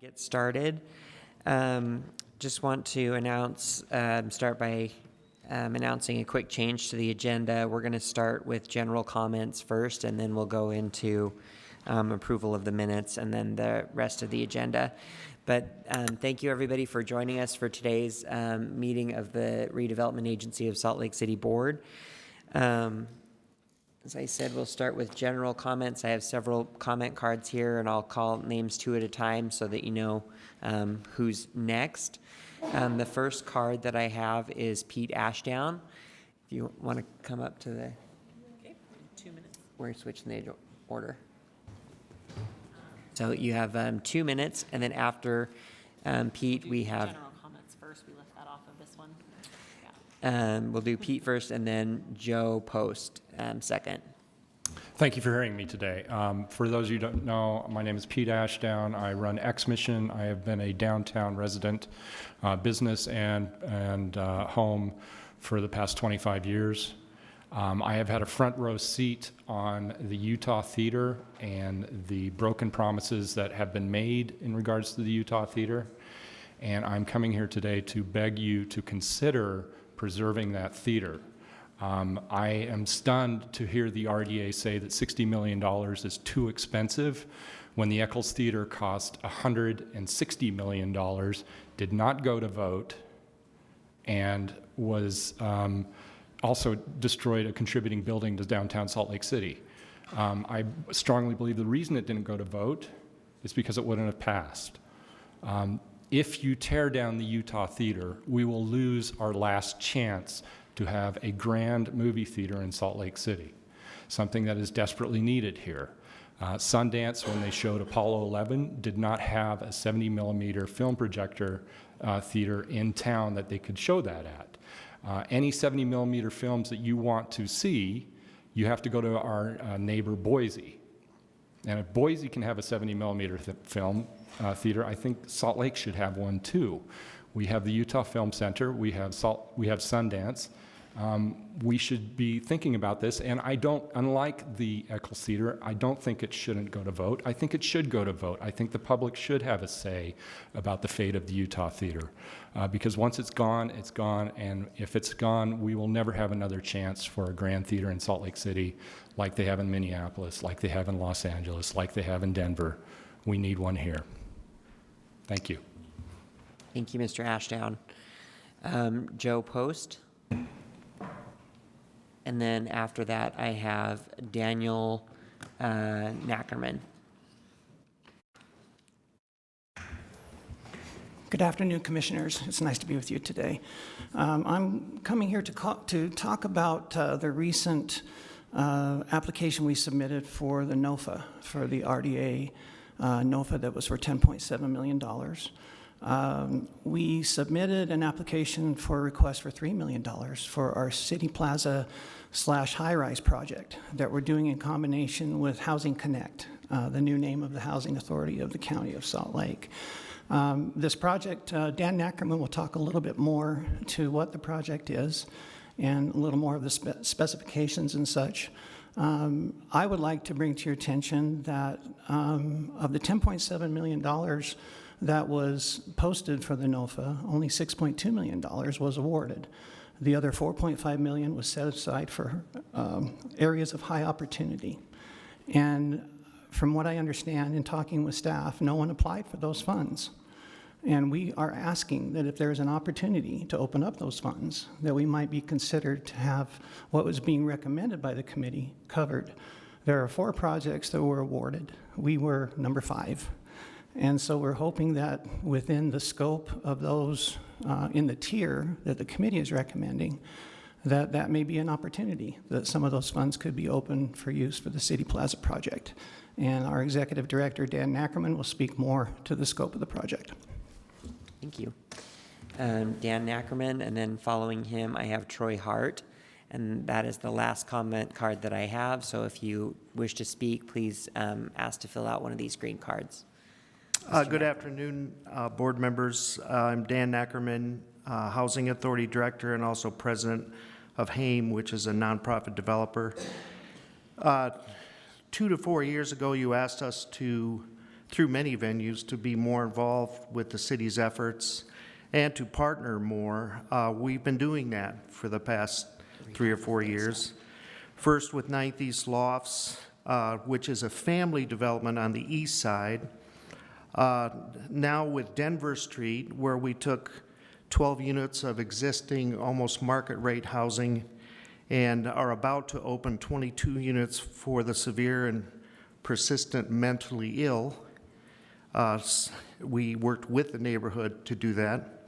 Get started. Just want to start by announcing a quick change to the agenda. We're going to start with general comments first, and then we'll go into approval of the minutes and then the rest of the agenda. But thank you, everybody, for joining us for today's meeting of the Redevelopment Agency of Salt Lake City Board. As I said, we'll start with general comments. I have several comment cards here, and I'll call names two at a time so that you know who's next. The first card that I have is Pete Ashdown. If you want to come up to the... Okay, 2 minutes. We're switching the order. So you have 2 minutes, and then after Pete, we have... General comments first. We left that off of this one. Yeah. We'll do Pete first, and then Joe Post second. Thank you for hearing me today. For those of you who don't know, my name is Pete Ashdown. I run X-Mission. I have been a downtown resident, business and home for the past 25 years. I have had a front row seat on the Utah Theater and the broken promises that have been made in regards to the Utah Theater. And I'm coming here today to beg you to consider preserving that theater. I am stunned to hear the RDA say that $60 million is too expensive when the Eccles Theater cost $160 million, did not go to vote, and was also destroyed a contributing building to downtown Salt Lake City. I strongly believe the reason it didn't go to vote is because it wouldn't have passed. If you tear down the Utah Theater, we will lose our last chance to have a grand movie theater in Salt Lake City, something that is desperately needed here. Sundance, when they showed Apollo 11, did not have a 70 millimeter film projector theater in town that they could show that at. Any 70 millimeter films that you want to see, you have to go to our neighbor Boise. And if Boise can have a 70 millimeter film theater, I think Salt Lake should have one too. We have the Utah Film Center, we have Sundance. We should be thinking about this, and unlike the Eccles Theater, I don't think it shouldn't go to vote. I think it should go to vote. I think the public should have a say about the fate of the Utah Theater, because once it's gone, and if it's gone, we will never have another chance for a grand theater in Salt Lake City like they have in Minneapolis, like they have in Los Angeles, like they have in Denver. We need one here. Thank you. Thank you, Mr. Ashdown. Joe Post. And then after that, I have Daniel Ackerman. Good afternoon, Commissioners. It's nice to be with you today. I'm coming here to talk about the recent application we submitted for the NOFA, for the RDA NOFA that was for $10.7 million. We submitted an application for a request for $3 million for our City Plaza / high-rise project that we're doing in combination with Housing Connect, the new name of the Housing Authority of the County of Salt Lake. This project, Dan Ackerman will talk a little bit more to what the project is and a little more of the specifications and such. I would like to bring to your attention that of the $10.7 million that was posted for the NOFA, only $6.2 million was awarded. The other $4.5 million was set aside for areas of high opportunity. And from what I understand in talking with staff, no one applied for those funds. And we are asking that if there's an opportunity to open up those funds, that we might be considered to have what was being recommended by the committee covered. There are 4 projects that were awarded. We were number 5. And so we're hoping that within the scope of those in the tier that the committee is recommending, that may be an opportunity, that some of those funds could be open for use for the City Plaza project. And our Executive Director, Dan Ackerman, will speak more to the scope of the project. Thank you. Dan Ackerman, and then following him, I have Troy Hart. And that is the last comment card that I have. So if you wish to speak, please ask to fill out one of these green cards. Good afternoon, board members. I'm Dan Ackerman, Housing Authority Director and also President of HAIM, which is a nonprofit developer. 2 to 4 years ago, you asked us to through many venues to be more involved with the city's efforts and to partner more. We've been doing that for the past 3 or 4 years. First with 9th East Lofts, which is a family development on the east side. Now with Denver Street, where we took 12 units of existing almost market rate housing and are about to open 22 units for the severe and persistent mentally ill. We worked with the neighborhood to do that.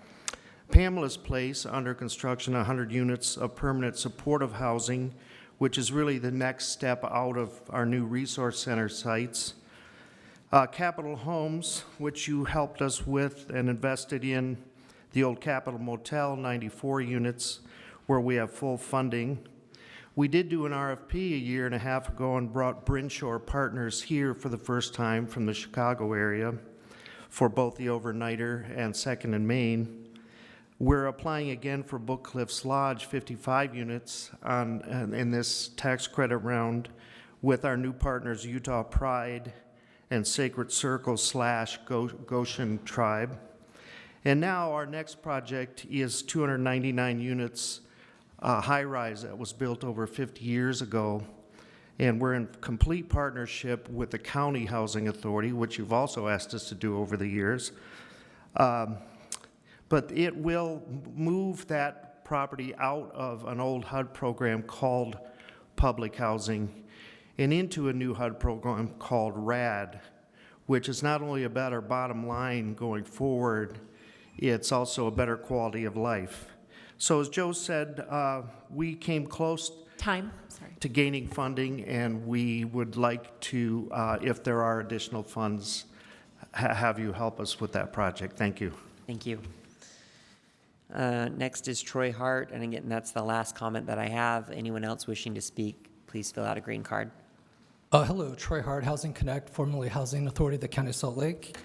Pamela's Place, under construction, 100 units of permanent supportive housing, which is really the next step out of our new resource center sites. Capitol Homes, which you helped us with and invested in the old Capitol Motel, 94 units, where we have full funding. We did do an RFP a year and a half ago and brought Brinshaw Partners here for the first time from the Chicago area for both the overnighter and Second and Main. We're applying again for Book Cliffs Lodge, 55 units in this tax credit round with our new partners Utah Pride and Sacred Circle / Goshen Tribe. And now our next project is 299 units high-rise that was built over 50 years ago. And we're in complete partnership with the County Housing Authority, which you've also asked us to do over the years. But it will move that property out of an old HUD program called public housing and into a new HUD program called RAD, which is not only a better bottom line going forward, it's also a better quality of life. So as Joe said, we came close to gaining funding, and we would like to, if there are additional funds, have you help us with that project. Thank you. Thank you. Next is Troy Hart, and again, that's the last comment that I have. Anyone else wishing to speak, please fill out a green card. Hello, Troy Hart, Housing Connect, formerly Housing Authority of the County of Salt Lake.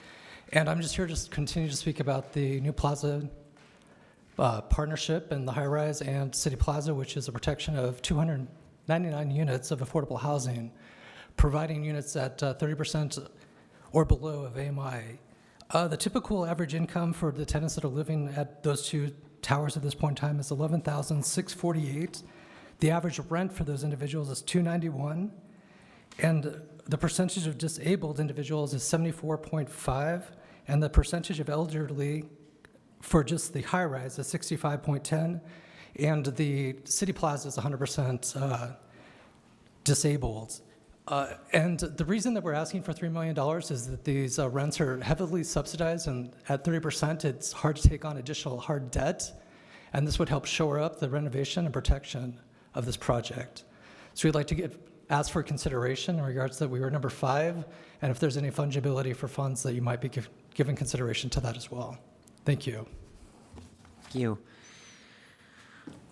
And I'm just here to continue to speak about the new plaza partnership and the high-rise and City Plaza, which is a protection of 299 units of affordable housing, providing units at 30% or below of AMI. The typical average income for the tenants that are living at those two towers at this point in time is $11,648. The average rent for those individuals is $291, and the percentage of disabled individuals is 74.5, and the percentage of elderly for just the high-rise is 65.10, and the City Plaza is 100% disabled. And the reason that we're asking for $3 million is that these rents are heavily subsidized, and at 30%, it's hard to take on additional hard debt, and this would help shore up the renovation and protection of this project. So we'd like to ask for consideration in regards to that we were number 5, and if there's any fungibility for funds that you might be giving consideration to that as well. Thank you. Thank you.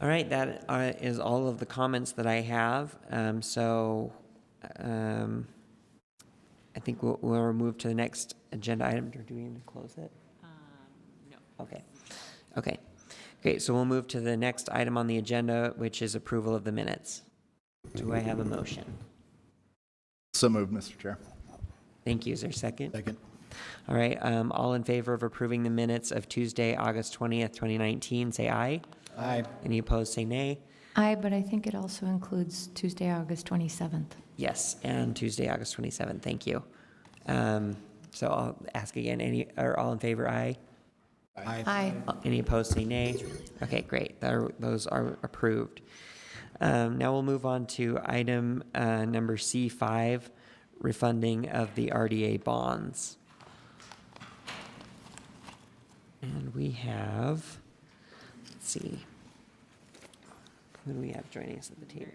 All right, that is all of the comments that I have. I think we'll move to the next agenda item. Or do we need to close it? No. Okay. Okay. Okay, so we'll move to the next item on the agenda, which is approval of the minutes. Do I have a motion? So moved, Mr. Chair. Thank you. Is there a second? Second. All right. All in favor of approving the minutes of Tuesday, August 20th, 2019, say aye. Aye. Any opposed, say nay. Aye, but I think it also includes Tuesday, August 27th. Yes, and Tuesday, August 27th. Thank you. So I'll ask again, all in favor, aye? Aye. Any opposed, say nay. Okay, great. Those are approved. Now we'll move on to item number C5, refunding of the Rda bonds. And we have, let's see, who do we have joining us at the table?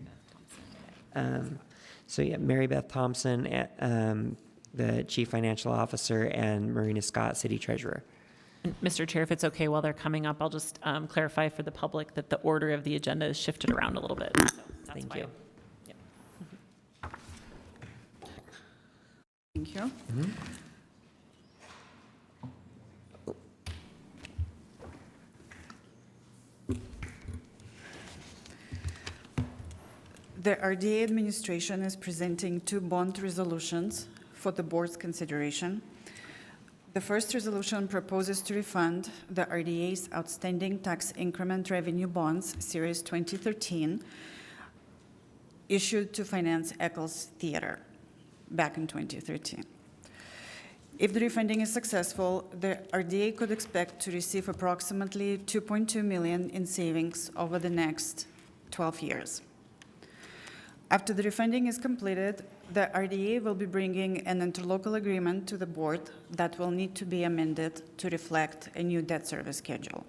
So yeah, Mary Beth Thompson, the Chief Financial Officer, and Marina Scott, City Treasurer. Mr. Chair, if it's okay, while they're coming up, I'll just clarify for the public that the order of the agenda is shifted around a little bit. So that's Thank why. you. Yep. Thank you. Mm-hmm. The RDA administration is presenting 2 bond resolutions for the board's consideration. The first resolution proposes to refund the RDA's outstanding tax increment revenue bonds, Series 2013, issued to finance Eccles Theater back in 2013. If the refunding is successful, the RDA could expect to receive approximately $2.2 million in savings over the next 12 years. After the refunding is completed, the RDA will be bringing an interlocal agreement to the board that will need to be amended to reflect a new debt service schedule.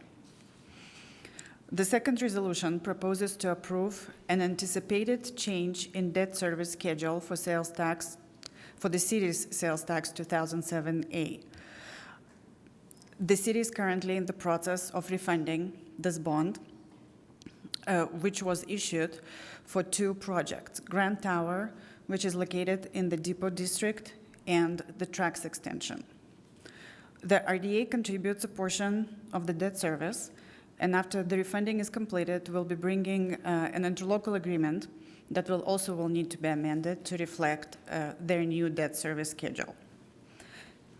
The second resolution proposes to approve an anticipated change in debt service schedule for sales tax for the city's sales tax 2007A. The city is currently in the process of refunding this bond, which was issued for two projects, Grand Tower, which is located in the Depot District, and the tracks extension. The RDA contributes a portion of the debt service, and after the refunding is completed, we'll be bringing an interlocal agreement that will need to be amended to reflect their new debt service schedule.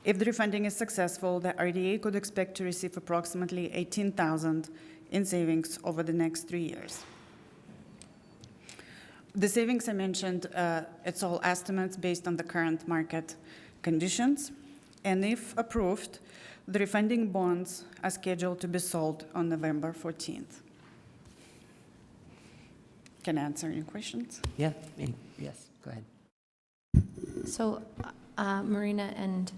If the refunding is successful, the RDA could expect to receive approximately $18,000 in savings over the next 3 years. The savings I mentioned, it's all estimates based on the current market conditions, and if approved, the refunding bonds are scheduled to be sold on November 14th. Can I answer any questions? Yeah, yes, go ahead. So, Marina and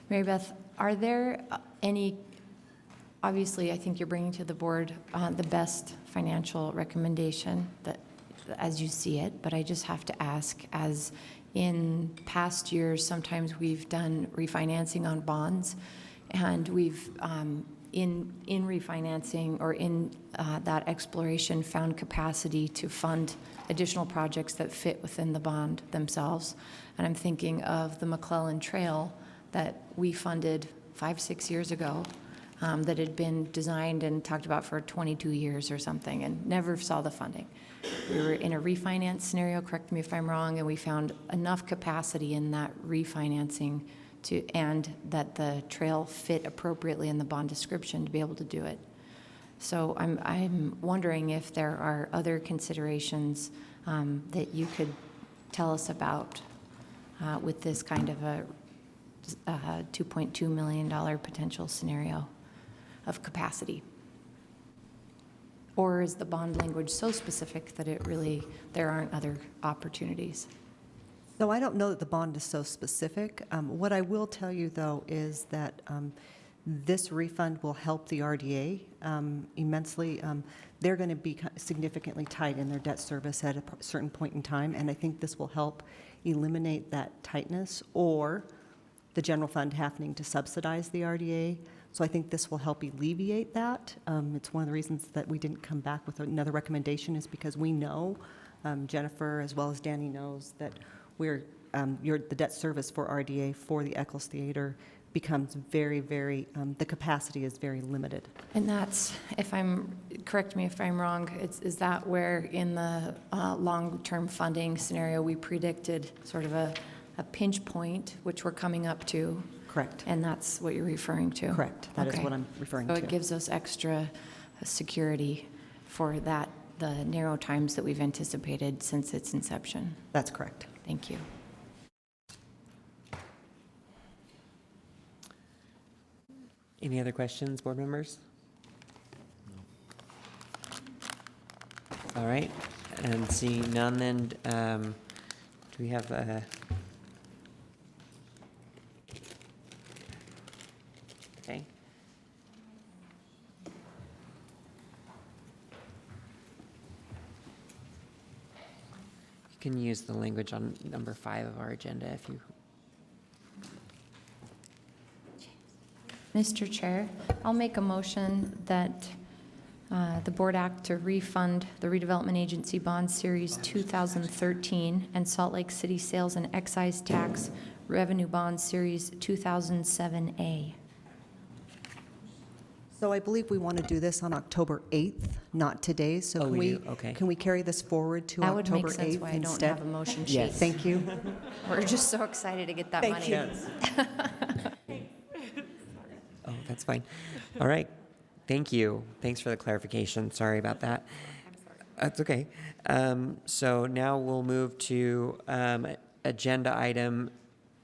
Mary Beth, are there any, obviously, I think you're bringing to the board the best financial recommendation that, as you see it, but I just have to ask, as in past years, sometimes we've done refinancing on bonds, and we've, in refinancing or in that exploration, found capacity to fund additional projects that fit within the bond themselves. And I'm thinking of the McClellan Trail that we funded 5-6 years ago, that had been designed and talked about for 22 years or something, and never saw the funding. We were in a refinance scenario, correct me if I'm wrong, and we found enough capacity in that refinancing and that the trail fit appropriately in the bond description to be able to do it. So I'm wondering if there are other considerations that you could tell us about with this kind of a $2.2 million potential scenario of capacity. Or is the bond language so specific that there aren't other opportunities? So I don't know that the bond is so specific. What I will tell you, though, is that this refund will help the RDA immensely. They're going to be significantly tight in their debt service at a certain point in time, and I think this will help eliminate that tightness or the general fund having to subsidize the RDA. So I think this will help alleviate that. It's one of the reasons that we didn't come back with another recommendation is because we know, Jennifer as well as Danny knows, that the debt service for RDA for the Eccles Theater becomes very, very, the capacity is very limited. And that's, correct me if I'm wrong, is that where in the long-term funding scenario we predicted sort of a pinch point, which we're coming up to? Correct. And that's what you're referring to? Correct. That is what I'm referring to. So it gives us extra security for the narrow times that we've anticipated since its inception? That's correct. Thank you. Any other questions, board members? All right, and seeing none, then do we have okay. You can use the language on number 5 of our agenda if you. Mr. Chair, I'll make a motion that the board act to refund the Redevelopment Agency Bond Series 2013 and Salt Lake City Sales and Excise Tax Revenue Bond Series 2007A. So I believe we want to do this on October 8th, not today. So can we carry this forward to that October 8th instead? That would make sense why I don't have a motion sheet. Yes. Thank you. We're just so excited to get that money. Thank you. It's fine. All right. Thank you. Thanks for the clarification. Sorry about that. That's okay. So now we'll move to agenda item,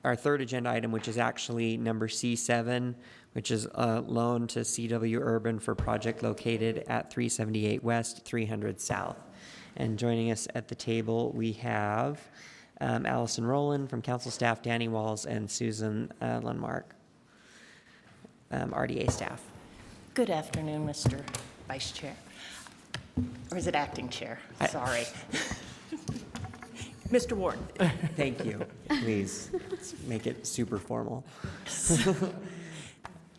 our third agenda item, which is actually number C7, which is a loan to CW Urban for project located at 378 West, 300 South. And joining us at the table, we have Allison Rowland from council staff, Danny Walls, and Susan Lundmark, RDA staff. Good afternoon, Mr. Vice Chair. Or is it acting chair? Sorry. Mr. Warden. Thank you. Please, let's make it super formal.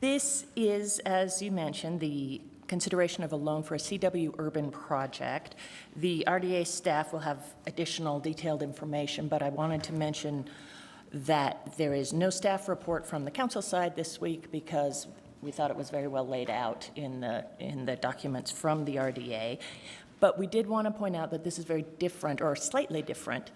This is, as you mentioned, the consideration of a loan for a CW Urban project. The RDA staff will have additional detailed information, but I wanted to mention that there is no staff report from the council side this week because we thought it was very well laid out in the documents from the RDA. But we did want to point out that this is very different, or slightly different,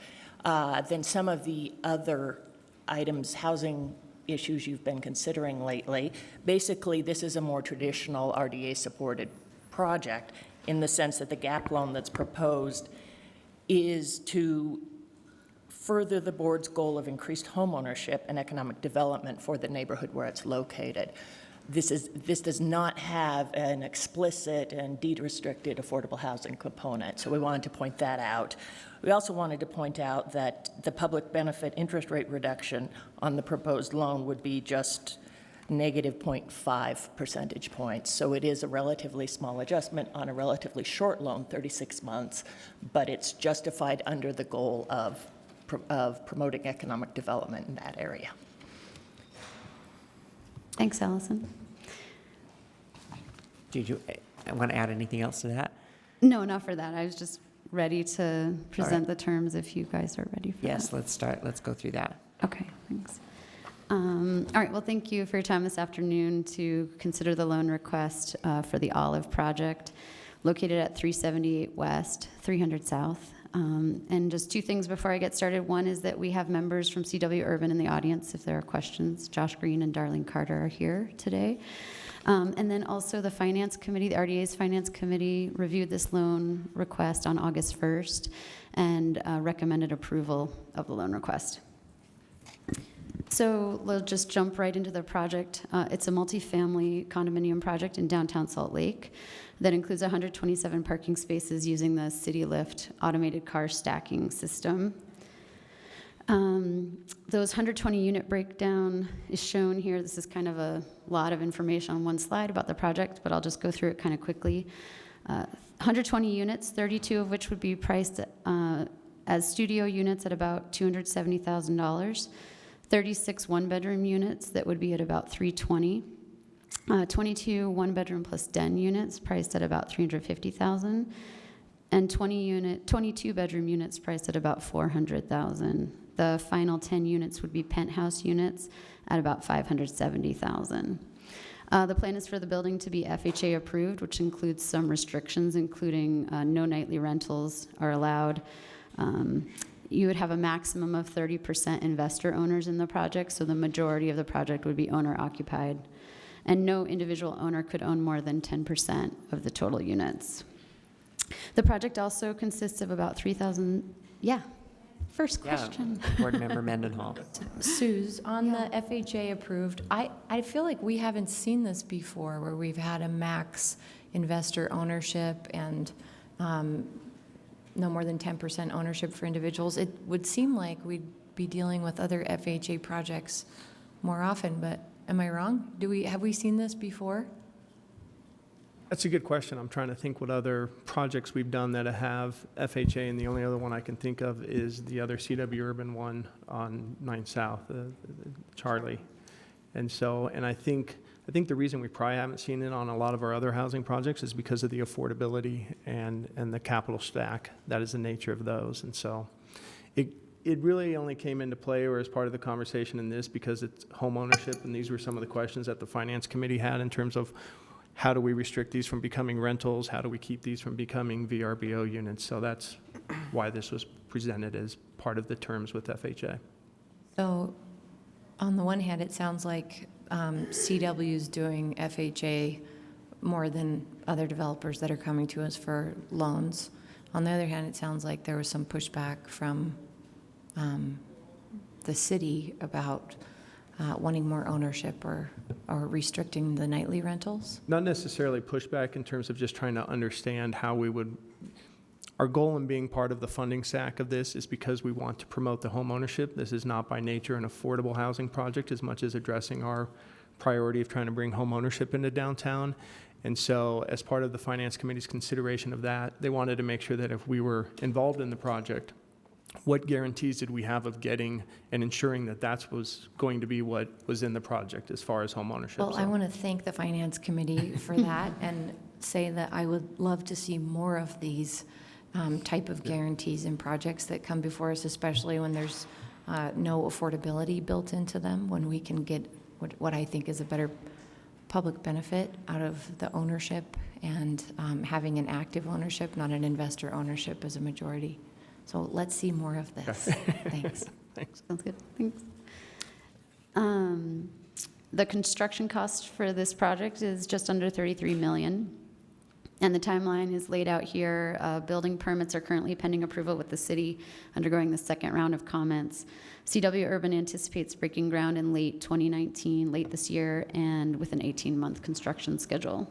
than some of the other items, housing issues you've been considering lately. Basically, this is a more traditional RDA-supported project in the sense that the gap loan that's proposed is to further the board's goal of increased homeownership and economic development for the neighborhood where it's located. This does not have an explicit and deed-restricted affordable housing component, so we wanted to point that out. We also wanted to point out that the public benefit interest rate reduction on the proposed loan would be just negative 0.5 percentage points. So it is a relatively small adjustment on a relatively short loan, 36 months, but it's justified under the goal of promoting economic development in that area. Thanks, Allison. Did you want to add anything else to that? No, not for that. I was just ready to present the terms if you guys are ready for that. Yes, let's start. Let's go through that. Okay, thanks. All right, well, thank you for your time this afternoon to consider the loan request for the Olive project located at 378 West, 300 South. And just two things before I get started. One is that we have members from CW Urban in the audience if there are questions. Josh Green and Darlene Carter are here today. And then also the Finance Committee, the RDA's Finance Committee reviewed this loan request on August 1st and recommended approval of the loan request. So we'll just jump right into the project. It's a multifamily condominium project in downtown Salt Lake that includes 127 parking spaces using the City Lift automated car stacking system. Those 120 unit breakdown is shown here. This is kind of a lot of information on one slide about the project, but I'll just go through it kind of quickly. 120 units, 32 of which would be priced as studio units at about $270,000. 36 one-bedroom units that would be at about $320,000. 22 one-bedroom plus den units priced at about $350,000, and 22-bedroom units priced at about $400,000. The final 10 units would be penthouse units at about $570,000. The plan is for the building to be FHA approved, which includes some restrictions, including no nightly rentals are allowed. You would have a maximum of 30% investor owners in the project, so the majority of the project would be owner occupied. And no individual owner could own more than 10% of the total units. The project also consists of about 3,000, first question. Yeah, Board Member Mendenhall. Suze, on the FHA approved, I feel like we haven't seen this before where we've had a max investor ownership and no more than 10% ownership for individuals. It would seem like we'd be dealing with other FHA projects more often, but am I wrong? Have we seen this before? That's a good question. I'm trying to think what other projects we've done that have FHA, and the only other one I can think of is the other CW Urban one on 9 South, Charlie. And I think the reason we probably haven't seen it on a lot of our other housing projects is because of the affordability and the capital stack. That is the nature of those. And so it really only came into play or as part of the conversation in this because it's home ownership, and these were some of the questions that the Finance Committee had in terms of how do we restrict these from becoming rentals? How do we keep these from becoming VRBO units? So that's why this was presented as part of the terms with FHA. So On the one hand, it sounds like CW is doing FHA more than other developers that are coming to us for loans. On the other hand, it sounds like there was some pushback from the city about wanting more ownership or restricting the nightly rentals. Not necessarily pushback in terms of just trying to understand how we would, our goal in being part of the funding stack of this is because we want to promote the home ownership. This is not by nature an affordable housing project as much as addressing our priority of trying to bring home ownership into downtown. And so as part of the Finance Committee's consideration of that, they wanted to make sure that if we were involved in the project, what guarantees did we have of getting and ensuring that that was going to be what was in the project as far as home ownership? Well, I want to thank the Finance Committee for that and say that I would love to see more of these type of guarantees in projects that come before us, especially when there's no affordability built into them, when we can get what I think is a better public benefit out of the ownership and having an active ownership, not an investor ownership as a majority. So let's see more of this. Thanks. Thanks. Sounds good. Thanks. The construction cost for this project is just under $33 million. And the timeline is laid out here. Building permits are currently pending approval with the city, undergoing the second round of comments. CW Urban anticipates breaking ground in late 2019, late this year, and with an 18-month construction schedule.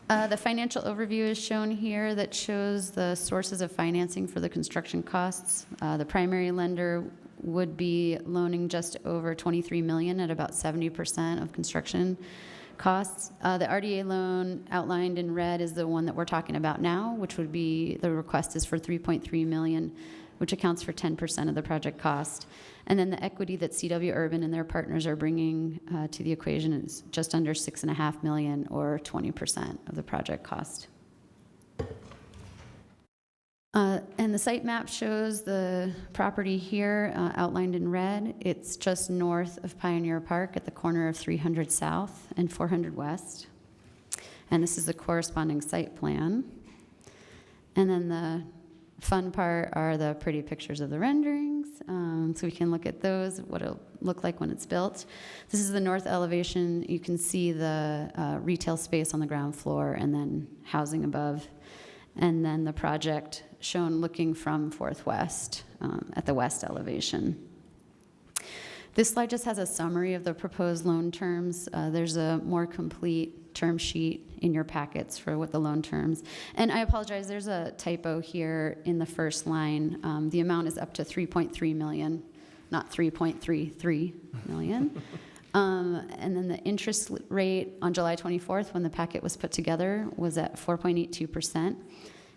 The financial overview is shown here that shows the sources of financing for the construction costs. The primary lender would be loaning just over $23 million at about 70% of construction costs. The RDA loan outlined in red is the one that we're talking about now, which would be, the request is for $3.3 million, which accounts for 10% of the project cost. And then the equity that CW Urban and their partners are bringing to the equation is just under $6.5 million, or 20% of the project cost. And the site map shows the property here outlined in red. It's just north of Pioneer Park at the corner of 300 South and 400 West. And this is the corresponding site plan. And then the fun part are the pretty pictures of the renderings. So we can look at those, what it'll look like when it's built. This is the north elevation. You can see the retail space on the ground floor and then housing above. And then the project shown looking from Fourth West at the west elevation. This slide just has a summary of the proposed loan terms. There's a more complete term sheet in your packets for what the loan terms. And I apologize, there's a typo here in the first line. The amount is up to $3.3 million, not $3.33 million. And then the interest rate on July 24th, when the packet was put together, was at 4.82%.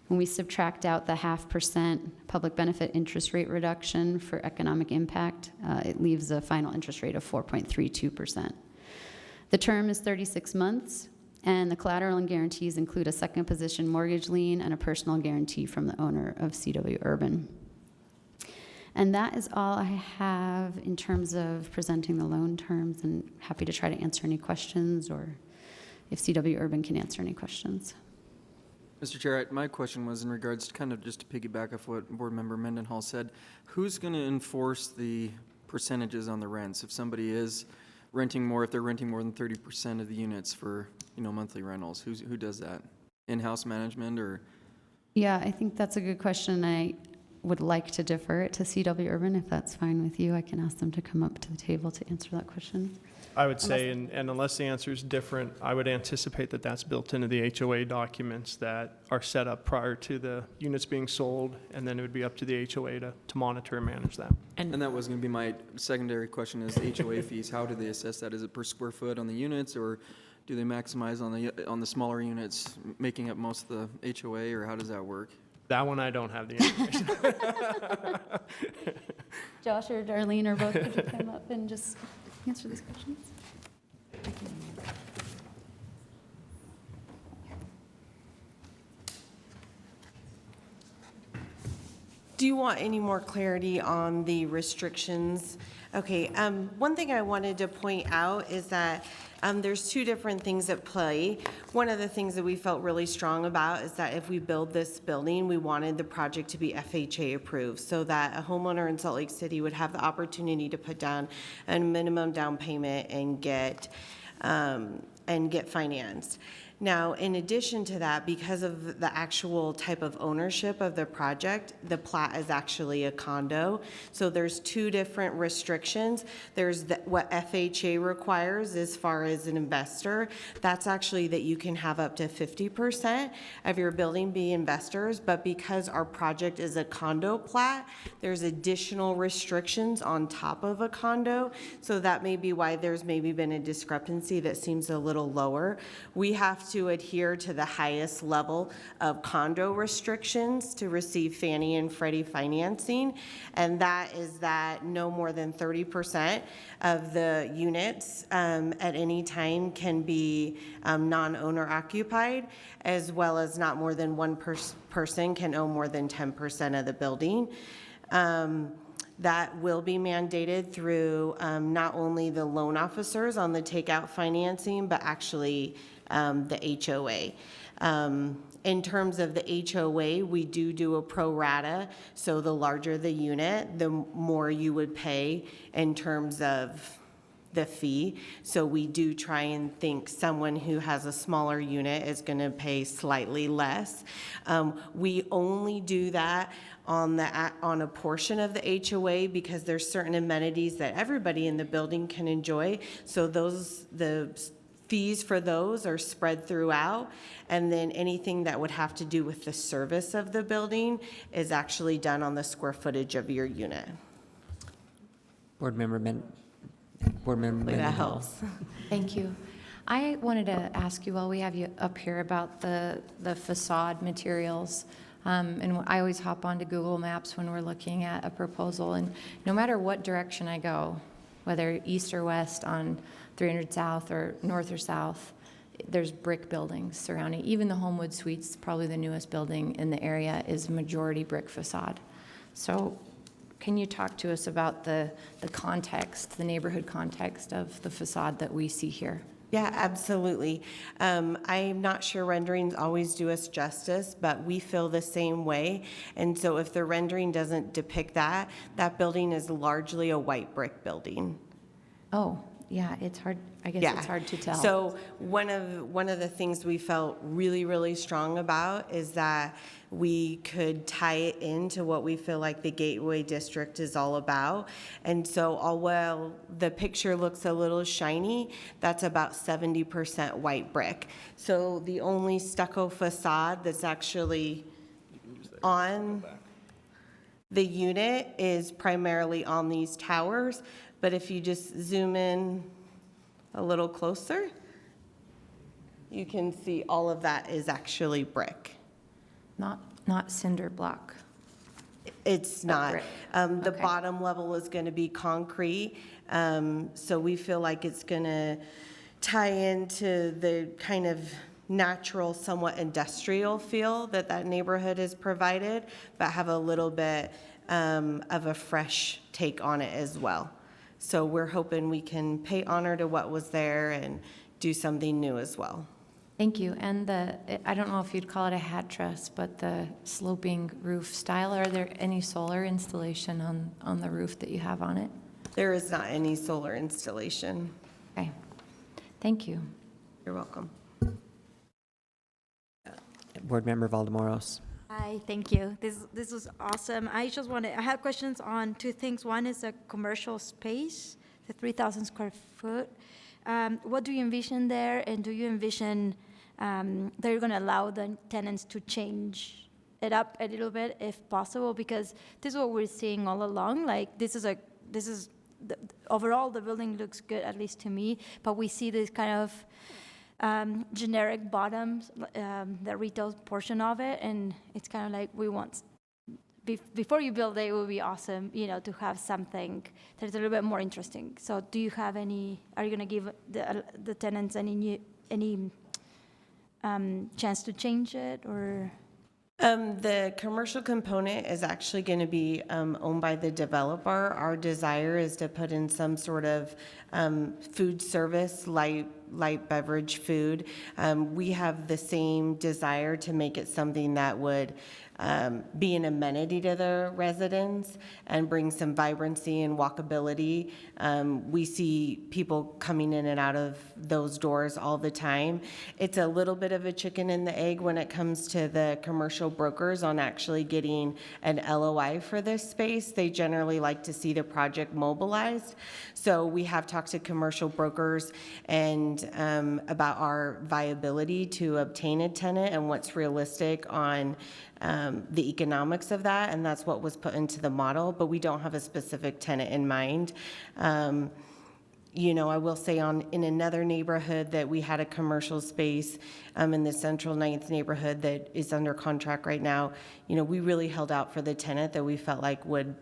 When we subtract out the 0.5% public benefit interest rate reduction for economic impact, it leaves a final interest rate of 4.32%. The term is 36 months, and the collateral and guarantees include a second position mortgage lien and a personal guarantee from the owner of CW Urban. And that is all I have in terms of presenting the loan terms, and happy to try to answer any questions, or if CW Urban can answer any questions. Mr. Chair, my question was in regards to kind of just to piggyback off what Board Member Mendenhall said. Who's going to enforce the percentages on the rents? If somebody is renting more, if they're renting more than 30% of the units for, monthly rentals, who does that? In-house management or? Yeah, I think that's a good question. I would like to defer it to CW Urban. If that's fine with you, I can ask them to come up to the table to answer that question. I would say, and unless the answer is different, I would anticipate that that's built into the HOA documents that are set up prior to the units being sold, and then it would be up to the HOA to monitor and manage that. And that was going to be my secondary question is HOA fees. How do they assess that? Is it per square foot on the units, or do they maximize on the smaller units, making up most of the HOA, or how does that work? That one I don't have the information. Josh or Darlene or both, could you come up and just answer these questions? Do you want any more clarity on the restrictions? Okay, one thing I wanted to point out is that there's two different things at play. One of the things that we felt really strong about is that if we build this building, we wanted the project to be FHA approved so that a homeowner in Salt Lake City would have the opportunity to put down a minimum down payment and get financed. Now, in addition to that, because of the actual type of ownership of the project, the plat is actually a condo. So there's two different restrictions. There's what FHA requires as far as an investor. That's actually that you can have up to 50% of your building be investors, but because our project is a condo plat, there's additional restrictions on top of a condo. So that may be why there's maybe been a discrepancy that seems a little lower. We have to adhere to the highest level of condo restrictions to receive Fannie and Freddie financing, and that is that no more than 30% of the units at any time can be non-owner occupied, as well as not more than one person can own more than 10% of the building. That will be mandated through not only the loan officers on the takeout financing, but actually the HOA. In terms of the HOA, we do a pro rata, so the larger the unit, the more you would pay in terms of the fee. So we do try and think someone who has a smaller unit is going to pay slightly less. We only do that on a portion of the HOA because there's certain amenities that everybody in the building can enjoy. So the fees for those are spread throughout, and then anything that would have to do with the service of the building is actually done on the square footage of your unit. Board member That helps. Thank you. I wanted to ask you while we have you up here about the facade materials. And I always hop onto Google Maps when we're looking at a proposal, and no matter what direction I go, whether east or west on 300 South or north or south, there's brick buildings surrounding. Even the Homewood Suites, probably the newest building in the area, is majority brick facade. So can you talk to us about the context, the neighborhood context of the facade that we see here? Yeah, absolutely. I'm not sure renderings always do us justice, but we feel the same way. And so if the rendering doesn't depict that, that building is largely a white brick building. Oh, yeah, it's hard. I guess it's hard to tell. So one of the things we felt really, really strong about is that we could tie it into what we feel like the Gateway District is all about. And so while the picture looks a little shiny, that's about 70% white brick. So the only stucco facade that's actually on the unit is primarily on these towers. But if you just zoom in a little closer, you can see all of that is actually brick. Not cinder block. It's not. The bottom level is going to be concrete. So we feel like it's going to tie into the kind of natural, somewhat industrial feel that neighborhood has provided, but have a little bit of a fresh take on it as well. So we're hoping we can pay honor to what was there and do something new as well. Thank you. And I don't know if you'd call it a hat truss, but the sloping roof style, are there any solar installation on the roof that you have on it? There is not any solar installation. Okay. Thank you. You're welcome. Board member Valdemoros. Hi, thank you. This was awesome. I had questions on two things. One is a commercial space, the 3,000 square foot. What do you envision there, and do you envision that you're going to allow the tenants to change it up a little bit if possible? Because this is what we're seeing all along. Like overall the building looks good, at least to me, but we see this kind of generic bottoms, the retail portion of it, and it's kind of like we want, before you build it would be awesome, to have something that's a little bit more interesting. So do you have are you going to give the tenants any chance to change it, or? The commercial component is actually going to be owned by the developer. Our desire is to put in some sort of food service, light beverage food. We have the same desire to make it something that would be an amenity to the residents and bring some vibrancy and walkability. We see people coming in and out of those doors all the time. It's a little bit of a chicken and the egg when it comes to the commercial brokers on actually getting an LOI for this space. They generally like to see the project mobilized. So we have talked to commercial brokers and about our viability to obtain a tenant and what's realistic on the economics of that, and that's what was put into the model, but we don't have a specific tenant in mind. You know, I will say in another neighborhood that we had a commercial space in the Central 9th neighborhood that is under contract right now. You know, we really held out for the tenant that we felt like would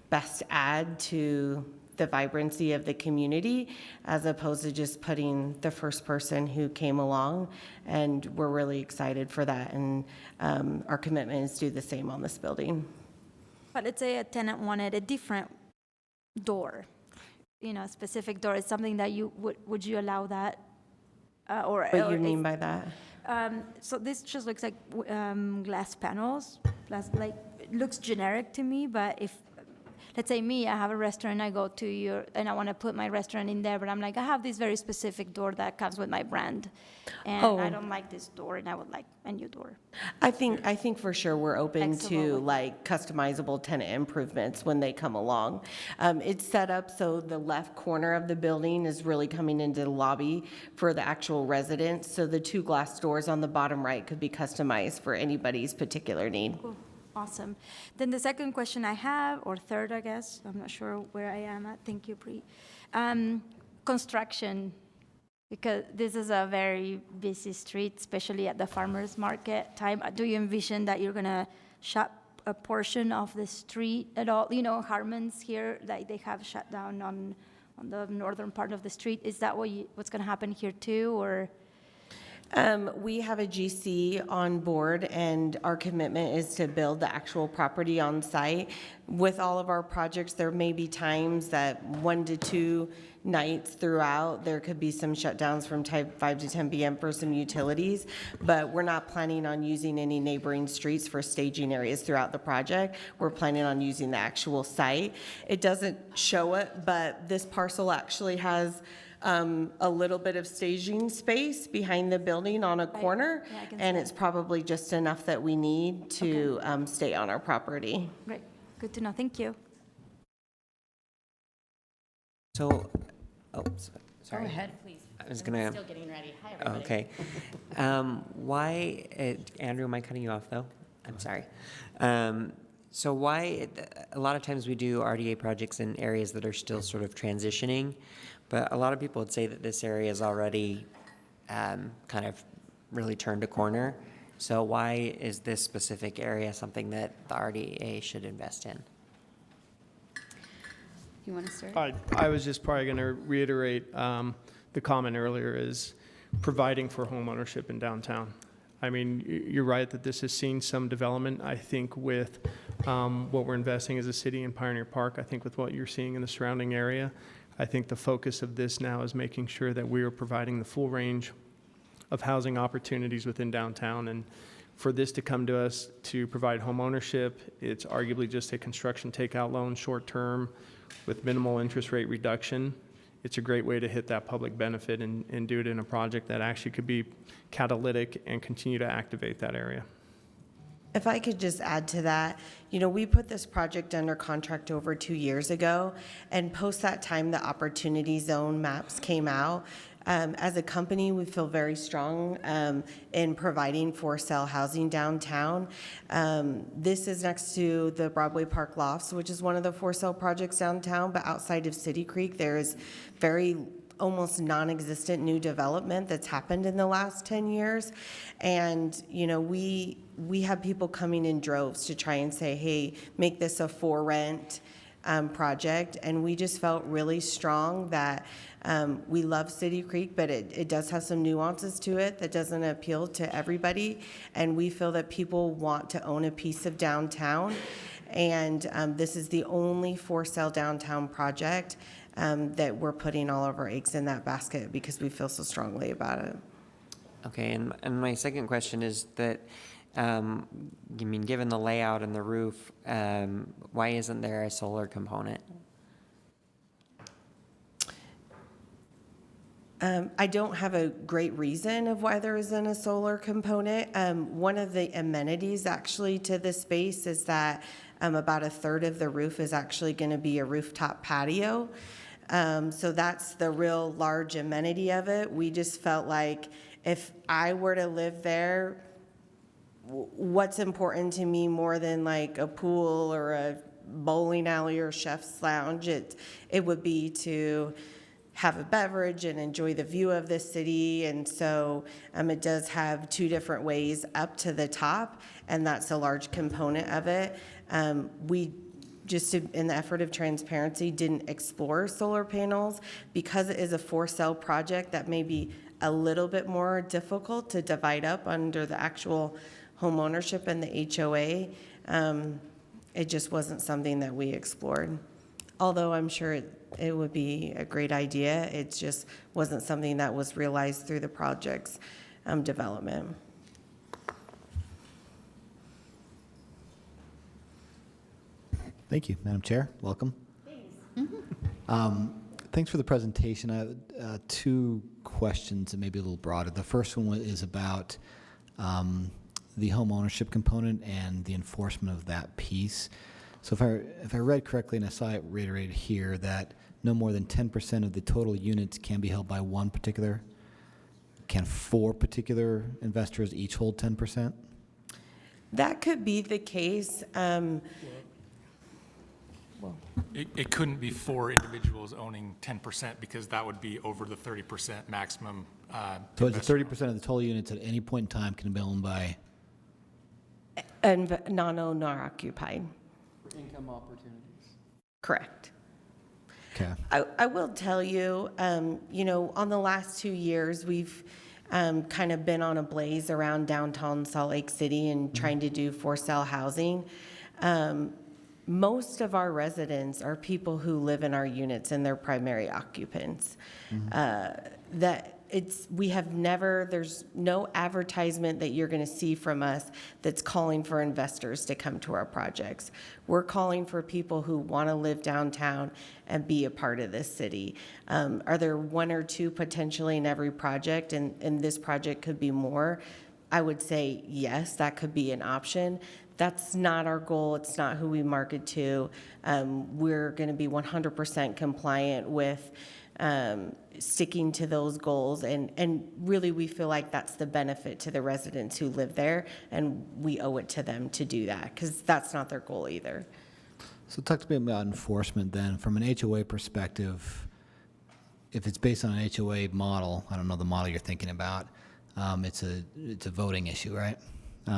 best add to the vibrancy of the community, as opposed to just putting the first person who came along, and we're really excited for that, and our commitment is to do the same on this building. But let's say a tenant wanted a different door, you know, a specific door. It's something that you would you allow that? Or What do you mean by that? So this just looks like glass panels. Like it looks generic to me, but if let's say me, I have a restaurant, I go to your, and I want to put my restaurant in there, but I'm like, I have this very specific door that comes with my brand, and I don't like this door, and I would like a new door. I think for sure we're open Flexible to with- like customizable tenant improvements when they come along. It's set up so the left corner of the building is really coming into the lobby for the actual residents, so the two glass doors on the bottom right could be customized for anybody's particular need. Cool. Awesome. Then the second question I have, or third, I guess, I'm not sure where I am at. Thank you, Pri. Construction, because this is a very busy street, especially at the farmer's market time. Do you envision that you're going to shut a portion of the street at all? You know, Harmon's here, like they have shut down on the northern part of the street. Is that what's going to happen here too, or? We have a GC on board, and our commitment is to build the actual property on site. With all of our projects, there may be times that 1 to 2 nights throughout, there could be some shutdowns from 5 to 10 p.m. for some utilities, but we're not planning on using any neighboring streets for staging areas throughout the project. We're planning on using the actual site. It doesn't show it, but this parcel actually has a little bit of staging space behind the building on a corner, and it's probably just enough that we need to stay on our property. Great. Good to know. Thank you. So, sorry. Go ahead, please. I was gonna. Still getting ready. Hi, everybody. Okay. Why, Andrew, am I cutting you off though? I'm sorry. So why, a lot of times we do RDA projects in areas that are still sort of transitioning, but a lot of people would say that this area is already kind of really turned a corner. So why is this specific area something that the RDA should invest in? You want to start? I was just probably going to reiterate the comment earlier is providing for home ownership in downtown. I mean, you're right that this has seen some development. I think with what we're investing as a city in Pioneer Park, I think with what you're seeing in the surrounding area, I think the focus of this now is making sure that we are providing the full range of housing opportunities within downtown. And for this to come to us to provide home ownership, it's arguably just a construction takeout loan, short term, with minimal interest rate reduction. It's a great way to hit that public benefit and do it in a project that actually could be catalytic and continue to activate that area. If I could just add to that, you know, we put this project under contract over 2 years ago, and post that time, the opportunity zone maps came out. As a company, we feel very strong in providing for sale housing downtown. This is next to the Broadway Park Lofts, which is one of the for sale projects downtown, but outside of City Creek, there is very almost non-existent new development that's happened in the last 10 years. And, you know, we have people coming in droves to try and say, hey, make this a for rent project, and we just felt really strong that we love City Creek, but it does have some nuances to it that doesn't appeal to everybody, and we feel that people want to own a piece of downtown, and this is the only for sale downtown project that we're putting all of our eggs in that basket because we feel so strongly about it. Okay, and my second question is that, given the layout and the roof, why isn't there a solar component? I don't have a great reason of why there isn't a solar component. One of the amenities actually to this space is that about a third of the roof is actually going to be a rooftop patio. So that's the real large amenity of it. We just felt like if I were to live there, what's important to me more than like a pool or a bowling alley or chef's lounge, it would be to have a beverage and enjoy the view of the city. And so it does have two different ways up to the top, and that's a large component of it. We just in the effort of transparency didn't explore solar panels because it is a for sale project that may be a little bit more difficult to divide up under the actual home ownership and the HOA. It just wasn't something that we explored. Although I'm sure it would be a great idea, it just wasn't something that was realized through the project's development. Thank you, Madam Chair. Welcome. Thanks for the presentation. I have two questions that may be a little broader. The first one is about the home ownership component and the enforcement of that piece. So if I read correctly, and I saw it reiterated here, that no more than 10% of the total units can be held by one particular. Can 4 particular investors each hold 10%? That could be the case. It couldn't be 4 individuals owning 10% because that would be over the 30% maximum. So it's 30% of the total units at any point in time can be owned by? And non-owner occupied. Income opportunities. Correct. Okay. I will tell you, on the last 2 years, we've kind of been on a blaze around downtown Salt Lake City and trying to do for sale housing. Most of our residents are people who live in our units and they're primary occupants. There's no advertisement that you're going to see from us that's calling for investors to come to our projects. We're calling for people who want to live downtown and be a part of this city. Are there 1 or 2 potentially in every project, and this project could be more? I would say yes, that could be an option. That's not our goal. It's not who we market to. We're going to be 100% compliant with sticking to those goals. And really, we feel like that's the benefit to the residents who live there, and we owe it to them to do that because that's not their goal either. So talk to me about enforcement then. From an HOA perspective, if it's based on an HOA model, I don't know the model you're thinking about, it's a voting issue, right?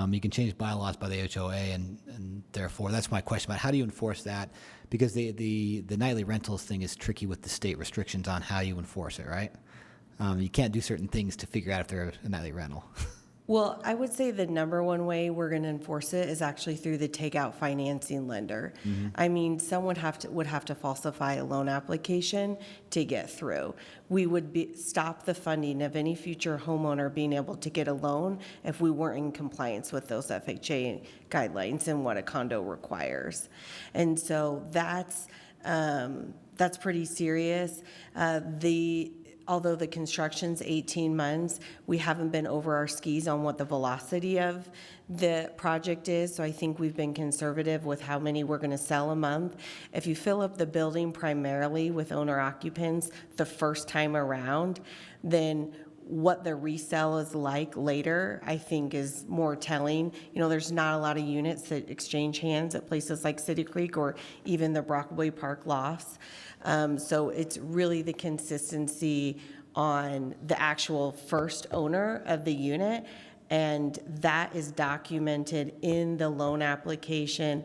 You can change bylaws by the HOA, and therefore, that's my question about how do you enforce that? Because the nightly rentals thing is tricky with the state restrictions on how you enforce it, right? You can't do certain things to figure out if they're a nightly rental. Well, I would say the number one way we're going to enforce it is actually through the takeout financing lender. I mean, someone would have to falsify a loan application to get through. We would stop the funding of any future homeowner being able to get a loan if we weren't in compliance with those FHA guidelines and what a condo requires. And so that's pretty serious. Although the construction's 18 months, we haven't been over our skis on what the velocity of the project is, so I think we've been conservative with how many we're going to sell a month. If you fill up the building primarily with owner occupants the first time around, then what the resale is like later, I think, is more telling. There's not a lot of units that exchange hands at places like City Creek or even the Brockway Park lofts. So it's really the consistency on the actual first owner of the unit, and that is documented in the loan application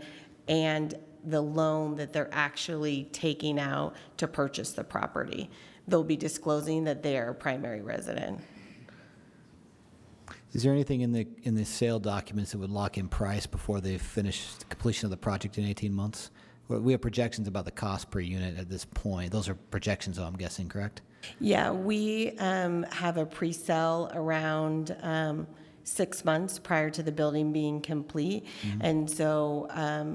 and the loan that they're actually taking out to purchase the property. They'll be disclosing that they are a primary resident. Is there anything in the sale documents that would lock in price before they finish the completion of the project in 18 months? We have projections about the cost per unit at this point. Those are projections, though, I'm guessing, correct? Yeah, we have a pre-sale around 6 months prior to the building being complete. And so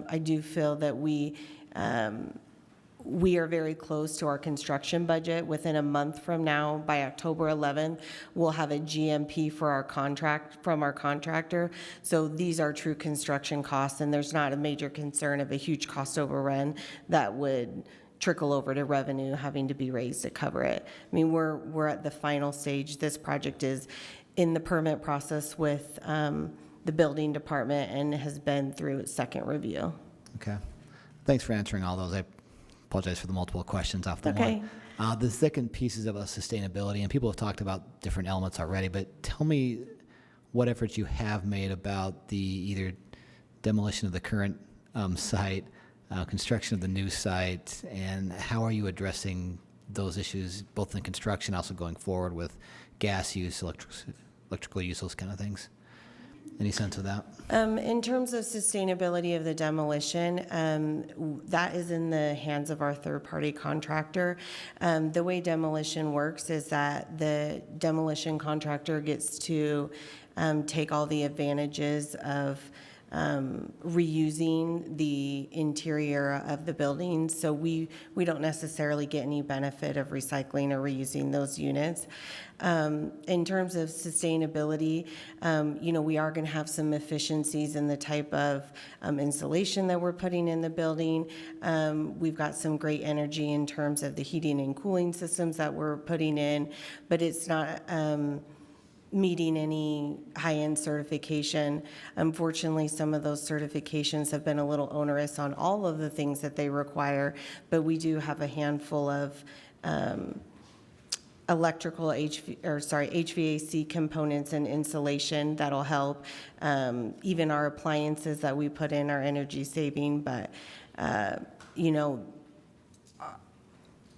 I do feel that we are very close to our construction budget. Within a month from now, by October 11th, we'll have a GMP for our contract from our contractor. So these are true construction costs, and there's not a major concern of a huge cost overrun that would trickle over to revenue having to be raised to cover it. I mean, we're at the final stage. This project is in the permit process with the building department and has been through its second review. Okay. Thanks for answering all those. I apologize for the multiple questions off the one. The second piece is about sustainability, and people have talked about different elements already, but tell me what efforts you have made about the either demolition of the current site, construction of the new site, and how are you addressing those issues, both in construction, also going forward with gas use, electrical use, those kind of things? Any sense of that? In terms of sustainability of the demolition, that is in the hands of our third-party contractor. The way demolition works is that the demolition contractor gets to take all the advantages of reusing the interior of the building. So we don't necessarily get any benefit of recycling or reusing those units. In terms of sustainability, we are going to have some efficiencies in the type of insulation that we're putting in the building. We've got some great energy in terms of the heating and cooling systems that we're putting in, but it's not meeting any high-end certification. Unfortunately, some of those certifications have been a little onerous on all of the things that they require, but we do have a handful of electrical HVAC components and insulation that'll help. Even our appliances that we put in are energy saving, but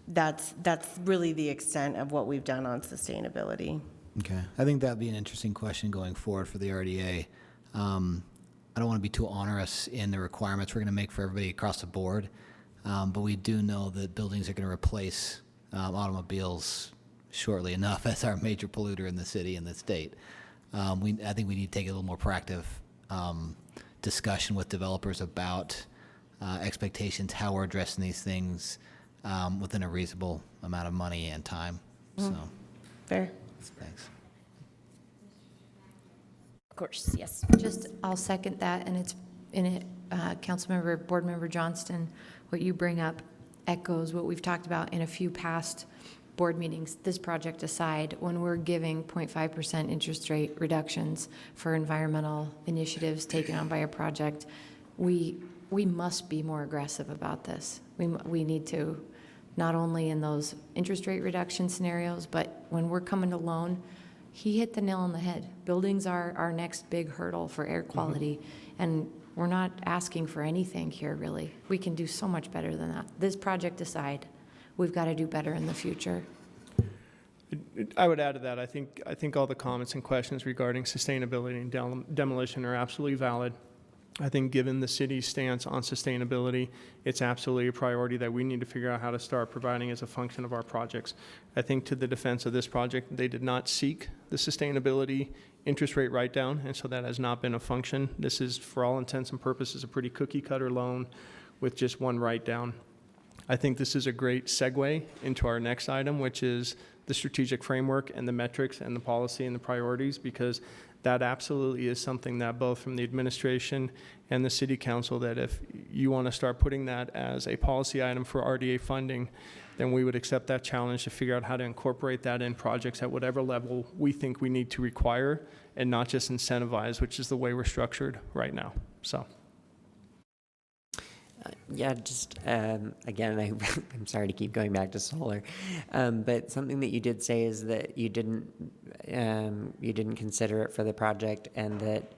that's really the extent of what we've done on sustainability. Okay. I think that'd be an interesting question going forward for the RDA. I don't want to be too onerous in the requirements we're going to make for everybody across the board, but we do know that buildings are going to replace automobiles shortly enough as our major polluter in the city and the state. I think we need to take a little more proactive discussion with developers about expectations, how we're addressing these things within a reasonable amount of money and time. So, fair. Thanks. Of course, yes. I'll second that, and it's in it, Board Member Johnston, what you bring up echoes what we've talked about in a few past board meetings. This project aside, when we're giving 0.5% interest rate reductions for environmental initiatives taken on by a project, we must be more aggressive about this. We need to, not only in those interest rate reduction scenarios, but when we're coming to loan, he hit the nail on the head. Buildings are our next big hurdle for air quality, and we're not asking for anything here, really. We can do so much better than that. This project aside, we've got to do better in the future. I would add to that, I think all the comments and questions regarding sustainability and demolition are absolutely valid. I think given the city's stance on sustainability, it's absolutely a priority that we need to figure out how to start providing as a function of our projects. I think to the defense of this project, they did not seek the sustainability interest rate write-down, and so that has not been a function. This is, for all intents and purposes, a pretty cookie-cutter loan with just one write-down. I think this is a great segue into our next item, which is the strategic framework and the metrics and the policy and the priorities, because that absolutely is something that both from the administration and the city council, that if you want to start putting that as a policy item for RDA funding, then we would accept that challenge to figure out how to incorporate that in projects at whatever level we think we need to require and not just incentivize, which is the way we're structured right now. So. Yeah, just again, I'm sorry to keep going back to solar, but something that you did say is that you didn't consider it for the project, and that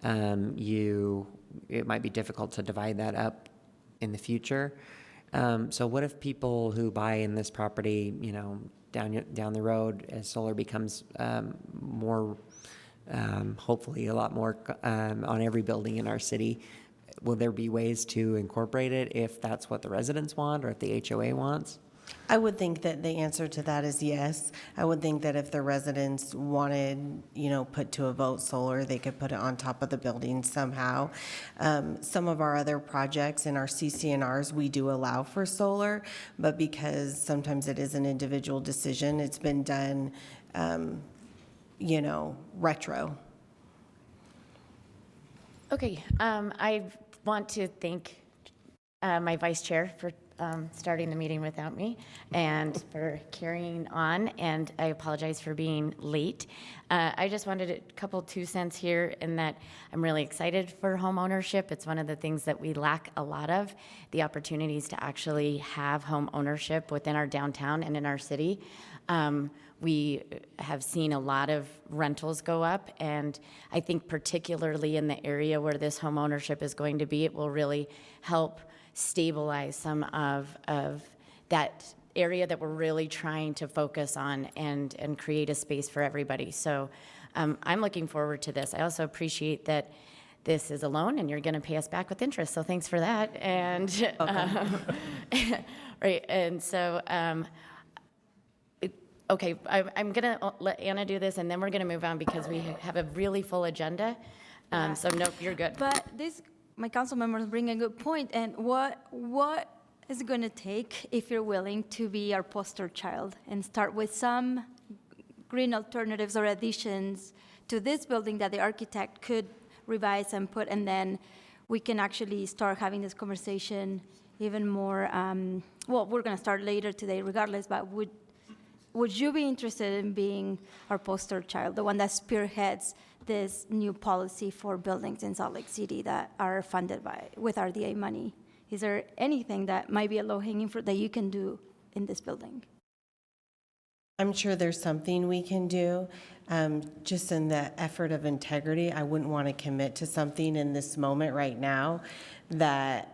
it might be difficult to divide that up in the future. So what if people who buy in this property, you know, down the road as solar becomes more, hopefully a lot more on every building in our city, will there be ways to incorporate it if that's what the residents want or if the HOA wants? I would think that the answer to that is yes. I would think that if the residents wanted, you know, put to a vote solar, they could put it on top of the building somehow. Some of our other projects in our CCNRs, we do allow for solar, but because sometimes it is an individual decision, it's been done, you know, retro. Okay, I want to thank my vice chair for starting the meeting without me and for carrying on, and I apologize for being late. I just wanted a couple 2 cents here in that I'm really excited for home ownership. It's one of the things that we lack a lot of, the opportunities to actually have home ownership within our downtown and in our city. We have seen a lot of rentals go up, and I think particularly in the area where this home ownership is going to be, it will really help stabilize some of that area that we're really trying to focus on and create a space for everybody. So I'm looking forward to this. I also appreciate that this is a loan and you're going to pay us back with interest. So thanks for that. And right. And so, okay, I'm going to let Anna do this and then we're going to move on because we have a really full agenda. So no, you're good. But this, my council members bring a good point, and what is it going to take if you're willing to be our poster child and start with some green alternatives or additions to this building that the architect could revise and put, and then we can actually start having this conversation even more, well, we're going to start later today regardless, but would you be interested in being our poster child, the one that spearheads this new policy for buildings in Salt Lake City that are funded with RDA money? Is there anything that might be a low-hanging fruit that you can do in this building? I'm sure there's something we can do. Just in the effort of integrity, I wouldn't want to commit to something in this moment right now that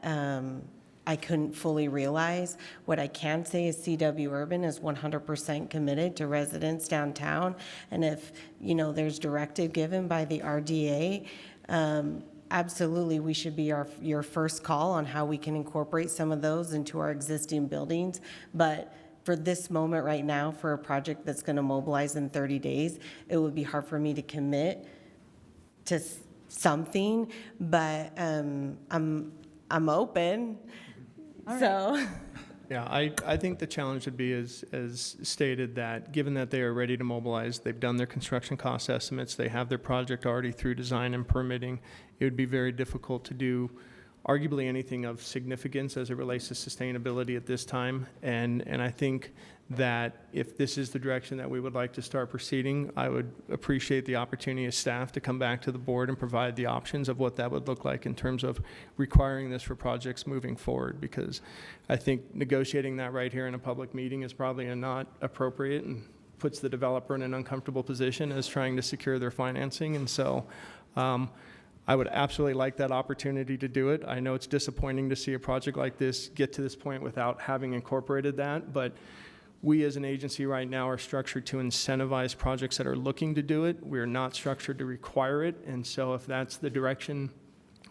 I couldn't fully realize. What I can say is CW Urban is 100% committed to residents downtown. And if, you know, there's directive given by the RDA, absolutely, we should be your first call on how we can incorporate some of those into our existing buildings. But for this moment right now, for a project that's going to mobilize in 30 days, it would be hard for me to commit to something, but I'm open. So. Yeah, I think the challenge would be as stated that given that they are ready to mobilize, they've done their construction cost estimates, they have their project already through design and permitting, it would be very difficult to do arguably anything of significance as it relates to sustainability at this time. And I think that if this is the direction that we would like to start proceeding, I would appreciate the opportunity as staff to come back to the board and provide the options of what that would look like in terms of requiring this for projects moving forward, because I think negotiating that right here in a public meeting is probably not appropriate and puts the developer in an uncomfortable position as trying to secure their financing. And so I would absolutely like that opportunity to do it. I know it's disappointing to see a project like this get to this point without having incorporated that, but we as an agency right now are structured to incentivize projects that are looking to do it. We're not structured to require it, and so if that's the direction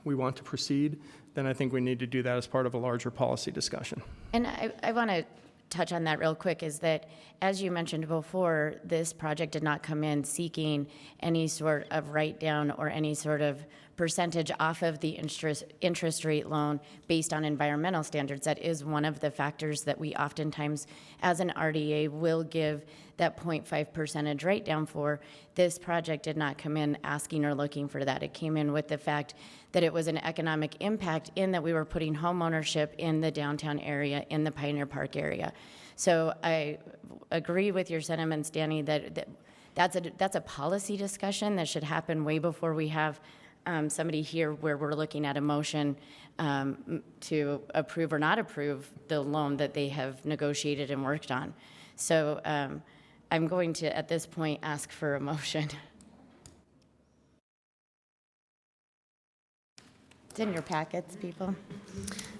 we want to proceed, then I think we need to do that as part of a larger policy discussion. And I want to touch on that real quick, is that, as you mentioned before, this project did not come in seeking any sort of write-down or any sort of percentage off of the interest rate loan based on environmental standards. That is one of the factors that we oftentimes, as an RDA, will give that 0.5% write-down for. This project did not come in asking or looking for that. It came in with the fact that it was an economic impact in that we were putting home ownership in the downtown area, in the Pioneer Park area. So I agree with your sentiments, Danny, that's a policy discussion that should happen way before we have somebody here where we're looking at a motion to approve or not approve the loan that they have negotiated and worked on. So I'm going to, at this point, ask for a motion. It's in your packets, people.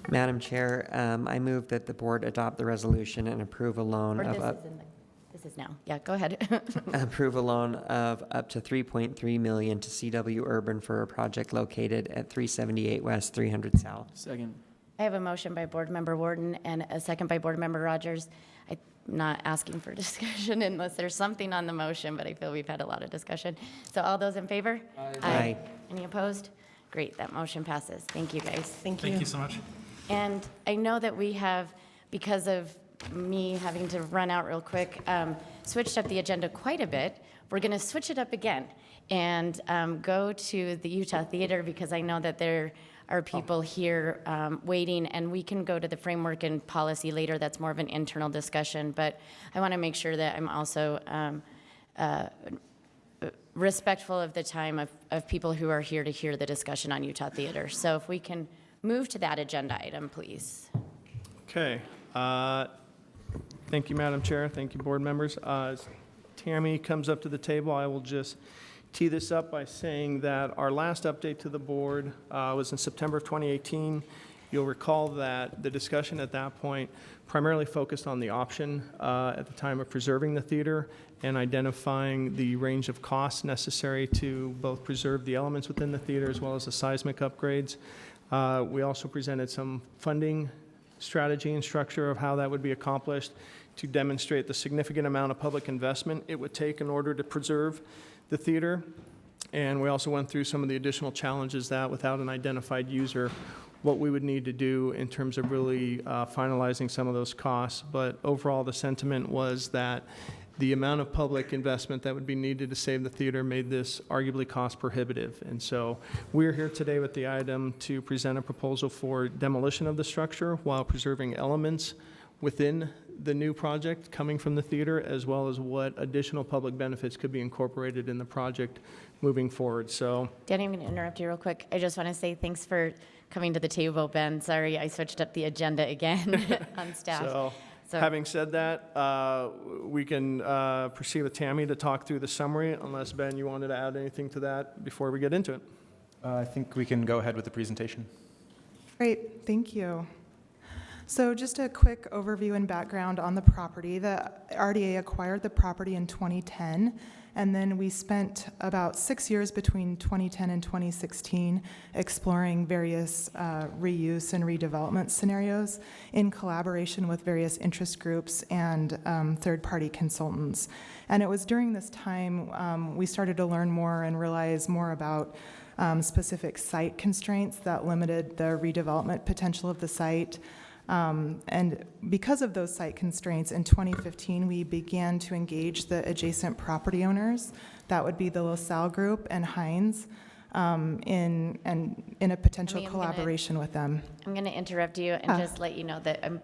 Madam Chair, I move that the board adopt the resolution and approve a loan Or of this up, is in the, this is now. Yeah, go ahead. approve a loan of up to $3.3 million to CW Urban for a project located at 378 West, 300 South. Second. I have a motion by Board Member Warden and a second by Board Member Rogers. I'm not asking for discussion unless there's something on the motion, but I feel we've had a lot of discussion. So all those in favor? Aye. Any opposed? Great, that motion passes. Thank you, guys. Thank you. Thank you so much. And I know that we have, because of me having to run out real quick, switched up the agenda quite a bit. We're going to switch it up again and go to the Utah Theater because I know that there are people here waiting, and we can go to the framework and policy later. That's more of an internal discussion, but I want to make sure that I'm also respectful of the time of people who are here to hear the discussion on Utah Theater. So if we can move to that agenda item, please. Okay. Thank you, Madam Chair. Thank you, board members. As Tammy comes up to the table, I will just tee this up by saying that our last update to the board was in September of 2018. You'll recall that the discussion at that point primarily focused on the option at the time of preserving the theater and identifying the range of costs necessary to both preserve the elements within the theater as well as the seismic upgrades. We also presented some funding strategy and structure of how that would be accomplished to demonstrate the significant amount of public investment it would take in order to preserve the theater. And we also went through some of the additional challenges that without an identified user, what we would need to do in terms of really finalizing some of those costs. But overall, the sentiment was that the amount of public investment that would be needed to save the theater made this arguably cost prohibitive. And so we're here today with the item to present a proposal for demolition of the structure while preserving elements within the new project coming from the theater, as well as what additional public benefits could be incorporated in the project moving forward. So, Danny, I'm going to interrupt you real quick. I just want to say thanks for coming to the table, Ben. Sorry, I switched up the agenda again on staff. So having said that, we can proceed with Tammy to talk through the summary, unless, Ben, you wanted to add anything to that before we get into it. I think we can go ahead with the presentation. Great, thank you. So just a quick overview and background on the property. The RDA acquired the property in 2010, and then we spent about 6 years between 2010 and 2016 exploring various reuse and redevelopment scenarios in collaboration with various interest groups and third-party consultants. And it was during this time we started to learn more and realize more about specific site constraints that limited the redevelopment potential of the site. And because of those site constraints, in 2015, we began to engage the adjacent property owners, that would be the Lasalle Group and Heinz, in a potential collaboration with them. I'm going to interrupt you and just let you know that I'm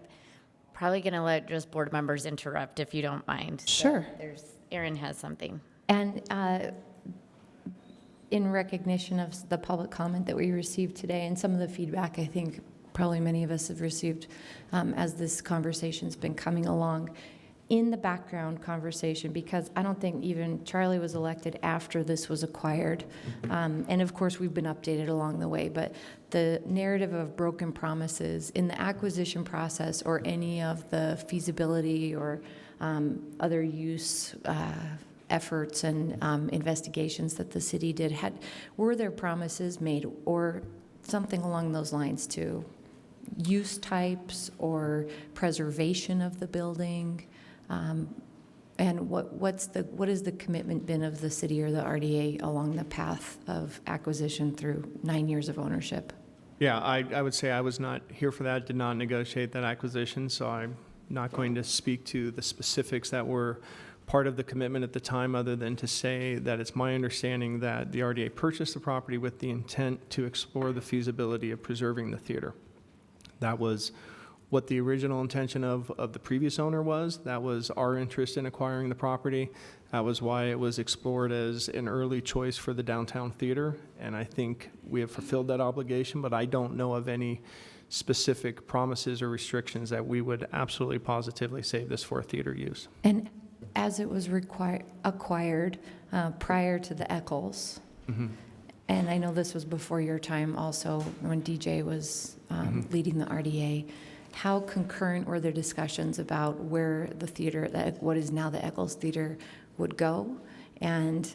probably going to let just board members interrupt if you don't mind. Sure. So Erin has something. And in recognition of the public comment that we received today and some of the feedback I think probably many of us have received as this conversation's been coming along, in the background conversation, because I don't think even Charlie was elected after this was acquired. And of course, we've been updated along the way, but the narrative of broken promises in the acquisition process or any of the feasibility or other use efforts and investigations that the city did, were there promises made or something along those lines to use types or preservation of the building? And what has the commitment been of the city or the RDA along the path of acquisition through 9 years of ownership? Yeah, I would say I was not here for that, did not negotiate that acquisition, so I'm not going to speak to the specifics that were part of the commitment at the time, other than to say that it's my understanding that the RDA purchased the property with the intent to explore the feasibility of preserving the theater. That was what the original intention of the previous owner was. That was our interest in acquiring the property. That was why it was explored as an early choice for the downtown theater. And I think we have fulfilled that obligation, but I don't know of any specific promises or restrictions that we would absolutely positively save this for theater use. And as it was acquired prior to the Eccles, and I know this was before your time also, when DJ was leading the RDA, how concurrent were their discussions about where the theater, what is now the Eccles Theater, would go? And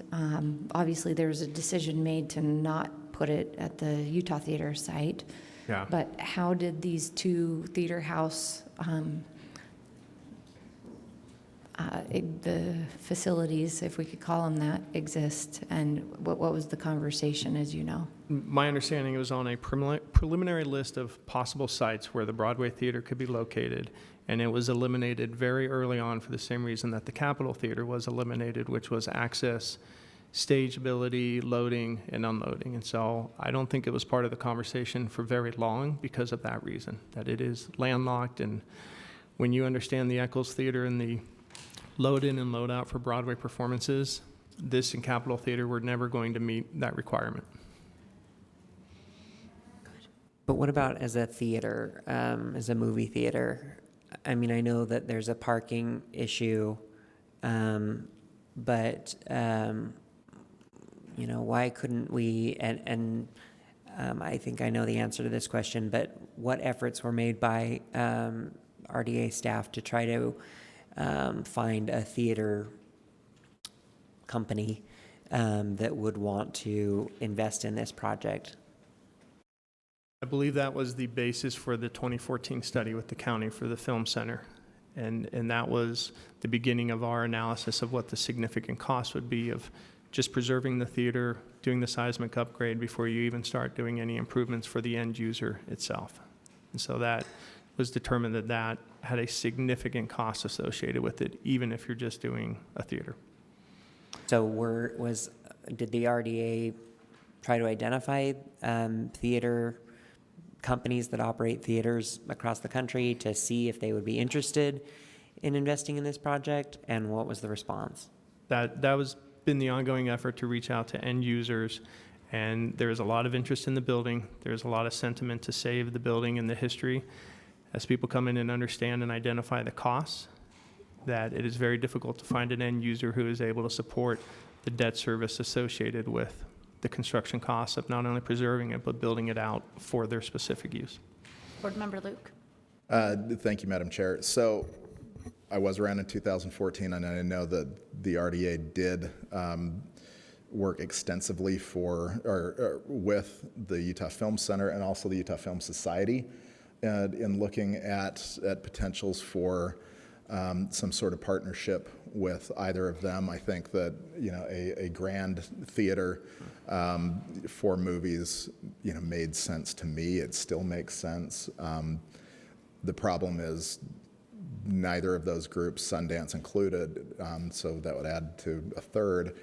obviously there was a decision made to not put it at the Utah Theater site. Yeah. But how did these two theater house, the facilities, if we could call them that, exist? And what was the conversation, as you know? My understanding, it was on a preliminary list of possible sites where the Broadway Theater could be located, and it was eliminated very early on for the same reason that the Capitol Theater was eliminated, which was access, stage ability, loading, and unloading. And so I don't think it was part of the conversation for very long because of that reason, that it is landlocked. And when you understand the Eccles Theater and the load in and load out for Broadway performances, this and Capitol Theater were never going to meet that requirement. But what about as a theater, as a movie theater? I mean, I know that there's a parking issue, but you know, why couldn't we, and I think I know the answer to this question, but what efforts were made by RDA staff to try to find a theater company that would want to invest in this project? I believe that was the basis for the 2014 study with the county for the film center. And that was the beginning of our analysis of what the significant cost would be of just preserving the theater, doing the seismic upgrade before you even start doing any improvements for the end user itself. And so that was determined that that had a significant cost associated with it, even if you're just doing a theater. So did the RDA try to identify theater companies that operate theaters across the country to see if they would be interested in investing in this project? And what was the response? That was been the ongoing effort to reach out to end users, and there is a lot of interest in the building. There's a lot of sentiment to save the building and the history. As people come in and understand and identify the costs, that it is very difficult to find an end user who is able to support the debt service associated with the construction costs of not only preserving it, but building it out for their specific use. Board Member Luke. Thank you, Madam Chair. So I was around in 2014, and I know that the RDA did work extensively with the Utah Film Center and also the Utah Film Society in looking at potentials for some sort of partnership with either of them. I think that, you know, a grand theater for movies, you know, made sense to me. It still makes sense. The problem is neither of those groups, Sundance included, so that would add to a third,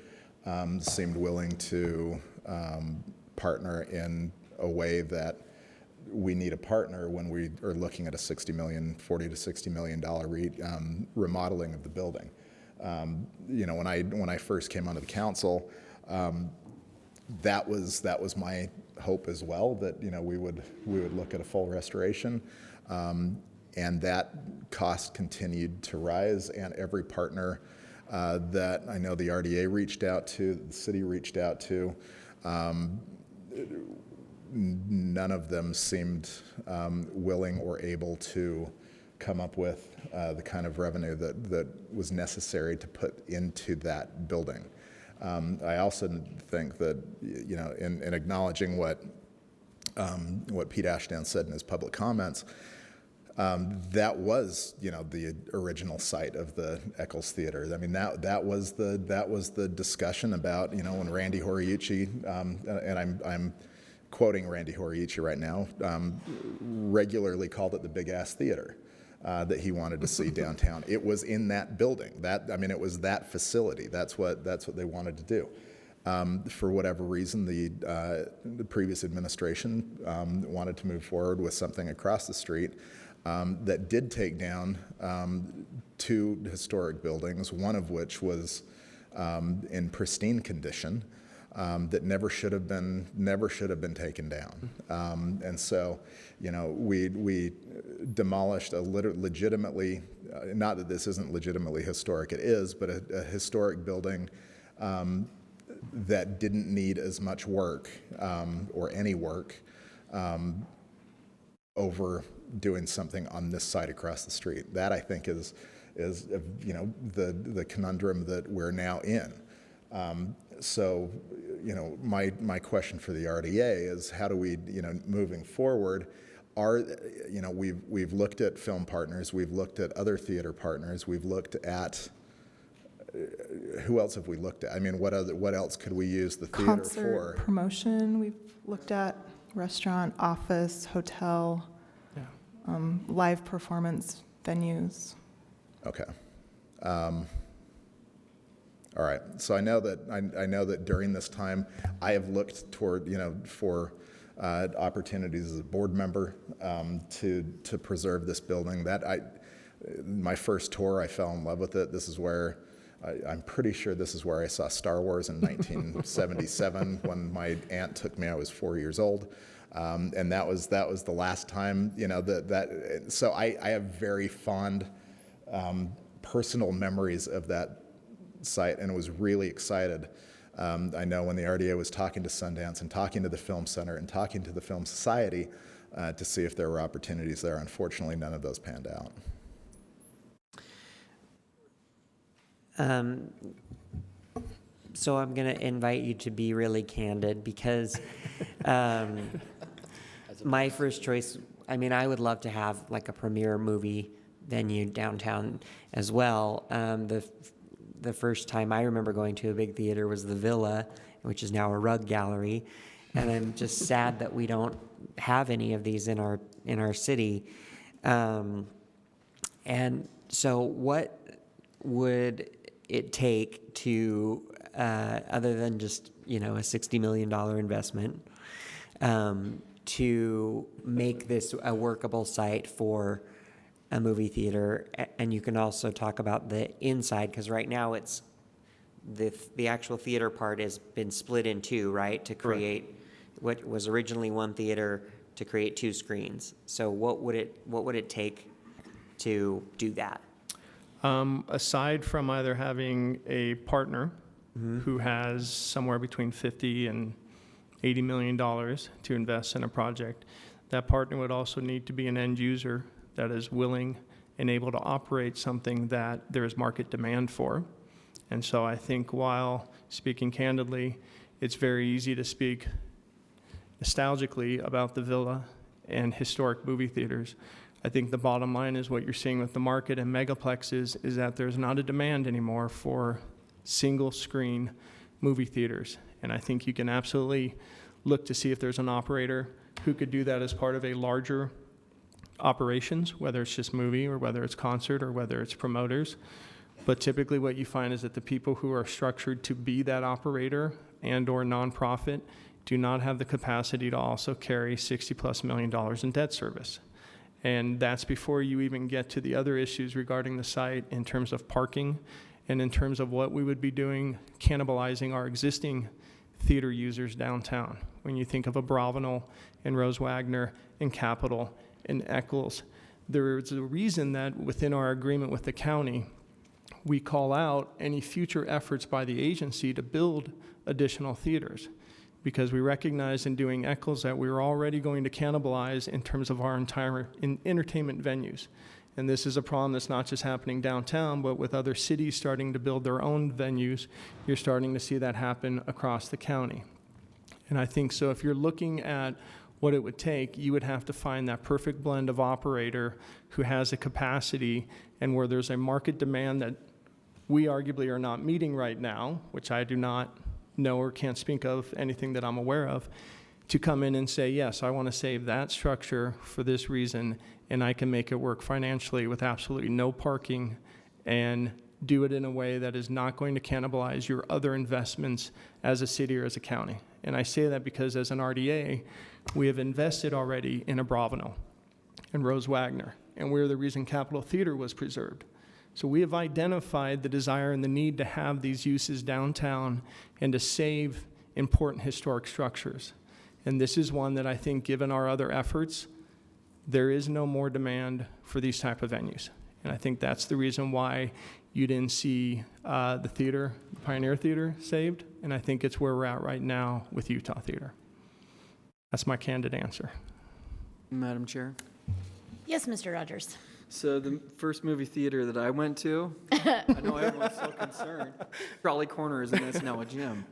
seemed willing to partner in a way that we need a partner when we are looking at a $40 to $60 million remodeling of the building. You know, when I first came onto the council, that was my hope as well, that, you know, we would look at a full restoration, and that cost continued to rise, and every partner that I know the RDA reached out to, the city reached out to, none of them seemed willing or able to come up with the kind of revenue that was necessary to put into that building. I also think that, you know, in acknowledging what Pete Ashdown said in his public comments, that was, you know, the original site of the Eccles Theater. I mean, that was the discussion about, you know, when Randy Horiuchi, and I'm quoting Randy Horiuchi right now, regularly called it the big ass theater that he wanted to see downtown. It was in that building. It was that facility. That's what they wanted to do. For whatever reason, the previous administration wanted to move forward with something across the street that did take down two historic buildings, one of which was in pristine condition, that never should have been taken down. And so, you know, we demolished a legitimately, not that this isn't legitimately historic, it is, but a historic building that didn't need as much work or any work over doing something on this side across the street. That, I think, is you know, the conundrum that we're now in. So, you know, my question for the RDA is, how do we, you know, moving forward, you know, we've looked at film partners, we've looked at other theater partners, we've looked at, who else have we looked at? I mean, what else could we use the theater Concert for? promotion, we've looked at restaurant, office, hotel, live performance venues. Okay. All right. So I know that during this time, I have looked toward, you know, for opportunities as a board member to preserve this building. My first tour, I fell in love with it. This is where I'm pretty sure this is where I saw Star Wars in 1977 when my aunt took me. I was 4 years old. And that was the last time, you know, so I have very fond personal memories of that site, and was really excited. I know when the RDA was talking to Sundance and talking to the Film Center and talking to the Film Society to see if there were opportunities there. Unfortunately, none of those panned out. So I'm going to invite you to be really candid, because my first choice, I mean, I would love to have like a premiere movie venue downtown as well. The first time I remember going to a big theater was the Villa, which is now a rug gallery, and I'm just sad that we don't have any of these in our city. And so, what would it take to, other than just, you know, a $60 million investment, to make this a workable site for a movie theater? And you can also talk about the inside, because right now it's the actual theater part has been split in two, right? To create what was originally one theater to create two screens. So what would it take to do that? Aside from either having a partner who has somewhere between $50 and $80 million to invest in a project, that partner would also need to be an end user that is willing and able to operate something that there is market demand for. And so I think, while speaking candidly, it's very easy to speak nostalgically about the Villa and historic movie theaters. I think the bottom line is what you're seeing with the market and megaplexes is that there's not a demand anymore for single screen movie theaters. And I think you can absolutely look to see if there's an operator who could do that as part of a larger operations, whether it's just movie or whether it's concert or whether it's promoters. But typically what you find is that the people who are structured to be that operator and or nonprofit do not have the capacity to also carry $60+ million in debt service. And that's before you even get to the other issues regarding the site in terms of parking and in terms of what we would be doing, cannibalizing our existing theater users downtown. When you think of a Bravenel and Rose Wagner and Capitol and Eccles, there's a reason that within our agreement with the county, we call out any future efforts by the agency to build additional theaters, because we recognize in doing Eccles that we were already going to cannibalize in terms of our entire entertainment venues. And this is a problem that's not just happening downtown, but with other cities starting to build their own venues, you're starting to see that happen across the county. And I think so if you're looking at what it would take, you would have to find that perfect blend of operator who has a capacity and where there's a market demand that we arguably are not meeting right now, which I do not know or can't speak of anything that I'm aware of, to come in and say, yes, I want to save that structure for this reason, and I can make it work financially with absolutely no parking and do it in a way that is not going to cannibalize your other investments as a city or as a county. And I say that because as an RDA, we have invested already in a Bravenel and Rose Wagner, and we're the reason Capitol Theater was preserved. So we have identified the desire and the need to have these uses downtown and to save important historic structures. And this is one that I think, given our other efforts, there is no more demand for these type of venues. And I think that's the reason why you didn't see the theater, Pioneer Theater, saved. And I think it's where we're at right now with Utah Theater. That's my candid answer. Madam Chair? Yes, Mr. Rogers. So the first movie theater that I went to, I know everyone's so concerned, Raleigh Corners, and that's now a gym.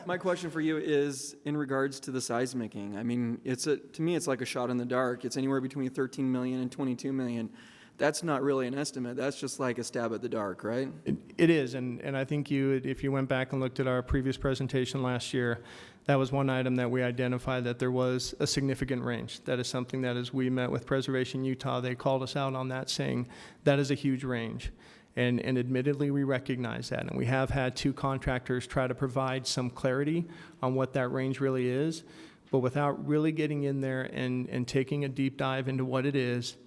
My question for you is in regards to the seismicking. I mean, to me, it's like a shot in the dark. It's anywhere between 13 million and 22 million. That's not really an estimate. That's just like a stab at the dark, right? It is, and I think if you went back and looked at our previous presentation last year, that was one item that we identified that there was a significant range. That is something that as we met with Preservation Utah, they called us out on that, saying that is a huge range. And admittedly, we recognize that. And we have had 2 contractors try to provide some clarity on what that range really is, but without really getting in there and taking a deep dive into what it is,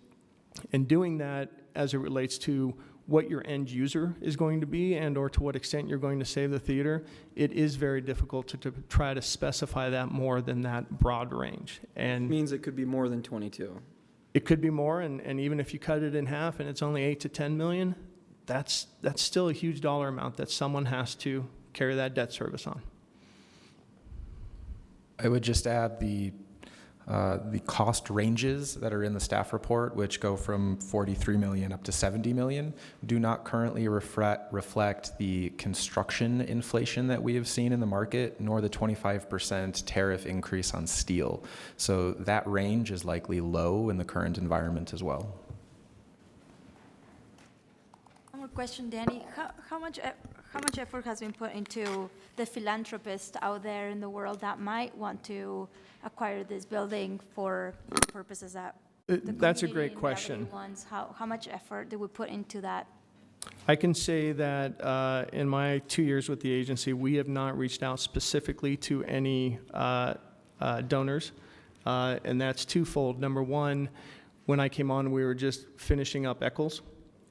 and doing that as it relates to what your end user is going to be and or to what extent you're going to save the theater, it is very difficult to try to specify that more than that broad range. And It means it could be more than 22. It could be more, and even if you cut it in half and it's only 8 to 10 million, that's still a huge dollar amount that someone has to carry that debt service on. I would just add the cost ranges that are in the staff report, which go from 43 million up to 70 million, do not currently reflect the construction inflation that we have seen in the market, nor the 25% tariff increase on steel. So that range is likely low in the current environment as well. One more question, Danny. How much effort has been put into the philanthropists out there in the world that might want to acquire this building for purposes that That's a great question. How much effort do we put into that? I can say that in my 2 years with the agency, we have not reached out specifically to any donors, and that's twofold. Number one, when I came on, we were just finishing up Eccles,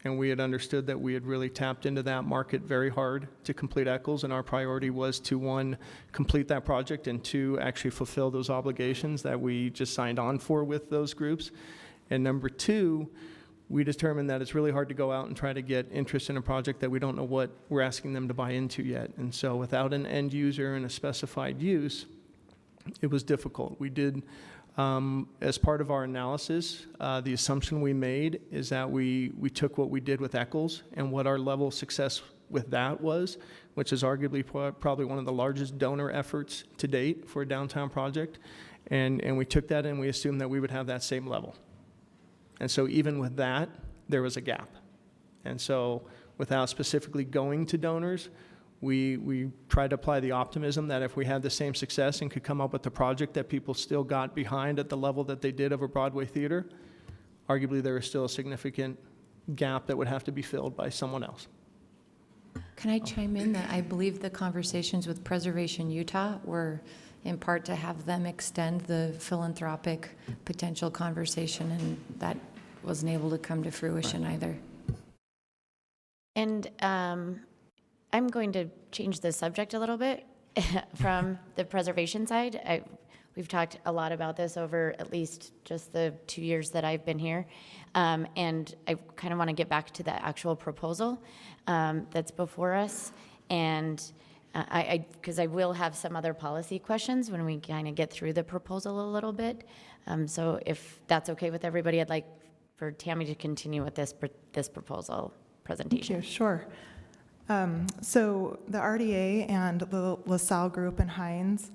and we had understood that we had really tapped into that market very hard to complete Eccles, and our priority was to, 1, complete that project, and 2, actually fulfill those obligations that we just signed on for with those groups. And number 2, we determined that it's really hard to go out and try to get interest in a project that we don't know what we're asking them to buy into yet. And so without an end user and a specified use, it was difficult. We did, as part of our analysis, the assumption we made is that we took what we did with Eccles and what our level of success with that was, which is arguably probably one of the largest donor efforts to date for a downtown project, and we took that and we assumed that we would have that same level. And so even with that, there was a gap. And so without specifically going to donors, we tried to apply the optimism that if we had the same success and could come up with a project that people still got behind at the level that they did of a Broadway theater, arguably there is still a significant gap that would have to be filled by someone else. Can I chime in that I believe the conversations with Preservation Utah were in part to have them extend the philanthropic potential conversation, and that wasn't able to come to fruition either. And I'm going to change the subject a little bit from the preservation side. We've talked a lot about this over at least just the 2 years that I've been here. And I kind of want to get back to the actual proposal that's before us. And because I will have some other policy questions when we kind of get through the proposal a little bit. So if that's okay with everybody, I'd like for Tammy to continue with this proposal presentation. Thank you. Sure. So the RDA and the Lasalle Group and Heinz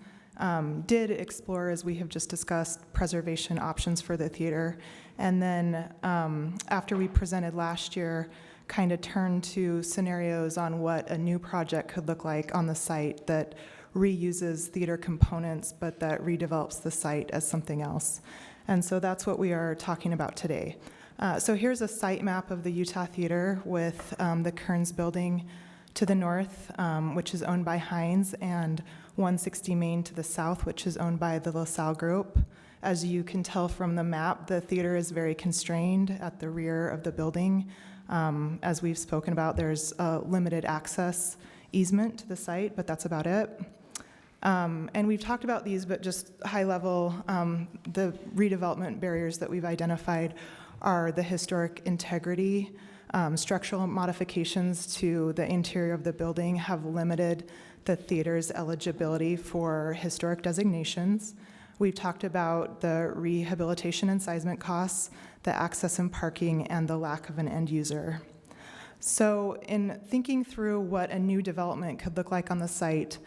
did explore, as we have just discussed, preservation options for the theater. And then after we presented last year, kind of turned to scenarios on what a new project could look like on the site that reuses theater components, but that redevelops the site as something else. And so that's what we are talking about today. So here's a site map of the Utah Theater with the Kearns building to the north, which is owned by Heinz, and 160 Main to the south, which is owned by the LaSalle Group. As you can tell from the map, the theater is very constrained at the rear of the building. As we've spoken about, there's a limited access easement to the site, but that's about it. And we've talked about these, but just high level, the redevelopment barriers that we've identified are the historic integrity. Structural modifications to the interior of the building have limited the theater's eligibility for historic designations. We've talked about the rehabilitation and seismic costs, the access and parking, and the lack of an end user. So in thinking through what a new development could look like on the site,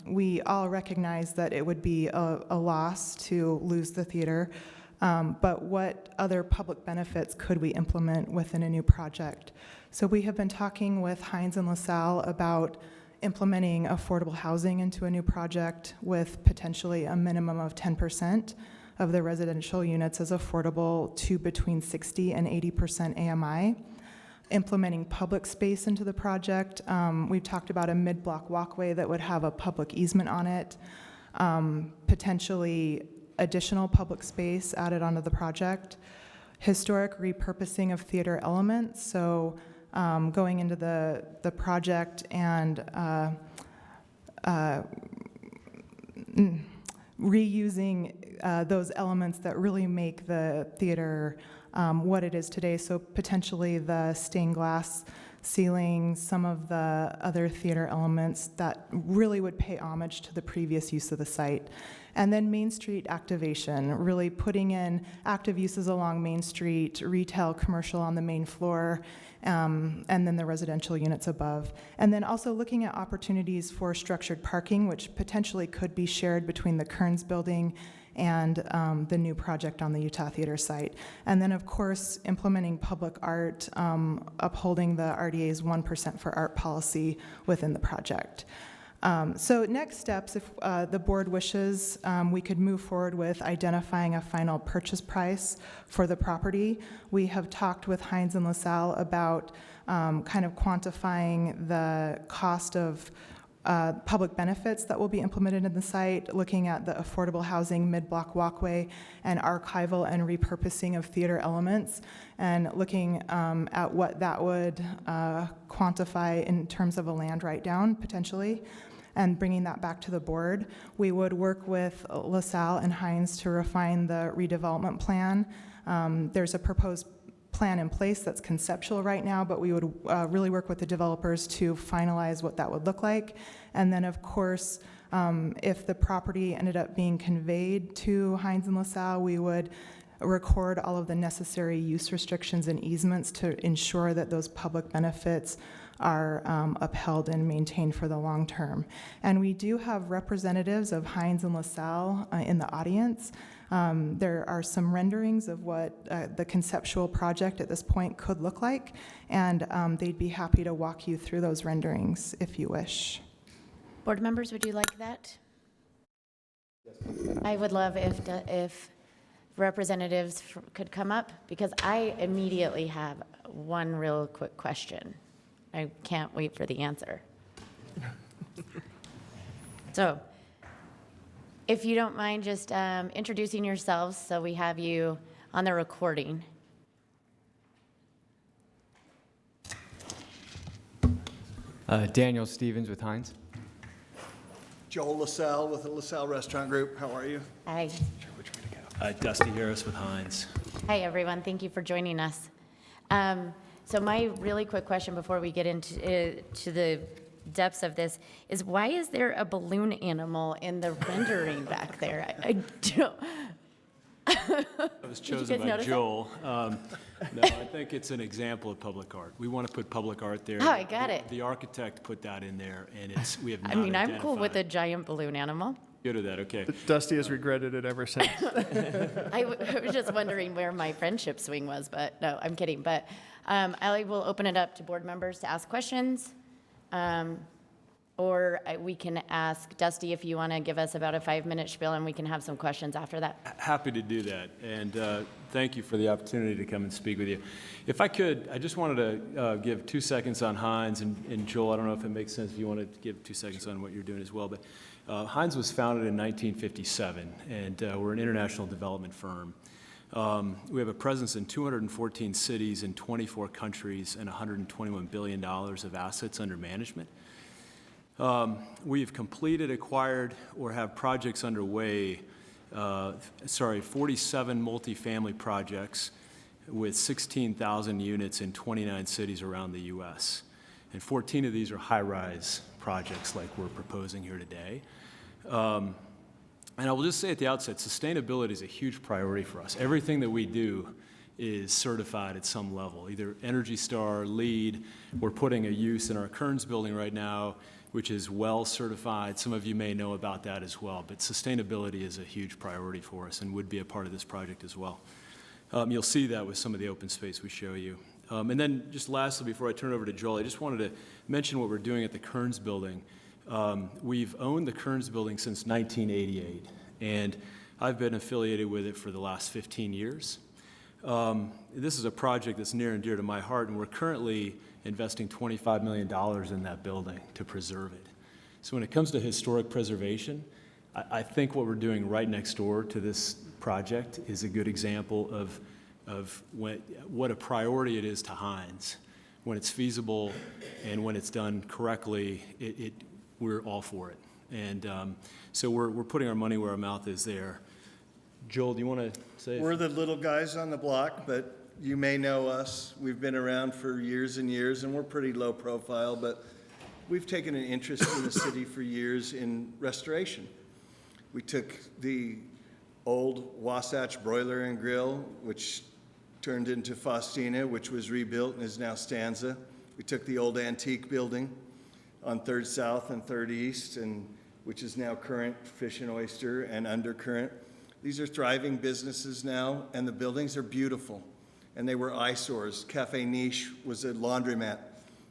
we all recognize that it would be a loss to lose the theater, but what other public benefits could we implement within a new project? So we have been talking with Heinz and Lasalle about implementing affordable housing into a new project with potentially a minimum of 10% of the residential units as affordable to between 60 and 80% AMI. Implementing public space into the project. We've talked about a mid-block walkway that would have a public easement on it, potentially additional public space added onto the project, historic repurposing of theater elements, so going into the project and reusing those elements that really make the theater what it is today. So potentially the stained glass ceiling, some of the other theater elements that really would pay homage to the previous use of the site. And then Main Street activation, really putting in active uses along Main Street, retail, commercial on the main floor, and then the residential units above. And then also looking at opportunities for structured parking, which potentially could be shared between the Kearns building and the new project on the Utah Theater site. And then, of course, implementing public art, upholding the RDA's 1% for art policy within the project. So next steps, if the board wishes, we could move forward with identifying a final purchase price for the property. We have talked with Heinz and Lasalle about kind of quantifying the cost of public benefits that will be implemented in the site, looking at the affordable housing, mid-block walkway, and archival and repurposing of theater elements, and looking at what that would quantify in terms of a land write-down, potentially, and bringing that back to the board. We would work with LaSalle and Heinz to refine the redevelopment plan. There's a proposed plan in place that's conceptual right now, but we would really work with the developers to finalize what that would look like. And then, of course, if the property ended up being conveyed to Heinz and LaSalle, we would record all of the necessary use restrictions and easements to ensure that those public benefits are upheld and maintained for the long term. And we do have representatives of Heinz and LaSalle in the audience. There are some renderings of what the conceptual project at this point could look like, and they'd be happy to walk you through those renderings if you wish. Board members, would you like that? I would love if representatives could come up, because I immediately have one real quick question. I can't wait for the answer. So, if you don't mind just introducing yourselves so we have you on the recording. Daniel Stevens with Heinz. Joel LaSalle with the LaSalle Restaurant Group. How are you? Hi. Which way to go? Dusty Harris with Heinz. Hi, everyone. Thank you for joining us. So my really quick question before we get into to the depths of this is, why is there a balloon animal in the rendering back there? I don't. That was chosen by Joel. No, I think it's an example of public art. We want to put public art there. Oh, I got it. The architect put that in there, and we have not I mean, I'm identified. cool with a giant balloon animal. Good at that, okay. Dusty has regretted it ever since. I was just wondering where my friendship swing was, but no, I'm kidding. But I will open it up to board members to ask questions. Or we can ask Dusty if you want to give us about a 5-minute spiel, and we can have some questions after that. Happy to do that, and thank you for the opportunity to come and speak with you. If I could, I just wanted to give 2 seconds on Heinz, and Joel, I don't know if it makes sense if you want to give 2 seconds on what you're doing as well, but Heinz was founded in 1957, and we're an international development firm. We have a presence in 214 cities in 24 countries and $121 billion of assets under management. We've completed, acquired, or have projects underway, 47 multifamily projects with 16,000 units in 29 cities around the U.S. And 14 of these are high-rise projects like we're proposing here today. And I will just say at the outset, sustainability is a huge priority for us. Everything that we do is certified at some level, either Energy Star, LEED. We're putting a use in our Kearns building right now, which is well certified. Some of you may know about that as well, but sustainability is a huge priority for us and would be a part of this project as well. You'll see that with some of the open space we show you. And then just lastly, before I turn it over to Joel, I just wanted to mention what we're doing at the Kearns building. We've owned the Kearns building since 1988, and I've been affiliated with it for the last 15 years. This is a project that's near and dear to my heart, and we're currently investing $25 million in that building to preserve it. So when it comes to historic preservation, I think what we're doing right next door to this project is a good example of what a priority it is to Heinz. When it's feasible and when it's done correctly, we're all for it. And so we're putting our money where our mouth is there. Joel, do you want to say? We're the little guys on the block, but you may know us. We've been around for years and years, and we're pretty low profile, but we've taken an interest in the city for years in restoration. We took the old Wasatch Broiler and Grill, which turned into Faustina, which was rebuilt and is now Stanza. We took the old antique building on 3rd South and 3rd East, which is now Current Fish and Oyster and Undercurrent. These are thriving businesses now, and the buildings are beautiful. And they were eyesores. Cafe Niche was a laundromat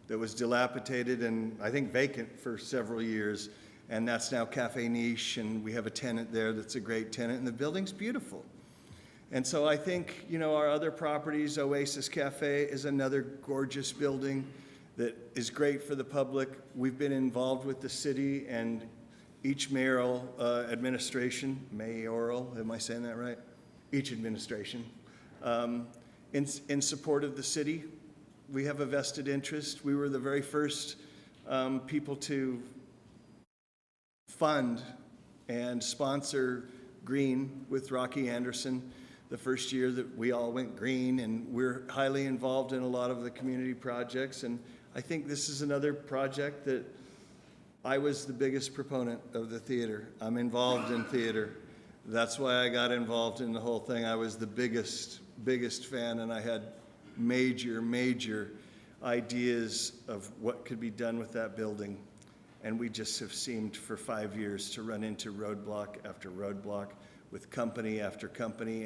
that was dilapidated and I think vacant for several years. And that's now Cafe Niche, and we have a tenant there that's a great tenant, and the building's beautiful. And so I think, our other properties, Oasis Cafe is another gorgeous building that is great for the public. We've been involved with the city and each mayoral administration, am I saying that right? Each administration, in support of the city. We have a vested interest. We were the very first people to fund and sponsor green with Rocky Anderson the first year that we all went green, and we're highly involved in a lot of the community projects. And I think this is another project that I was the biggest proponent of the theater. I'm involved in theater. That's why I got involved in the whole thing. I was the biggest fan, and I had major ideas of what could be done with that building. And we just have seemed for 5 years to run into roadblock after roadblock with company after company,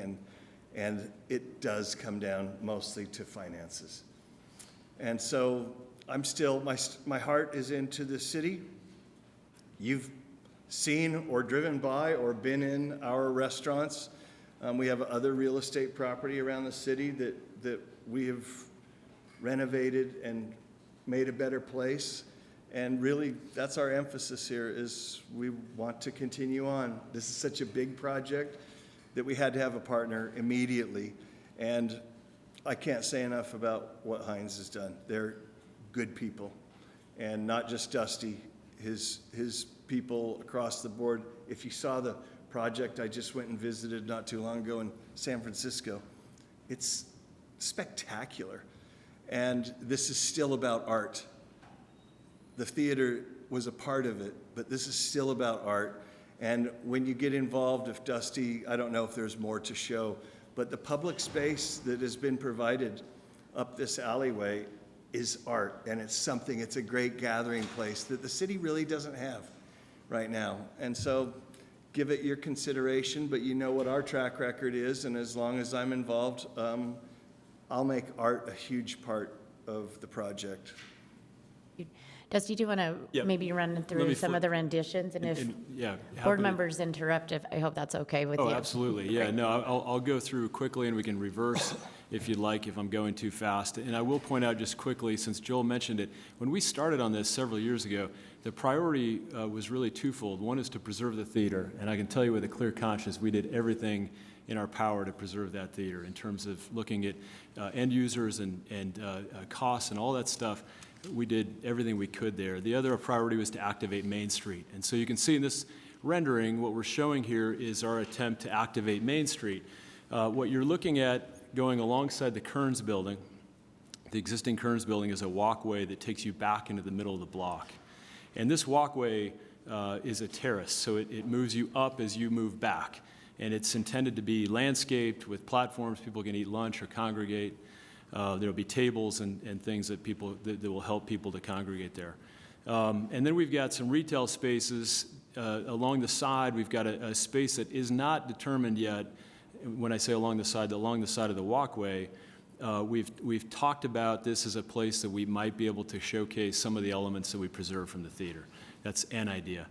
and it does come down mostly to finances. And so I'm still, my heart is into the city. You've seen or driven by or been in our restaurants. We have other real estate property around the city that we have renovated and made a better place. And really, that's our emphasis here, is we want to continue on. This is such a big project that we had to have a partner immediately. And I can't say enough about what Heinz has done. They're good people, and not just Dusty, his people across the board. If you saw the project I just went and visited not too long ago in San Francisco, it's spectacular. And this is still about art. The theater was a part of it, but this is still about art. And when you get involved, if Dusty, I don't know if there's more to show, but the public space that has been provided up this alleyway is art, and it's a great gathering place that the city really doesn't have right now. And so give it your consideration, but you know what our track record is, and as long as I'm involved, I'll make art a huge part of the project. Dusty, do you want to maybe run through some of the renditions? And if board members interrupt, I hope that's okay with you. Oh, absolutely. Yeah, no, I'll go through quickly, and we can reverse if you'd like, if I'm going too fast. And I will point out just quickly, since Joel mentioned it, when we started on this several years ago, the priority was really twofold. One is to preserve the theater, and I can tell you with a clear conscience, we did everything in our power to preserve that theater in terms of looking at end users and costs and all that stuff. we did everything we could there. The other priority was to activate Main Street. And so you can see in this rendering, what we're showing here is our attempt to activate Main Street. What you're looking at going alongside the Kearns building, the existing Kearns building, is a walkway that takes you back into the middle of the block. And this walkway is a terrace, so it moves you up as you move back. And it's intended to be landscaped with platforms. People can eat lunch or congregate. There'll be tables and things that will help people to congregate there. And then we've got some retail spaces along the side. We've got a space that is not determined yet. When I say along the side of the walkway, we've talked about this as a place that we might be able to showcase some of the elements that we preserve from the theater. That's an idea.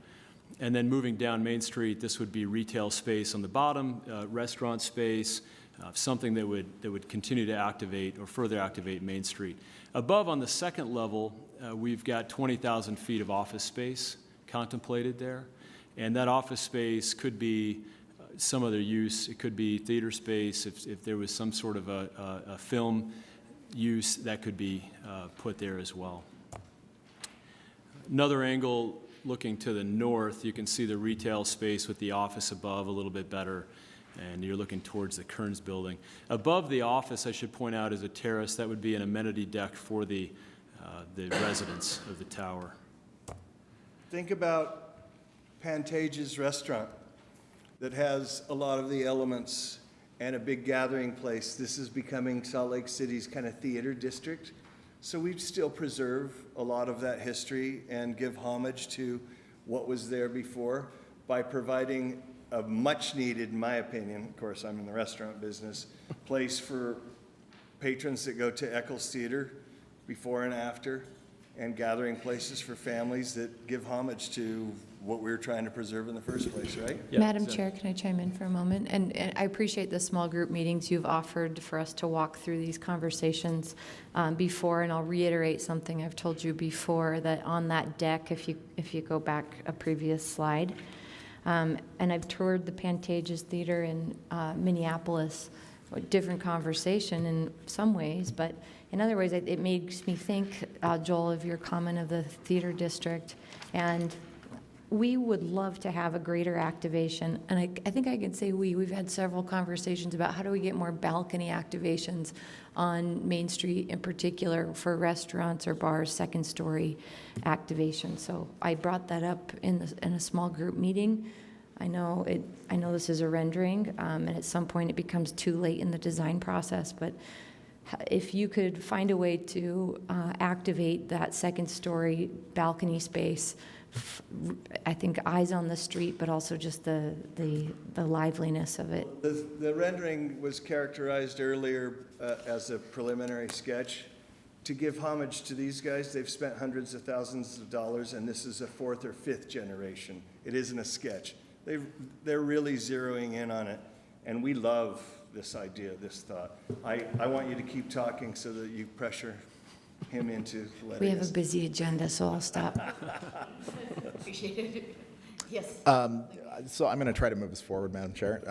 And then moving down Main Street, this would be retail space on the bottom, restaurant space, something that would continue to activate or further activate Main Street. Above on the second level, we've got 20,000 feet of office space contemplated there. And that office space could be some other use. It could be theater space. If there was some sort of a film use, that could be put there as well. Another angle, looking to the north, you can see the retail space with the office above a little bit better, and you're looking towards the Kearns building. Above the office, I should point out, is a terrace. That would be an amenity deck for the residents of the tower. Think about Pantage's restaurant that has a lot of the elements and a big gathering place. This is becoming Salt Lake City's kind of theater district. So we still preserve a lot of that history and give homage to what was there before by providing a much needed, in my opinion, of course I'm in the restaurant business, place for patrons that go to Eccles Theater before and after, and gathering places for families that give homage to what we were trying to preserve in the first place, right? Yeah, Madam Chair, can I chime in for a moment? And I appreciate the small group meetings you've offered for us to walk through these conversations before, and I'll reiterate something I've told you before, that on that deck, if you go back a previous slide, and I've toured the Pantages Theater in Minneapolis, a different conversation in some ways, but in other ways, it makes me think, Joel, of your comment of the theater district, and we would love to have a greater activation, and I think I can say we've had several conversations about how do we get more balcony activations on Main Street in particular for restaurants or bars, second story activation. So I brought that up in a small group meeting. I know this is a rendering, and at some point it becomes too late in the design process, but if you could find a way to activate that second story balcony space, I think eyes on the street, but also just the liveliness of it. The rendering was characterized earlier as a preliminary sketch. To give homage to these guys, they've spent hundreds of thousands of dollars, and this is a fourth or fifth generation. It isn't a sketch. They're really zeroing in on it, and we love this idea, this thought. I want you to keep talking so that you pressure him into letting We have a busy agenda, so I'll stop. Appreciate it. Yes. So I'm going to try to move us forward, Madam Chair.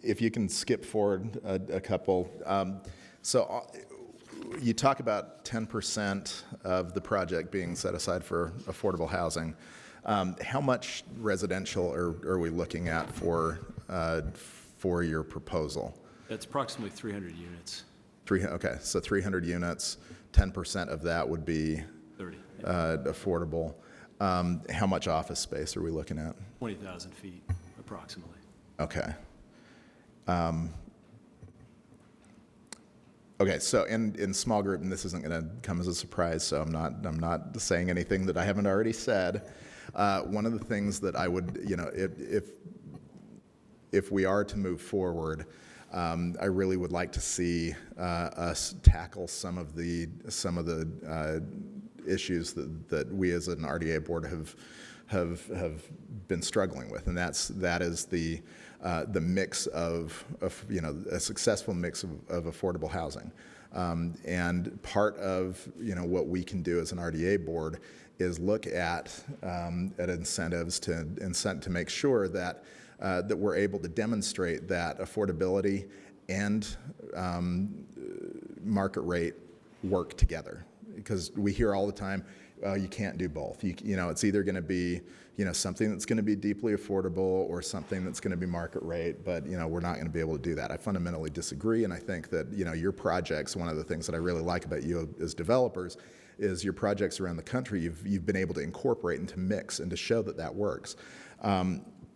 If you can skip forward a couple. You talk about 10% of the project being set aside for affordable housing. How much residential are we looking at for your proposal? That's approximately 300 units. Okay, so 300 units, 10% of that would be 30. Affordable. How much office space are we looking at? 20,000 feet, approximately. Okay. Okay, so in small group, and this isn't going to come as a surprise, so I'm not saying anything that I haven't already said. One of the things that I would, if we are to move forward, I really would like to see us tackle some of the issues that we as an RDA board have been struggling with, and that is the mix of a successful mix of affordable housing, and part of what we can do as an RDA board is look at incentives to make sure that we're able to demonstrate that affordability and market rate work together. Because we hear all the time, you can't do both. You know, it's either going to be, you know, something that's going to be deeply affordable or something that's going to be market rate, but, you know, we're not going to be able to do that. I fundamentally disagree, and I think that, you know, your projects, one of the things that I really like about you as developers is your projects around the country, you've been able to incorporate and to mix and to show that that works.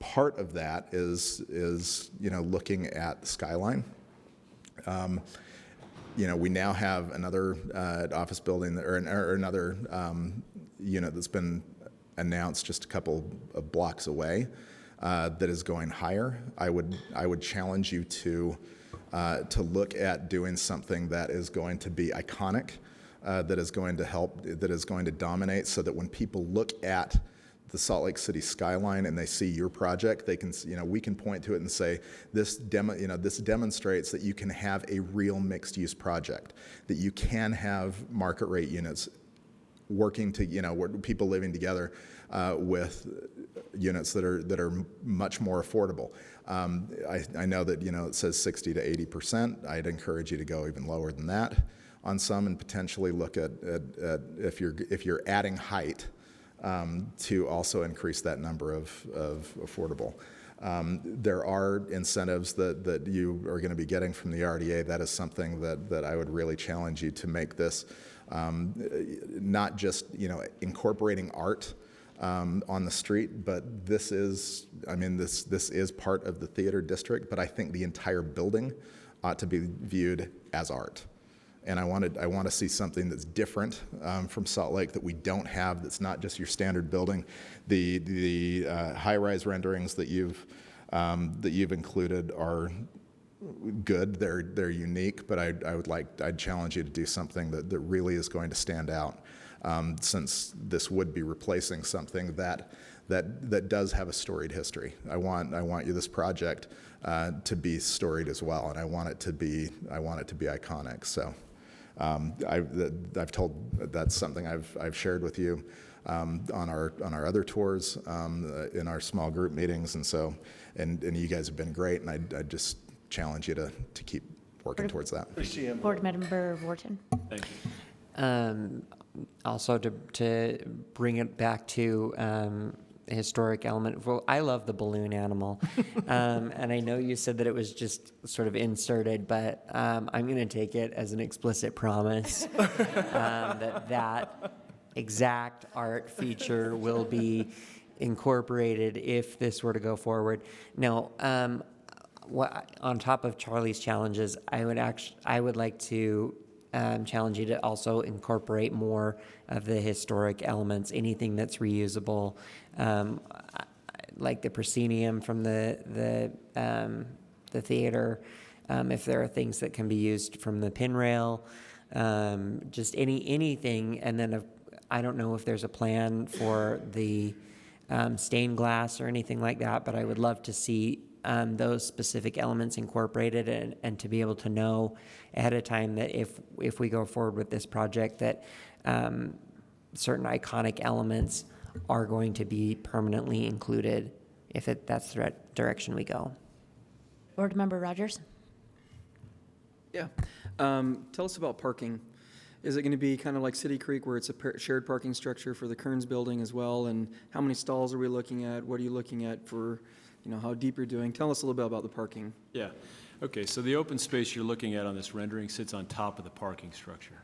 Part of that is you know, looking at the skyline. You know, we now have another office building or another unit that's been announced just a couple of blocks away that is going higher. I would challenge you to look at doing something that is going to be iconic, that is going to help, that is going to dominate, so that when people look at the Salt Lake City skyline and they see your project, they can, you know, we can point to it and say, this demonstrates that you can have a real mixed-use project, that you can have market rate units working to, you know, people living together with units that are much more affordable. I know that, you know, it says 60 to 80%. I'd encourage you to go even lower than that on some, and potentially look at if you're adding height, to also increase that number of affordable. There are incentives that you are going to be getting from the RDA. That is something that I would really challenge you to make this not just, you know, incorporating art on the street, but this is, I mean, this is part of the theater district, but I think the entire building ought to be viewed as art. And I want to see something that's different from Salt Lake that we don't have. That's not just your standard building. The high-rise renderings that you've included are good. They're unique, but I'd challenge you to do something that really is going to stand out, since this would be replacing something that does have a storied history. I want this project to be storied as well, and I want it to be iconic. So. I've told, that's something I've shared with you on our other tours, in our small group meetings, and so and you guys have been great, and I just challenge you to keep working towards that. Board Member Wharton. Thank you. Also, to bring it back to historic element. Well, I love the balloon animal, and I know you said that it was just sort of inserted, but I'm going to take it as an explicit promise that exact art feature will be incorporated if this were to go forward. Now, on top of Charlie's challenges, I would like to challenge you to also incorporate more of the historic elements, anything that's reusable, like the proscenium from the theater, if there are things that can be used from the pin rail, just anything. And then I don't know if there's a plan for the stained glass or anything like that, but I would love to see those specific elements incorporated, and to be able to know ahead of time that if we go forward with this project, that certain iconic elements are going to be permanently included if that's the direction we go. Board Member Rogers. Yeah. Tell us about parking. Is it going to be kind of like City Creek, where it's a shared parking structure for the Kearns building as well? And how many stalls are we looking at? What are you looking at for, you know, how deep you're doing? Tell us a little bit about the parking. Yeah. Okay, so the open space you're looking at on this rendering sits on top of the parking structure.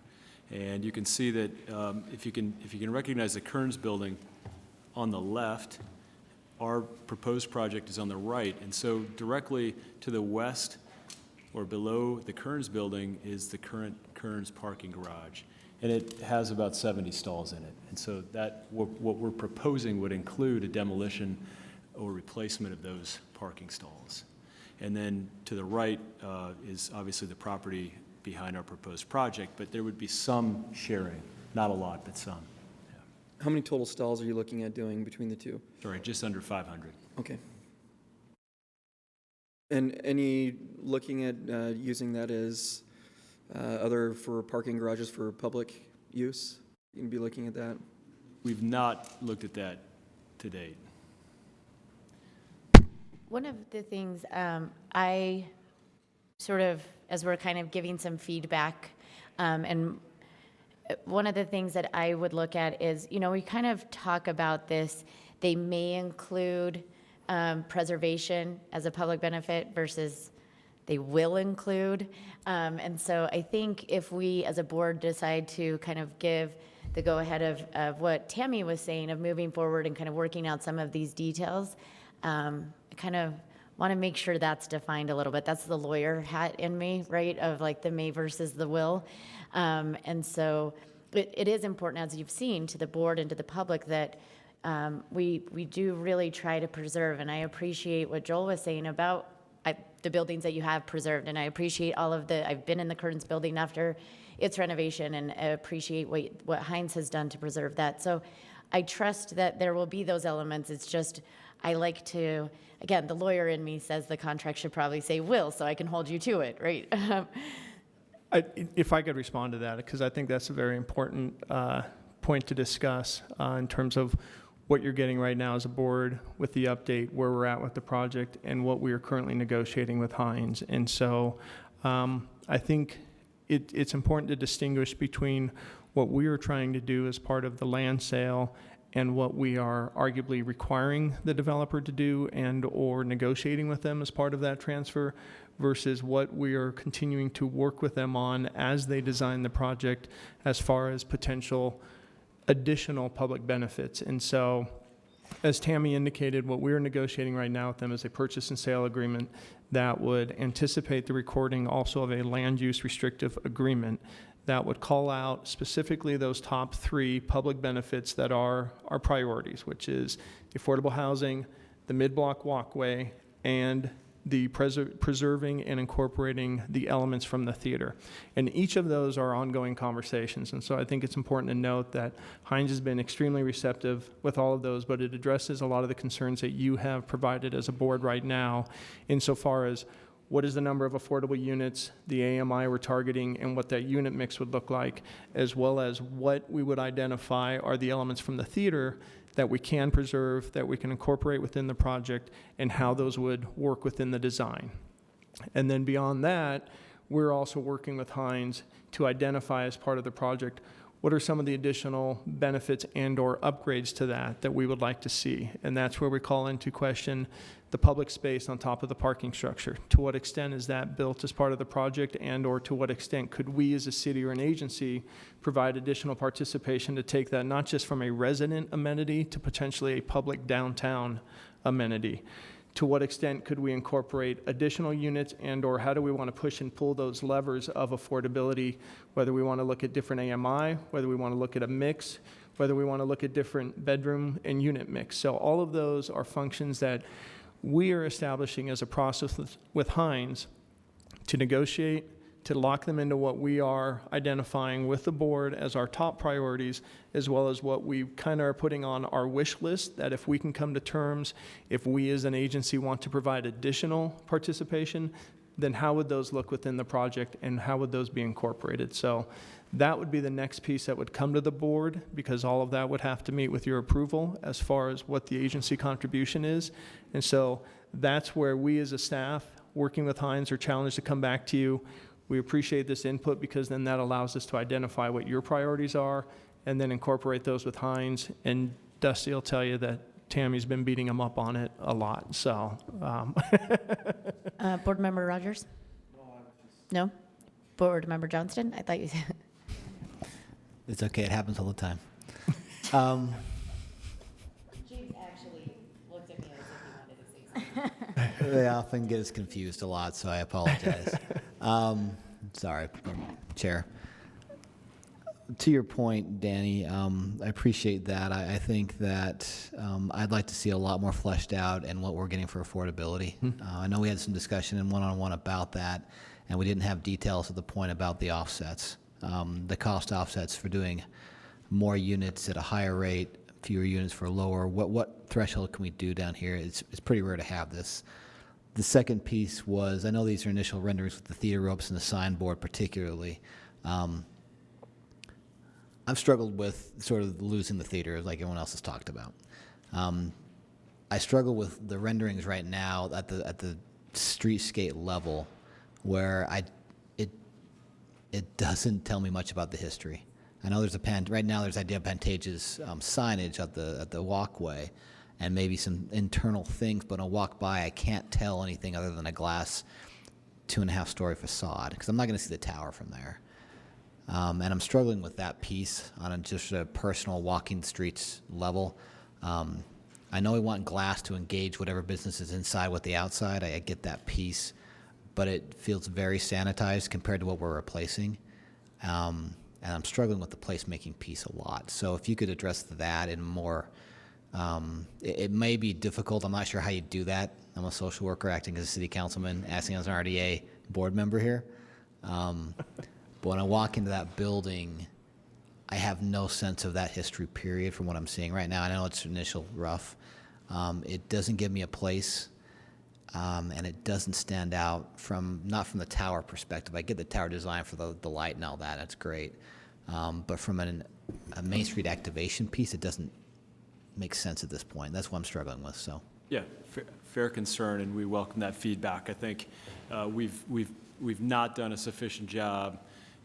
And you can see that if you can recognize the Kearns building on the left, our proposed project is on the right. And so directly to the west or below the Kearns building is the current Kearns parking garage. And it has about 70 stalls in it. And so that what we're proposing would include a demolition or replacement of those parking stalls. And then to the right is obviously the property behind our proposed project, but there would be some sharing, not a lot, but some. Yeah. How many total stalls are you looking at doing between the two? Sorry, just under 500. Okay. And any looking at using that as other for parking garages for public use? You can be looking at that? We've not looked at that to date. One of the things I sort of, as we're kind of giving some feedback, and one of the things that I would look at is, we kind of talk about this, they may include preservation as a public benefit versus they will include. And so I think if we as a board decide to kind of give the go-ahead of what Tammy was saying, of moving forward and kind of working out some of these details, I kind of want to make sure that's defined a little bit. That's the lawyer hat in me, right, of like the may versus the will. And so it is important, as you've seen, to the board and to the public that we do really try to preserve. And I appreciate what Joel was saying about the buildings that you have preserved. And I appreciate I've been in the Kearns building after its renovation, and I appreciate what Heinz has done to preserve that. So I trust that there will be those elements. It's just, I like to, again, the lawyer in me says the contract should probably say will, so I can hold you to it, right? If I could respond to that, because I think that's a very important point to discuss in terms of what you're getting right now as a board with the update, where we're at with the project, and what we are currently negotiating with Heinz. And so I think it's important to distinguish between what we are trying to do as part of the land sale and what we are arguably requiring the developer to do and or negotiating with them as part of that transfer, versus what we are continuing to work with them on as they design the project as far as potential additional public benefits. And so, as Tammy indicated, what we're negotiating right now with them is a purchase and sale agreement that would anticipate the recording also of a land use restrictive agreement that would call out specifically those top 3 public benefits that are our priorities, which is affordable housing, the mid-block walkway, and the preserving and incorporating the elements from the theater. And each of those are ongoing conversations. And so I think it's important to note that Heinz has been extremely receptive with all of those, but it addresses a lot of the concerns that you have provided as a board right now, insofar as what is the number of affordable units, the AMI we're targeting, and what that unit mix would look like, as well as what we would identify are the elements from the theater that we can preserve, that we can incorporate within the project, and how those would work within the design. And then beyond that, we're also working with Heinz to identify as part of the project what are some of the additional benefits and or upgrades to that we would like to see. And that's where we call into question the public space on top of the parking structure. To what extent is that built as part of the project, and or to what extent could we as a city or an agency provide additional participation to take that not just from a resident amenity to potentially a public downtown amenity? To what extent could we incorporate additional units, and or how do we want to push and pull those levers of affordability, whether we want to look at different AMI, whether we want to look at a mix, whether we want to look at different bedroom and unit mix. So all of those are functions that we are establishing as a process with Heinz to negotiate, to lock them into what we are identifying with the board as our top priorities, as well as what we kind of are putting on our wish list, that if we can come to terms, if we as an agency want to provide additional participation, then how would those look within the project and how would those be incorporated? So that would be the next piece that would come to the board, because all of that would have to meet with your approval as far as what the agency contribution is. And so that's where we as a staff working with Heinz are challenged to come back to you. We appreciate this input, because then that allows us to identify what your priorities are and then incorporate those with Heinz. And Dusty will tell you that Tammy's been beating him up on it a lot, so. Board Member Rogers? No? Board Member Johnston? I thought you said. It's okay, it happens all the time. James actually looked at me as if he wanted to say something. They often get us confused a lot, so I apologize. Sorry, Chair. To your point, Danny, I appreciate that. I think that I'd like to see a lot more fleshed out in what we're getting for affordability. I know we had some discussion in one-on-one about that, and we didn't have details at the point about the offsets, the cost offsets for doing more units at a higher rate, fewer units for lower. What threshold can we do down here? It's pretty rare to have this. The second piece was, I know these are initial renderings with the theater ropes and the signboard particularly. I've struggled with sort of losing the theater, like everyone else has talked about. I struggle with the renderings right now at the streetscape level, where it doesn't tell me much about the history. I know there's right now there's advantageous signage at the walkway, and maybe some internal things, but when I walk by, I can't tell anything other than a glass 2.5-story facade, because I'm not going to see the tower from there. And I'm struggling with that piece on just a personal walking streets level. I know we want glass to engage whatever business is inside with the outside. I get that piece, but it feels very sanitized compared to what we're replacing. And I'm struggling with the placemaking piece a lot. So if you could address that in more, it may be difficult. I'm not sure how you do that. I'm a social worker acting as a city councilman, acting as an RDA board member here. But when I walk into that building, I have no sense of that history period from what I'm seeing right now. I know it's initial rough. It doesn't give me a place, and it doesn't stand out not from the tower perspective. I get the tower design for the light and all that. That's great. But from a Main Street activation piece, it doesn't make sense at this point. That's what I'm struggling with. So. Yeah, fair concern, and we welcome that feedback. I think we've not done a sufficient job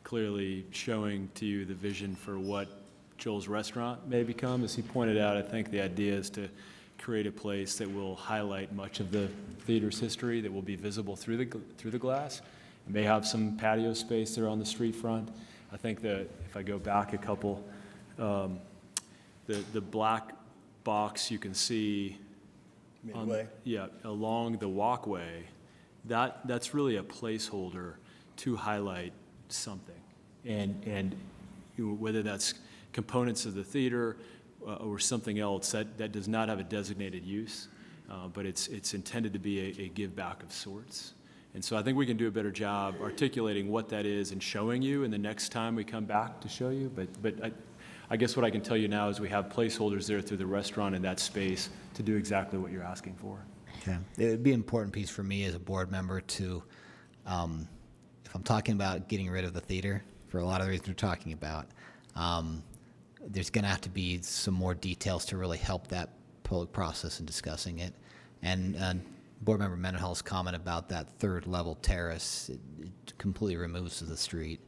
clearly showing to you the vision for what Joel's Restaurant may become. As he pointed out, I think the idea is to create a place that will highlight much of the theater's history, that will be visible through the glass. It may have some patio space there on the street front. I think that if I go back a couple, the black box you can see midway. Along the walkway, that's really a placeholder to highlight something, and whether that's components of the theater or something else that does not have a designated use, but it's intended to be a give back of sorts. And so I think we can do a better job articulating what that is and showing you, and the next time we come back to show you. But I guess what I can tell you now is we have placeholders there through the restaurant in that space to do exactly what you're asking for. Okay. It would be an important piece for me as a board member to, if I'm talking about getting rid of the theater, for a lot of the reasons we're talking about, there's going to have to be some more details to really help that public process in discussing it. And Board Member Mendenhall's comment about that third level terrace, it completely removes the street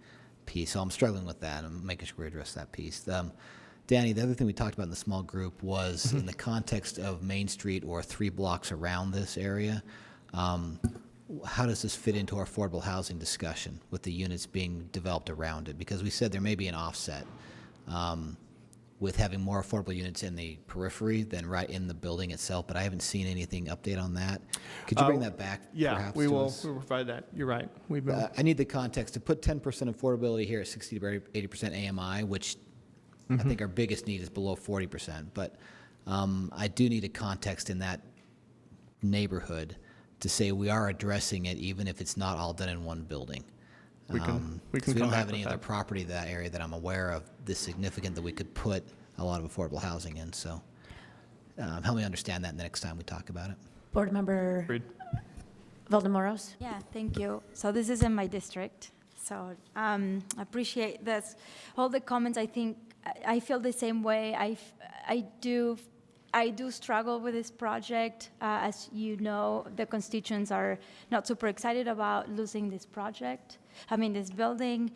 piece. So I'm struggling with that. I'm making sure we address that piece. Danny, the other thing we talked about in the small group was in the context of Main Street or 3 blocks around this area, how does this fit into our affordable housing discussion with the units being developed around it? Because we said there may be an offset with having more affordable units in the periphery than right in the building itself, but I haven't seen anything update on that. Could you bring that back perhaps we to will. us? We'll provide that. You're right. We've been. I need the context to put 10% affordability here at 60 to 80% AMI, which I think our biggest need is below 40%. But I do need a context in that neighborhood to say we are addressing it, even if it's not all done in one building. We can We come don't back have with any that. other property in that area that I'm aware of this significant that we could put a lot of affordable housing in. So help me understand that the next time we talk about it. Board Member Agreed. Valdemoros? Yeah, thank you. So this is in my district. So I appreciate this. All the comments, I think, I feel the same way. I do struggle with this project. As you know, the constituents are not super excited about losing this project. I mean, this building.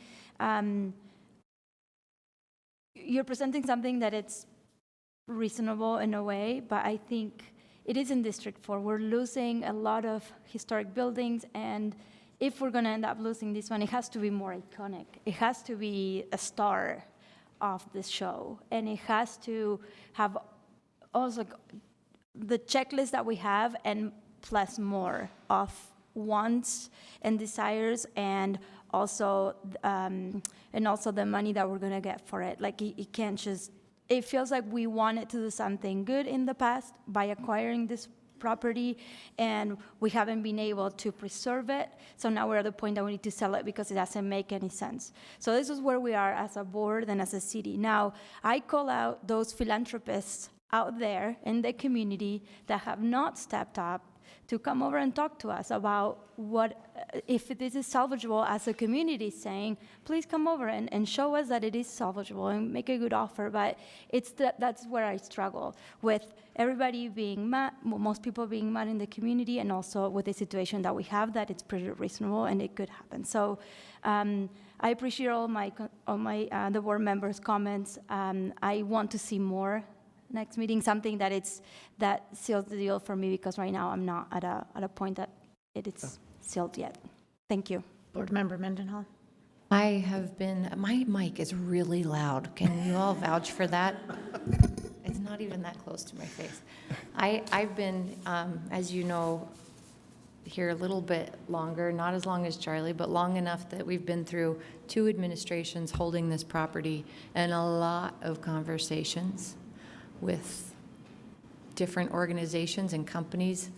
You're presenting something that it's reasonable in a way, but I think it is in District 4. We're losing a lot of historic buildings, and if we're going to end up losing this one, it has to be more iconic. It has to be a star of the show, and it has to have also the checklist that we have and plus more of wants and desires, and also the money that we're gonna get for it. Like it can't just. It feels like we wanted to do something good in the past by acquiring this property, and we haven't been able to preserve it. So now we're at the point that we need to sell it because it doesn't make any sense. So this is where we are as a board and as a city. Now, I call out those philanthropists out there in the community that have not stepped up to come over and talk to us about if this is salvageable as a community, saying, please come over and show us that it is salvageable and make a good offer. But that's where I struggle with everybody being mad, most people being mad in the community, and also with the situation that we have, that it's pretty reasonable and it could happen. So I appreciate all the board members' comments. I want to see more next meeting, something that seals the deal for me, because right now I'm not at a point that it's sealed yet. Thank you. Board Member Mendenhall. My mic is really loud. Can you all vouch for that? It's not even that close to my face. I've been, as you know, here a little bit longer, not as long as Charlie, but long enough that we've been through 2 administrations holding this property and a lot of conversations with different organizations and companies,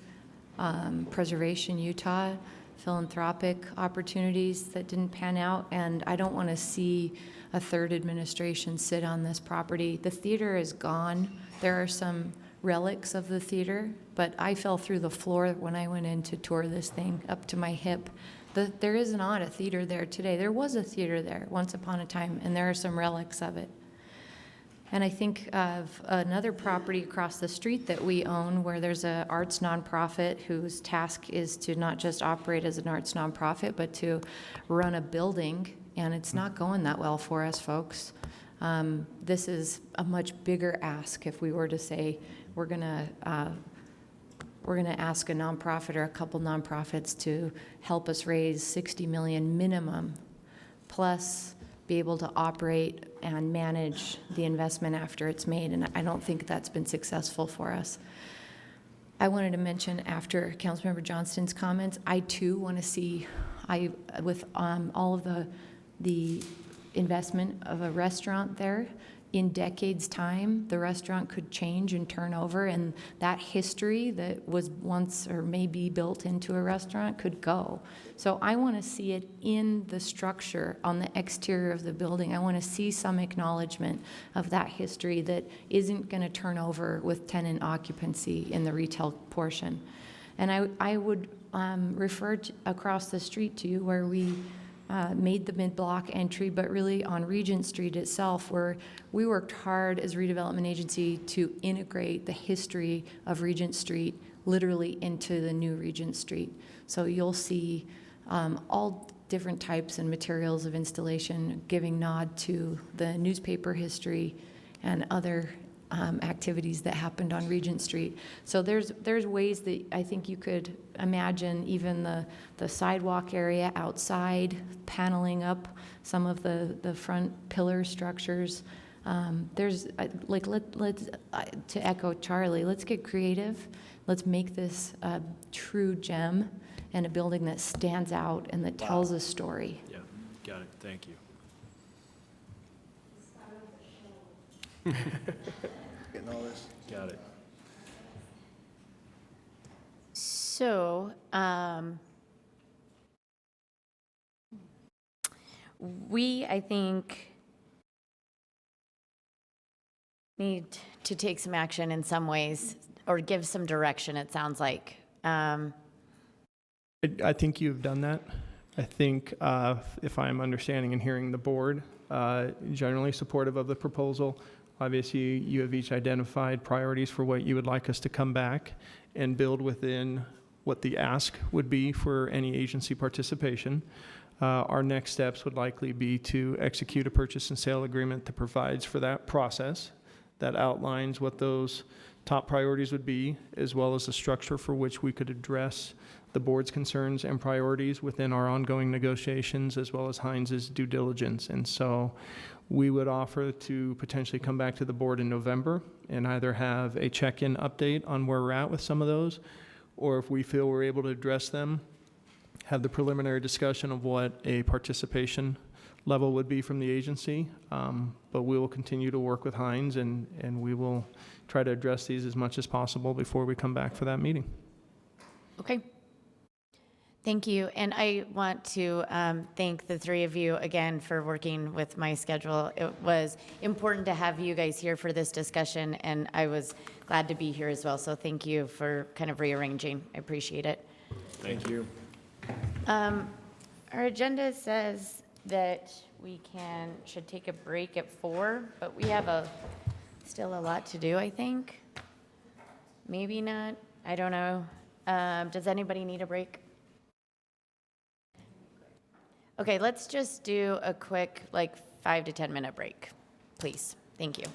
Preservation Utah, philanthropic opportunities that didn't pan out, and I don't want to see a 3rd administration sit on this property. The theater is gone. There are some relics of the theater, but I fell through the floor when I went in to tour this thing up to my hip. There is not a theater there today. There was a theater there once upon a time, and there are some relics of it. And I think of another property across the street that we own, where there's an arts nonprofit whose task is to not just operate as an arts nonprofit, but to run a building, and it's not going that well for us, folks. This is a much bigger ask if we were to say we're going to ask a nonprofit or a couple nonprofits to help us raise $60 million minimum, plus be able to operate and manage the investment after it's made, and I don't think that's been successful for us. I wanted to mention, after Councilmember Johnston's comments, I too want to see, with all of the investment of a restaurant there, in decades' time, the restaurant could change and turn over, and that history that was once or maybe built into a restaurant could go. So I want to see it in the structure on the exterior of the building. I want to see some acknowledgement of that history that isn't going to turn over with tenant occupancy in the retail portion. And I would refer across the street to you where we made the mid-block entry, but really on Regent Street itself, where we worked hard as redevelopment agency to integrate the history of Regent Street literally into the new Regent Street. So you'll see all different types and materials of installation giving nod to the newspaper history and other activities that happened on Regent Street. So there's ways that I think you could imagine even the sidewalk area outside, paneling up some of the front pillar structures. There's like let's to echo Charlie, let's get creative. Let's make this a true gem and a building that stands out and that tells a story. Yeah, got it. Thank you. Getting all this. Got it. So, I think, need to take some action in some ways, or give some direction, it sounds like. I think you've done that. I think if I'm understanding and hearing the board, generally supportive of the proposal. Obviously, you have each identified priorities for what you would like us to come back and build within what the ask would be for any agency participation. Our next steps would likely be to execute a purchase and sale agreement that provides for that process, that outlines what those top priorities would be, as well as the structure for which we could address the board's concerns and priorities within our ongoing negotiations, as well as Heinz's due diligence. And so we would offer to potentially come back to the board in November and either have a check-in update on where we're at with some of those, or if we feel we're able to address them, have the preliminary discussion of what a participation level would be from the agency. But we will continue to work with Heinz, and we will try to address these as much as possible before we come back for that meeting. Okay. Thank you. And I want to thank the three of you again for working with my schedule. It was important to have you guys here for this discussion, and I was glad to be here as well. So thank you for kind of rearranging. I appreciate it. Thank you. Our agenda says that we should take a break at 4, but we have still a lot to do, I think. Maybe not. I don't know. Does anybody need a break? Okay, let's just do a quick, 5 to 10 minute break, please. Thank you.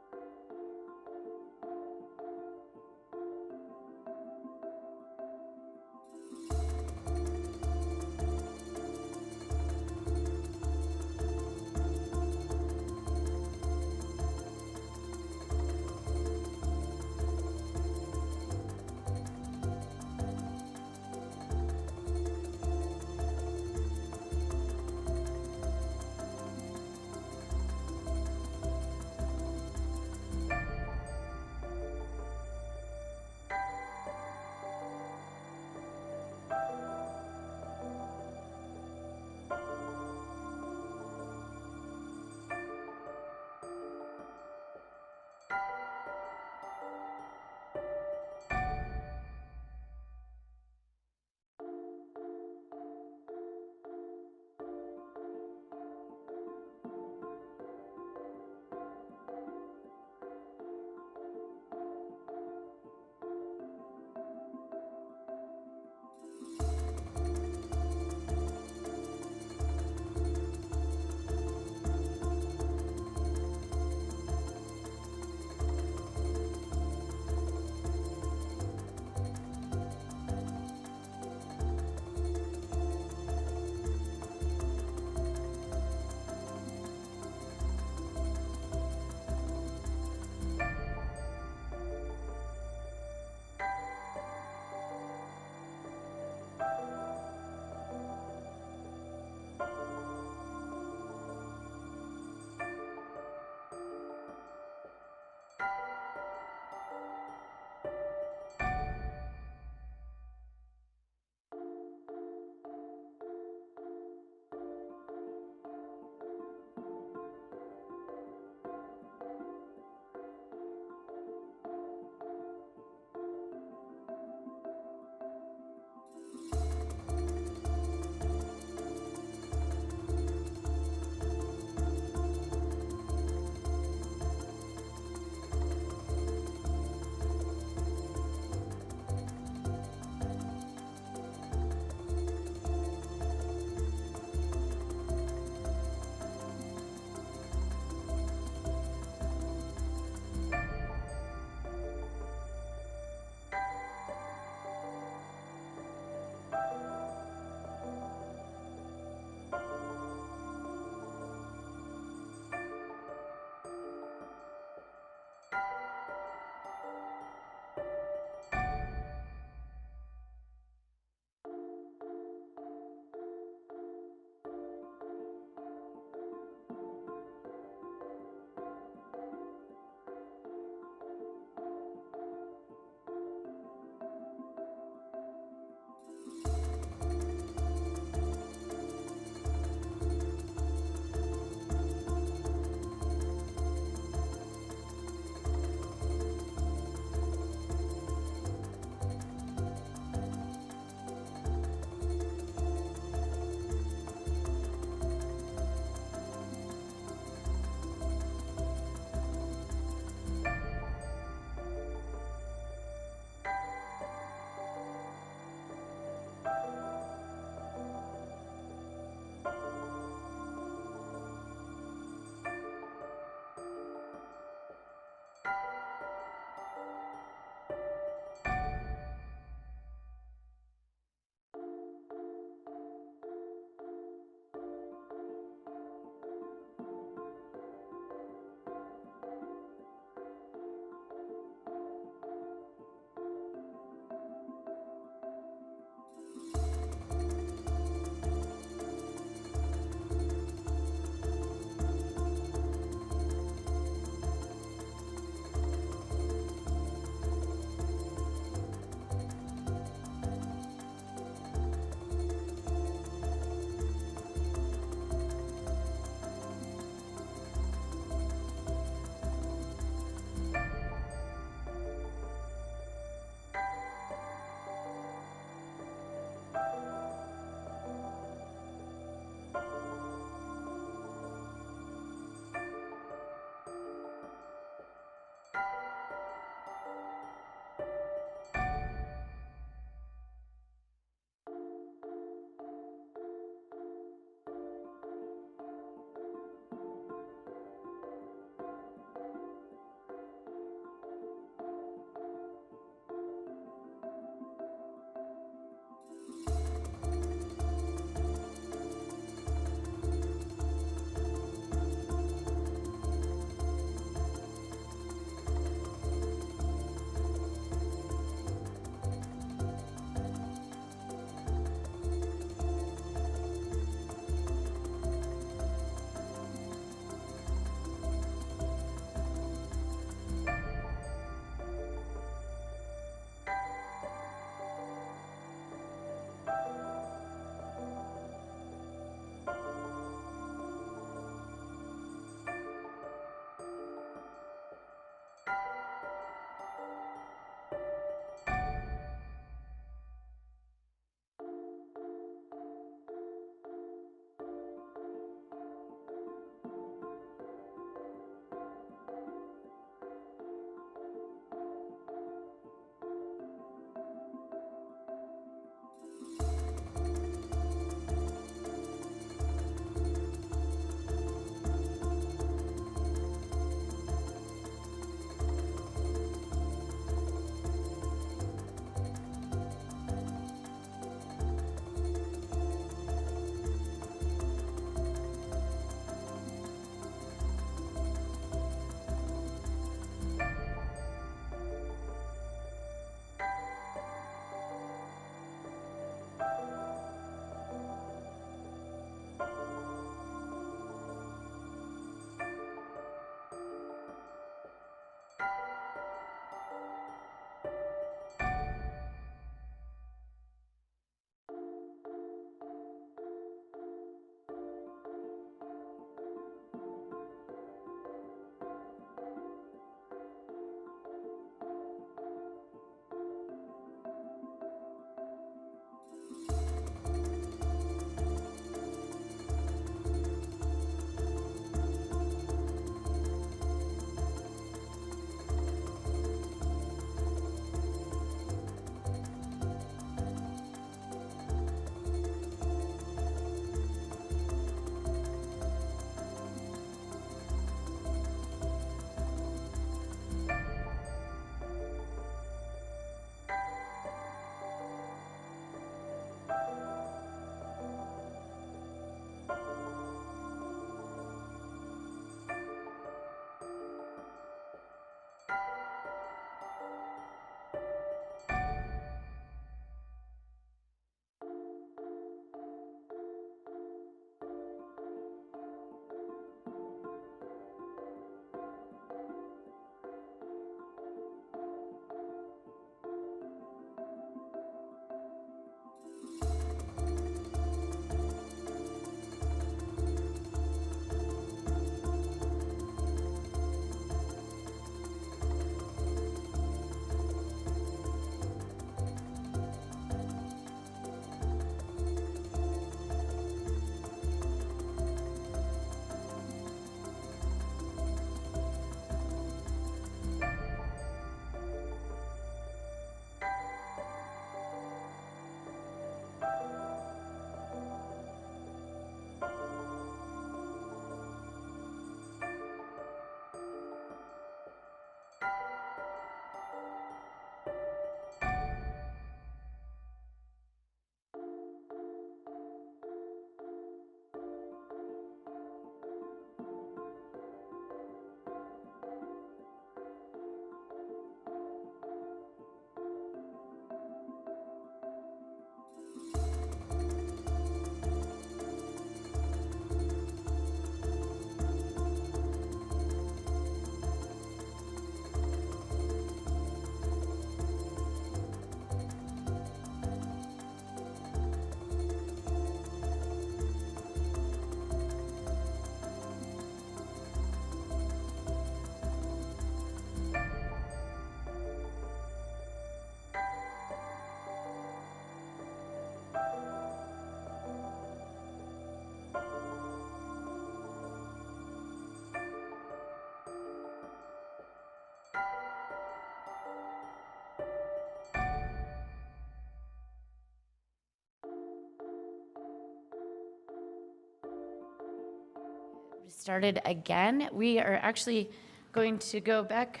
started again. We are actually going to go back.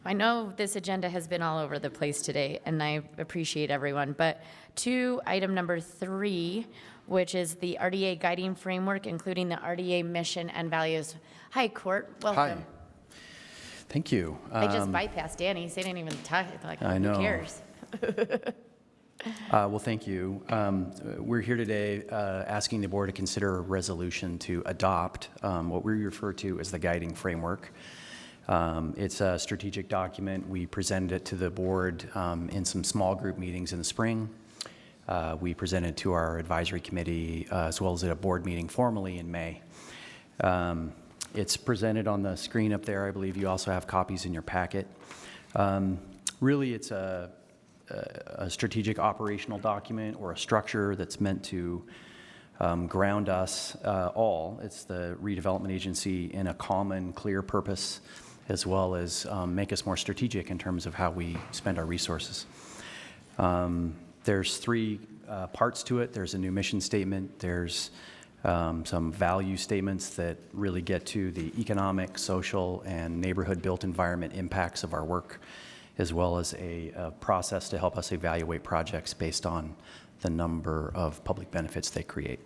I know this agenda has been all over the place today, and I appreciate everyone, but to item number 3, which is the RDA guiding framework, including the RDA mission and values. Hi, Court. Welcome. Hi. Thank you. I just bypassed Danny. So they didn't even talk. Like, I know. Who cares? Well, thank you. We're here today asking the board to consider a resolution to adopt what we refer to as the guiding framework. It's a strategic document. We presented it to the board in some small group meetings in the spring. We presented it to our advisory committee as well as at a board meeting formally in May. It's presented on the screen up there. I believe you also have copies in your packet. Really, it's a strategic operational document or a structure that's meant to ground us all. It's the redevelopment agency in a common, clear purpose, as well as make us more strategic in terms of how we spend our resources. There's 3 parts to it. There's a new mission statement. There's some value statements that really get to the economic, social, and neighborhood built environment impacts of our work, as well as a process to help us evaluate projects based on the number of public benefits they create.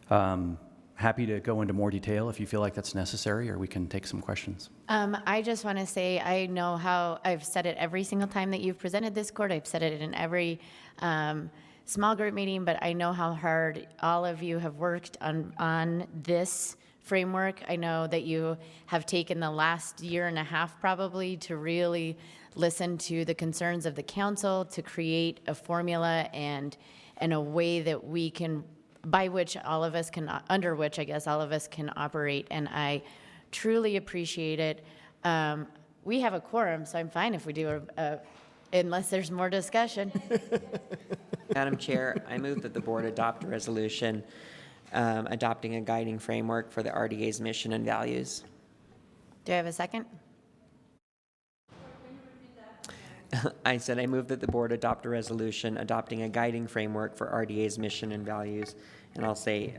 Happy to go into more detail if you feel like that's necessary, or we can take some questions. I just want to say I know how I've said it every single time that you've presented this, Court. I've said it in every small group meeting, but I know how hard all of you have worked on this framework. I know that you have taken the last year and a half probably to really listen to the concerns of the council, to create a formula and a way that we can, by which all of us can, under which I guess all of us can operate, and I truly appreciate it. We have a quorum, so I'm fine if we do unless there's more discussion. Madam Chair, I move that the board adopt a resolution adopting a guiding framework for the RDA's mission and values. Do I have a second? I said I move that the board adopt a resolution adopting a guiding framework for RDA's mission and values, and I'll say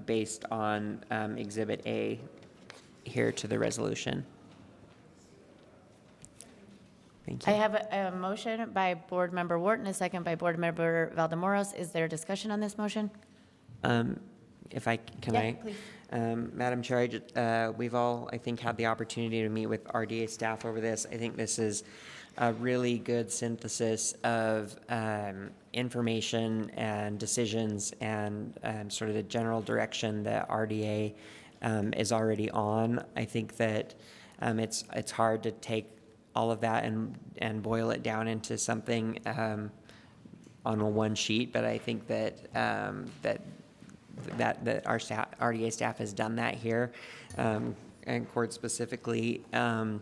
based on Exhibit A here to the resolution. Thank you. I have a motion by Board Member Wharton, a second by Board Member Valdemoros. Is there discussion on this motion? If I can, Yeah, please. Madam Chair, we've all, I think, had the opportunity to meet with RDA staff over this. I think this is a really good synthesis of information and decisions and sort of the general direction that RDA is already on. I think that it's hard to take all of that and boil it down into something on a one sheet, but I think that that our staff, RDA staff has done that here, and Court specifically. I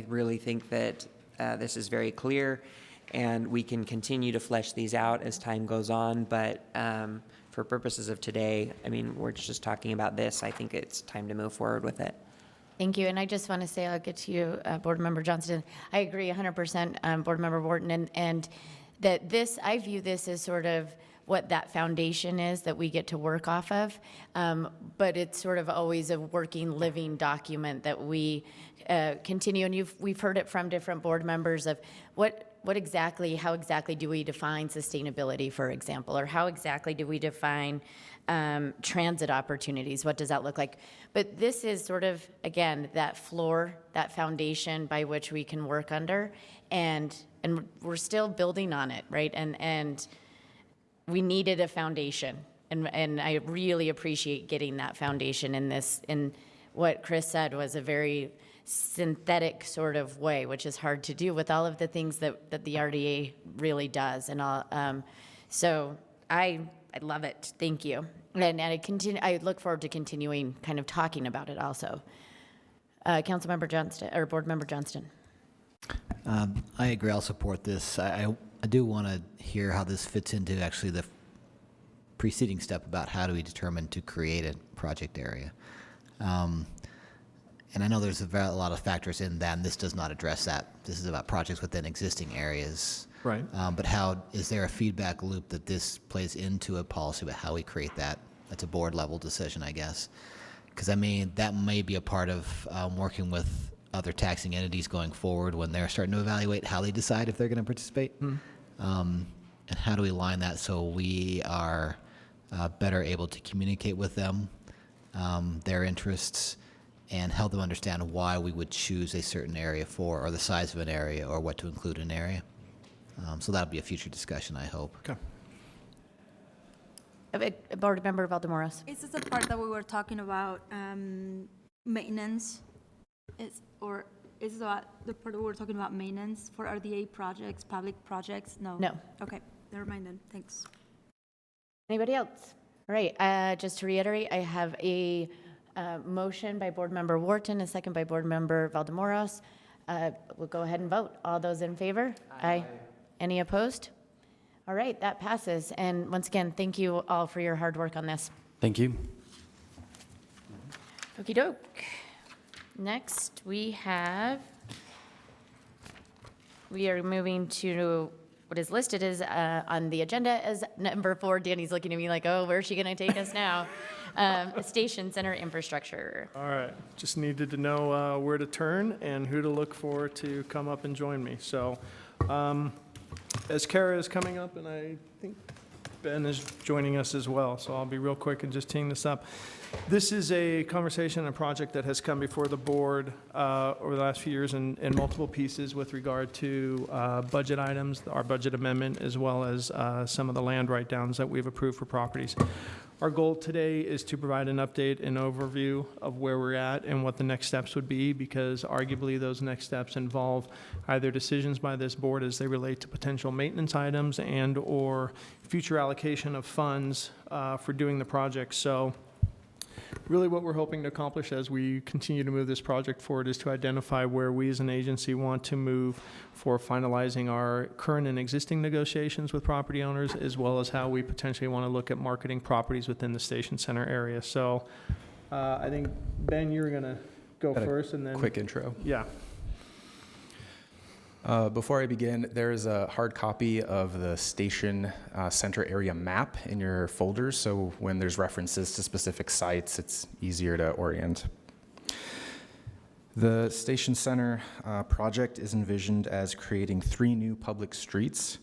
really think that this is very clear, and we can continue to flesh these out as time goes on, but for purposes of today, I mean, we're just talking about this. I think it's time to move forward with it. Thank you. And I just want to say, I'll get to you, Board Member Johnston. I agree 100%, Board Member Wharton, and that this, I view this as sort of what that foundation is that we get to work off of. But it's sort of always a working, living document that we continue. And we've heard it from different board members of how exactly do we define sustainability, for example, or how exactly do we define transit opportunities? What does that look like? But this is sort of, again, that floor, that foundation by which we can work under, and we're still building on it, right? And we needed a foundation, and I really appreciate getting that foundation in this. In what Chris said was a very synthetic sort of way, which is hard to do with all of the things that the RDA really does. And so I love it. Thank you. And I look forward to continuing kind of talking about it also. Councilmember Johnston, or Board Member Johnston. I agree. I'll support this. I do want to hear how this fits into actually the preceding step about how do we determine to create a project area. And I know there's a lot of factors in that, and this does not address that. This is about projects within existing areas. Right. But how is there a feedback loop that this plays into a policy about how we create that that's a board level decision, I guess. Because I mean, that may be a part of working with other taxing entities going forward when they're starting to evaluate how they decide if they're going to participate. And how do we line that so we are better able to communicate with them, their interests, and help them understand why we would choose a certain area for, or the size of an area, or what to include in an area. So that'll be a future discussion, I hope. Okay. Board Member Valdemoros. Is this the part that we were talking about, maintenance? Is this about the part that we were talking about maintenance for RDA projects, public projects? No. No. Okay, never mind then, thanks. Anybody else? All right, just to reiterate, I have a motion by Board Member Wharton, a second by Board Member Valdemoros. We'll go ahead and vote. All those in favor? Aye. Any opposed? All right, that passes. And once again, thank you all for your hard work on this. Thank you. Okey doke. Next, we are moving to what is listed as on the agenda as number 4. Danny's looking at me like, oh, where's she going to take us now? Station center infrastructure. All right, just needed to know where to turn and who to look for to come up and join me. So as Kara is coming up, and I think Ben is joining us as well, so I'll be real quick and just teeing this up. This is a conversation, a project that has come before the board over the last few years in multiple pieces with regard to budget items, our budget amendment, as well as some of the land write-downs that we've approved for properties. Our goal today is to provide an update and overview of where we're at and what the next steps would be, because arguably those next steps involve either decisions by this board as they relate to potential maintenance items and or future allocation of funds for doing the project. So really what we're hoping to accomplish as we continue to move this project forward is to identify where we as an agency want to move for finalizing our current and existing negotiations with property owners, as well as how we potentially want to look at marketing properties within the station center area. So I think, Ben, you're going to go first, and then quick intro. Yeah. Before I begin, there is a hard copy of the station center area map in your folders, so when there's references to specific sites, it's easier to orient. The station center project is envisioned as creating 3 new public streets.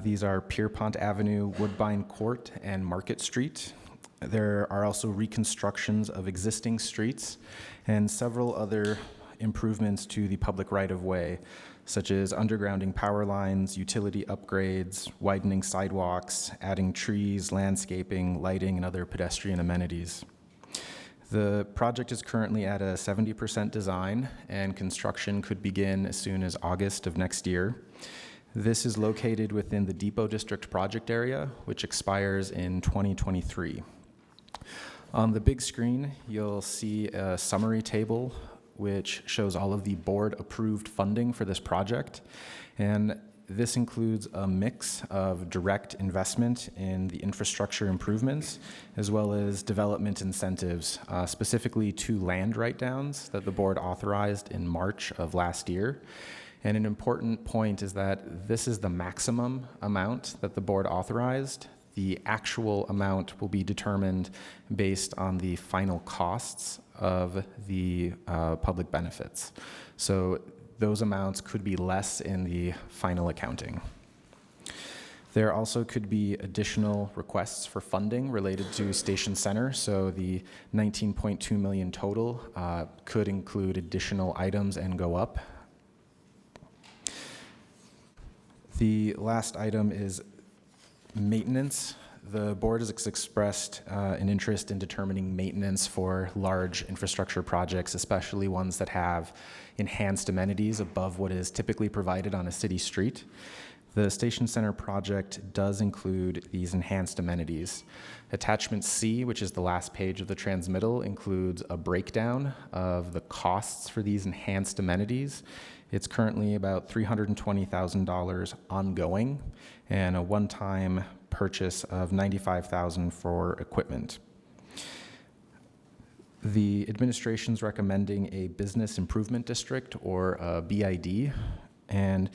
These are Pierpont Avenue, Woodbine Court, and Market Street. There are also reconstructions of existing streets and several other improvements to the public right-of-way, such as undergrounding power lines, utility upgrades, widening sidewalks, adding trees, landscaping, lighting, and other pedestrian amenities. The project is currently at a 70% design, and construction could begin as soon as August of next year. This is located within the Depot District project area, which expires in 2023. On the big screen, you'll see a summary table which shows all of the board-approved funding for this project. And this includes a mix of direct investment in the infrastructure improvements, as well as development incentives, specifically 2 land write-downs that the board authorized in March of last year. And an important point is that this is the maximum amount that the board authorized. The actual amount will be determined based on the final costs of the public benefits. So those amounts could be less in the final accounting. There also could be additional requests for funding related to Station Center. So the 19.2 million total could include additional items and go up. The last item is maintenance. The board has expressed an interest in determining maintenance for large infrastructure projects, especially ones that have enhanced amenities above what is typically provided on a city street. The Station Center project does include these enhanced amenities. Attachment C, which is the last page of the transmittal, includes a breakdown of the costs for these enhanced amenities. It's currently about $320,000 ongoing, and a one-time purchase of $95,000 for equipment. The administration's recommending a business improvement district, or a BID, and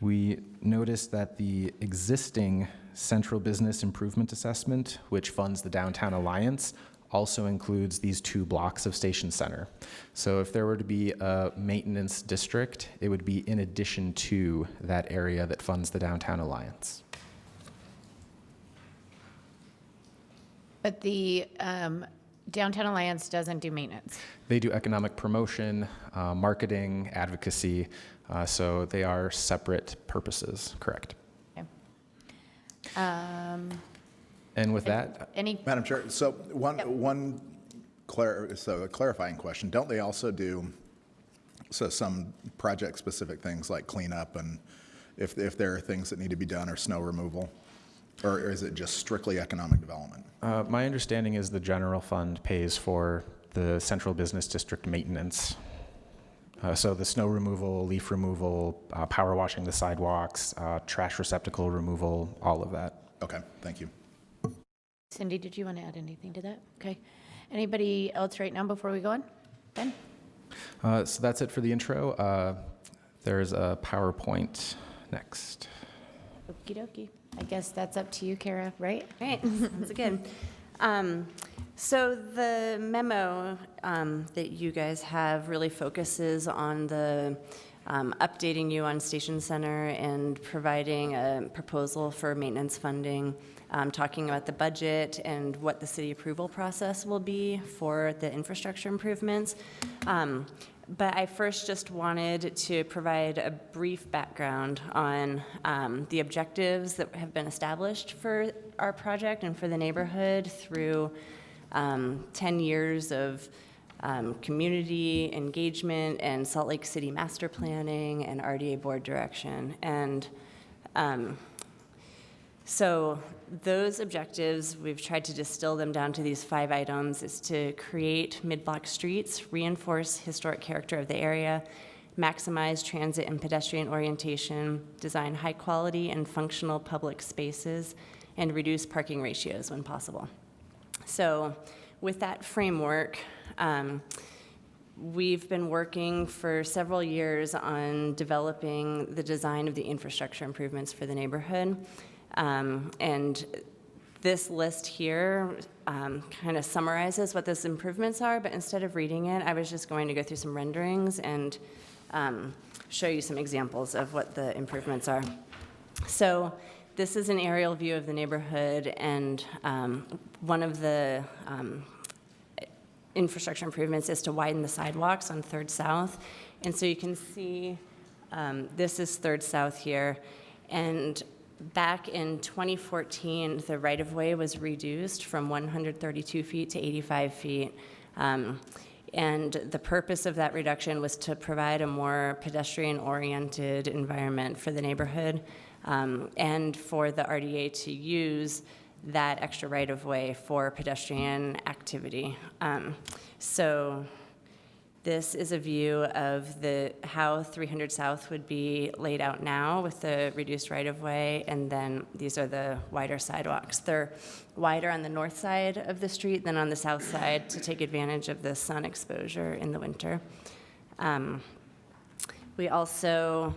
we noticed that the existing Central Business Improvement Assessment, which funds the Downtown Alliance, also includes these 2 blocks of Station Center. So if there were to be a maintenance district, it would be in addition to that area that funds the Downtown Alliance. But the Downtown Alliance doesn't do maintenance. They do economic promotion, marketing, advocacy, so they are separate purposes, correct? Okay. And with that, Madam Chair, so a clarifying question. Don't they also do some project-specific things like cleanup and if there are things that need to be done or snow removal? Or is it just strictly economic development? my understanding is the general fund pays for the central business district maintenance. So the snow removal, leaf removal, power washing the sidewalks, trash receptacle removal, all of that. Okay, thank you. Cindy, did you want to add anything to that? Okay. Anybody else right now before we go on? Ben? So that's it for the intro. There's a PowerPoint next. Okie dokie. I guess that's up to you, Kara, right? Right, sounds good. So the memo that you guys have really focuses on the updating you on Station Center and providing a proposal for maintenance funding, talking about the budget and what the city approval process will be for the infrastructure improvements. But I first just wanted to provide a brief background on the objectives that have been established for our project and for the neighborhood through 10 years of community engagement and Salt Lake City master planning and RDA board direction. And so those objectives, we've tried to distill them down to these 5 items, is to create mid-block streets, reinforce historic character of the area, maximize transit and pedestrian orientation, design high-quality and functional public spaces, and reduce parking ratios when possible. So with that framework, we've been working for several years on developing the design of the infrastructure improvements for the neighborhood. And this list here kind of summarizes what those improvements are, but instead of reading it, I was just going to go through some renderings and show you some examples of what the improvements are. So this is an aerial view of the neighborhood, and one of the infrastructure improvements is to widen the sidewalks on 3rd South. And so you can see this is 3rd South here, and back in 2014, the right-of-way was reduced from 132 feet to 85 feet. And the purpose of that reduction was to provide a more pedestrian-oriented environment for the neighborhood and for the RDA to use that extra right-of-way for pedestrian activity. So this is a view of how 300 South would be laid out now with the reduced right-of-way, and then these are the wider sidewalks. They're wider on the north side of the street than on the south side to take advantage of the sun exposure in the winter. We also,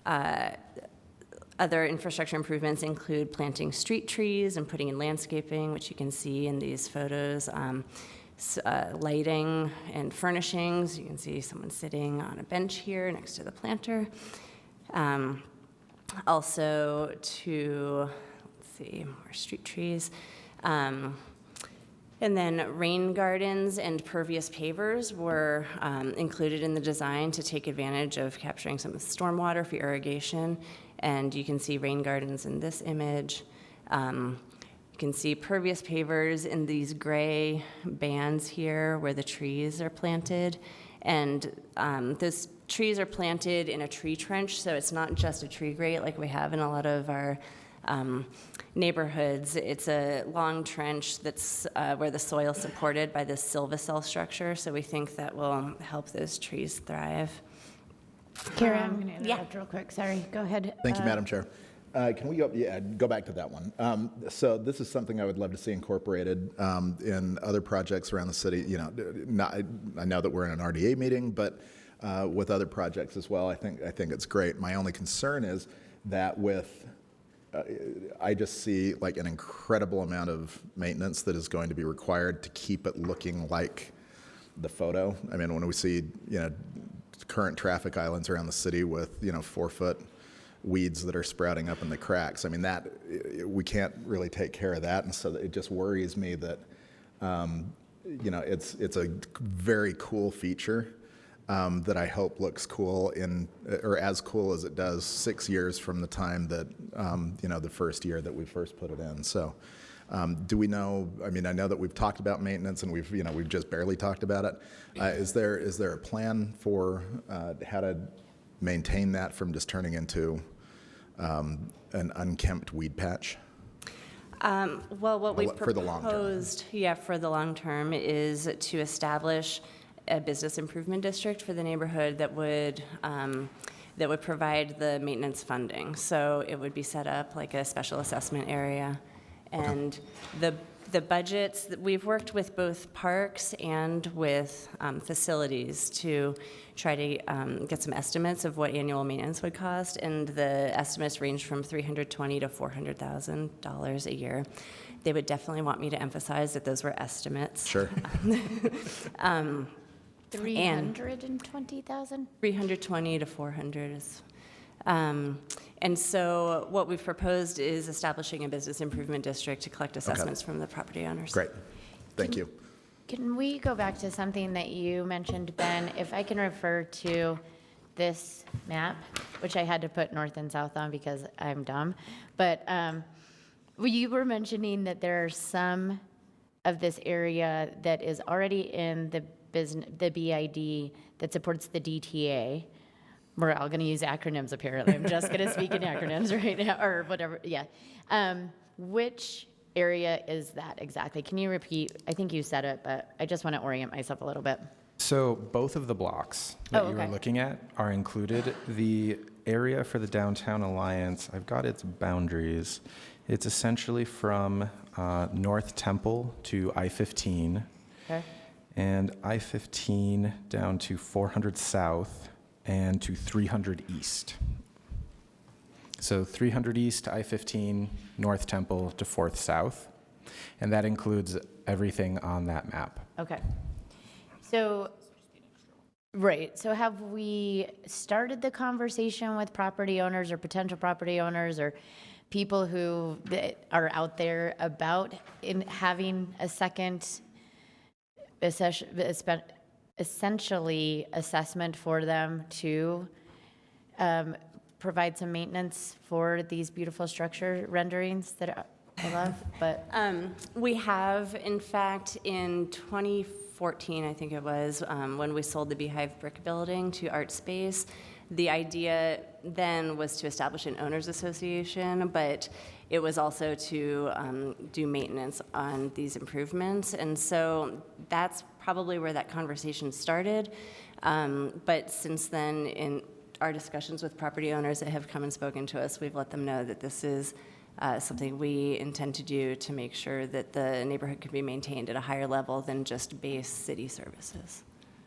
other infrastructure improvements include planting street trees and putting in landscaping, which you can see in these photos. Lighting and furnishings. You can see someone sitting on a bench here next to the planter. Also to, let's see, more street trees. And then rain gardens and pervious pavers were included in the design to take advantage of capturing some of the stormwater for irrigation. And you can see rain gardens in this image. You can see pervious pavers in these gray bands here where the trees are planted. And those trees are planted in a tree trench, so it's not just a tree grate like we have in a lot of our neighborhoods. It's a long trench that's where the soil is supported by this silvicell structure, so we think that will help those trees thrive. Kara, I'm going to interrupt real quick. Sorry, go ahead. Thank you, Madam Chair. Can we go back to that one? So this is something I would love to see incorporated in other projects around the city. You know, I know that we're in an RDA meeting, but with other projects as well, I think it's great. My only concern is that with I just see like an incredible amount of maintenance that is going to be required to keep it looking like the photo. I mean, when we see, current traffic islands around the city with, 4-foot weeds that are sprouting up in the cracks, I mean, that we can't really take care of that. And so it just worries me that, it's a very cool feature that I hope looks cool or as cool as it does 6 years from the time that, the first year that we first put it in. So do we know, I mean, I know that we've talked about maintenance and we've just barely talked about it. Is there a plan for how to maintain that from just turning into an unkempt weed patch? Well, what we've For the long term. proposed, for the long term, is to establish a business improvement district for the neighborhood that would provide the maintenance funding. So it would be set up like a special assessment area. And the budgets, we've worked with both parks and with facilities to try to get some estimates of what annual maintenance would cost, and the estimates range from $320,000 to $400,000 a year. They would definitely want me to emphasize that those were estimates. Sure. 320,000? 320 to 400 is. And so what we've proposed is establishing a business improvement district to collect assessments from the property owners. Great. Thank you. Can we go back to something that you mentioned, Ben? If I can refer to this map, which I had to put north and south on because I'm dumb, but you were mentioning that there are some of this area that is already in the BID that supports the DTA. We're all going to use acronyms, apparently. I'm just going to speak in acronyms right now, or whatever. Yeah. Which area is that exactly? Can you repeat? I think you said it, but I just want to orient myself a little bit. So both of the blocks that you were looking at are included. The area for the Downtown Alliance, I've got its boundaries. It's essentially from North Temple to I-15, and I-15 down to 400 South and to 300 East. So 300 East, I-15, North Temple to 4th South, and that includes everything on that map. Okay. So, right, so have we started the conversation with property owners or potential property owners or people who are out there about having a second, essentially assessment for them to provide some maintenance for these beautiful structure renderings that I love? But we have, in fact, in 2014, I think it was, when we sold the Beehive Brick Building to Art Space, the idea then was to establish an owners association, but it was also to do maintenance on these improvements. And so that's probably where that conversation started. But since then, in our discussions with property owners that have come and spoken to us, we've let them know that this is something we intend to do to make sure that the neighborhood can be maintained at a higher level than just base city services.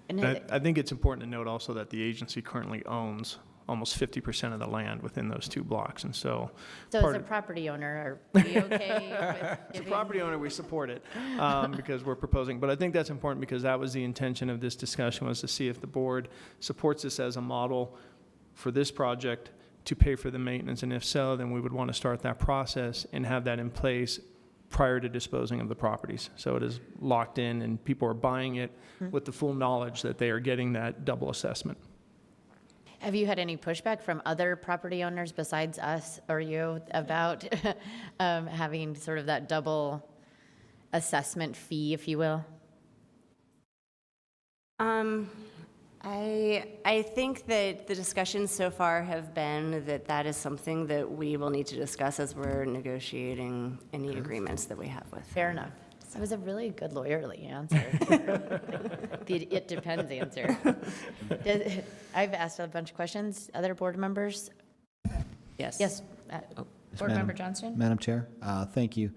And I think it's important to note also that the agency currently owns almost 50% of the land within those two blocks, and so. So as a property owner, are we okay with As a property owner, we support it because we're proposing. But I think that's important because that was the intention of this discussion, was to see if the board supports this as a model for this project to pay for the maintenance, and if so, then we would want to start that process and have that in place prior to disposing of the properties. So it is locked in and people are buying it with the full knowledge that they are getting that double assessment. Have you had any pushback from other property owners besides us or you about having sort of that double assessment fee, if you will? I think that the discussions so far have been that that is something that we will need to discuss as we're negotiating any agreements that we have with. Fair enough. That was a really good lawyerly answer. The it depends answer. I've asked a bunch of questions. Other board members? Yes. Yes. Board Member Johnston? Madam Chair, thank you.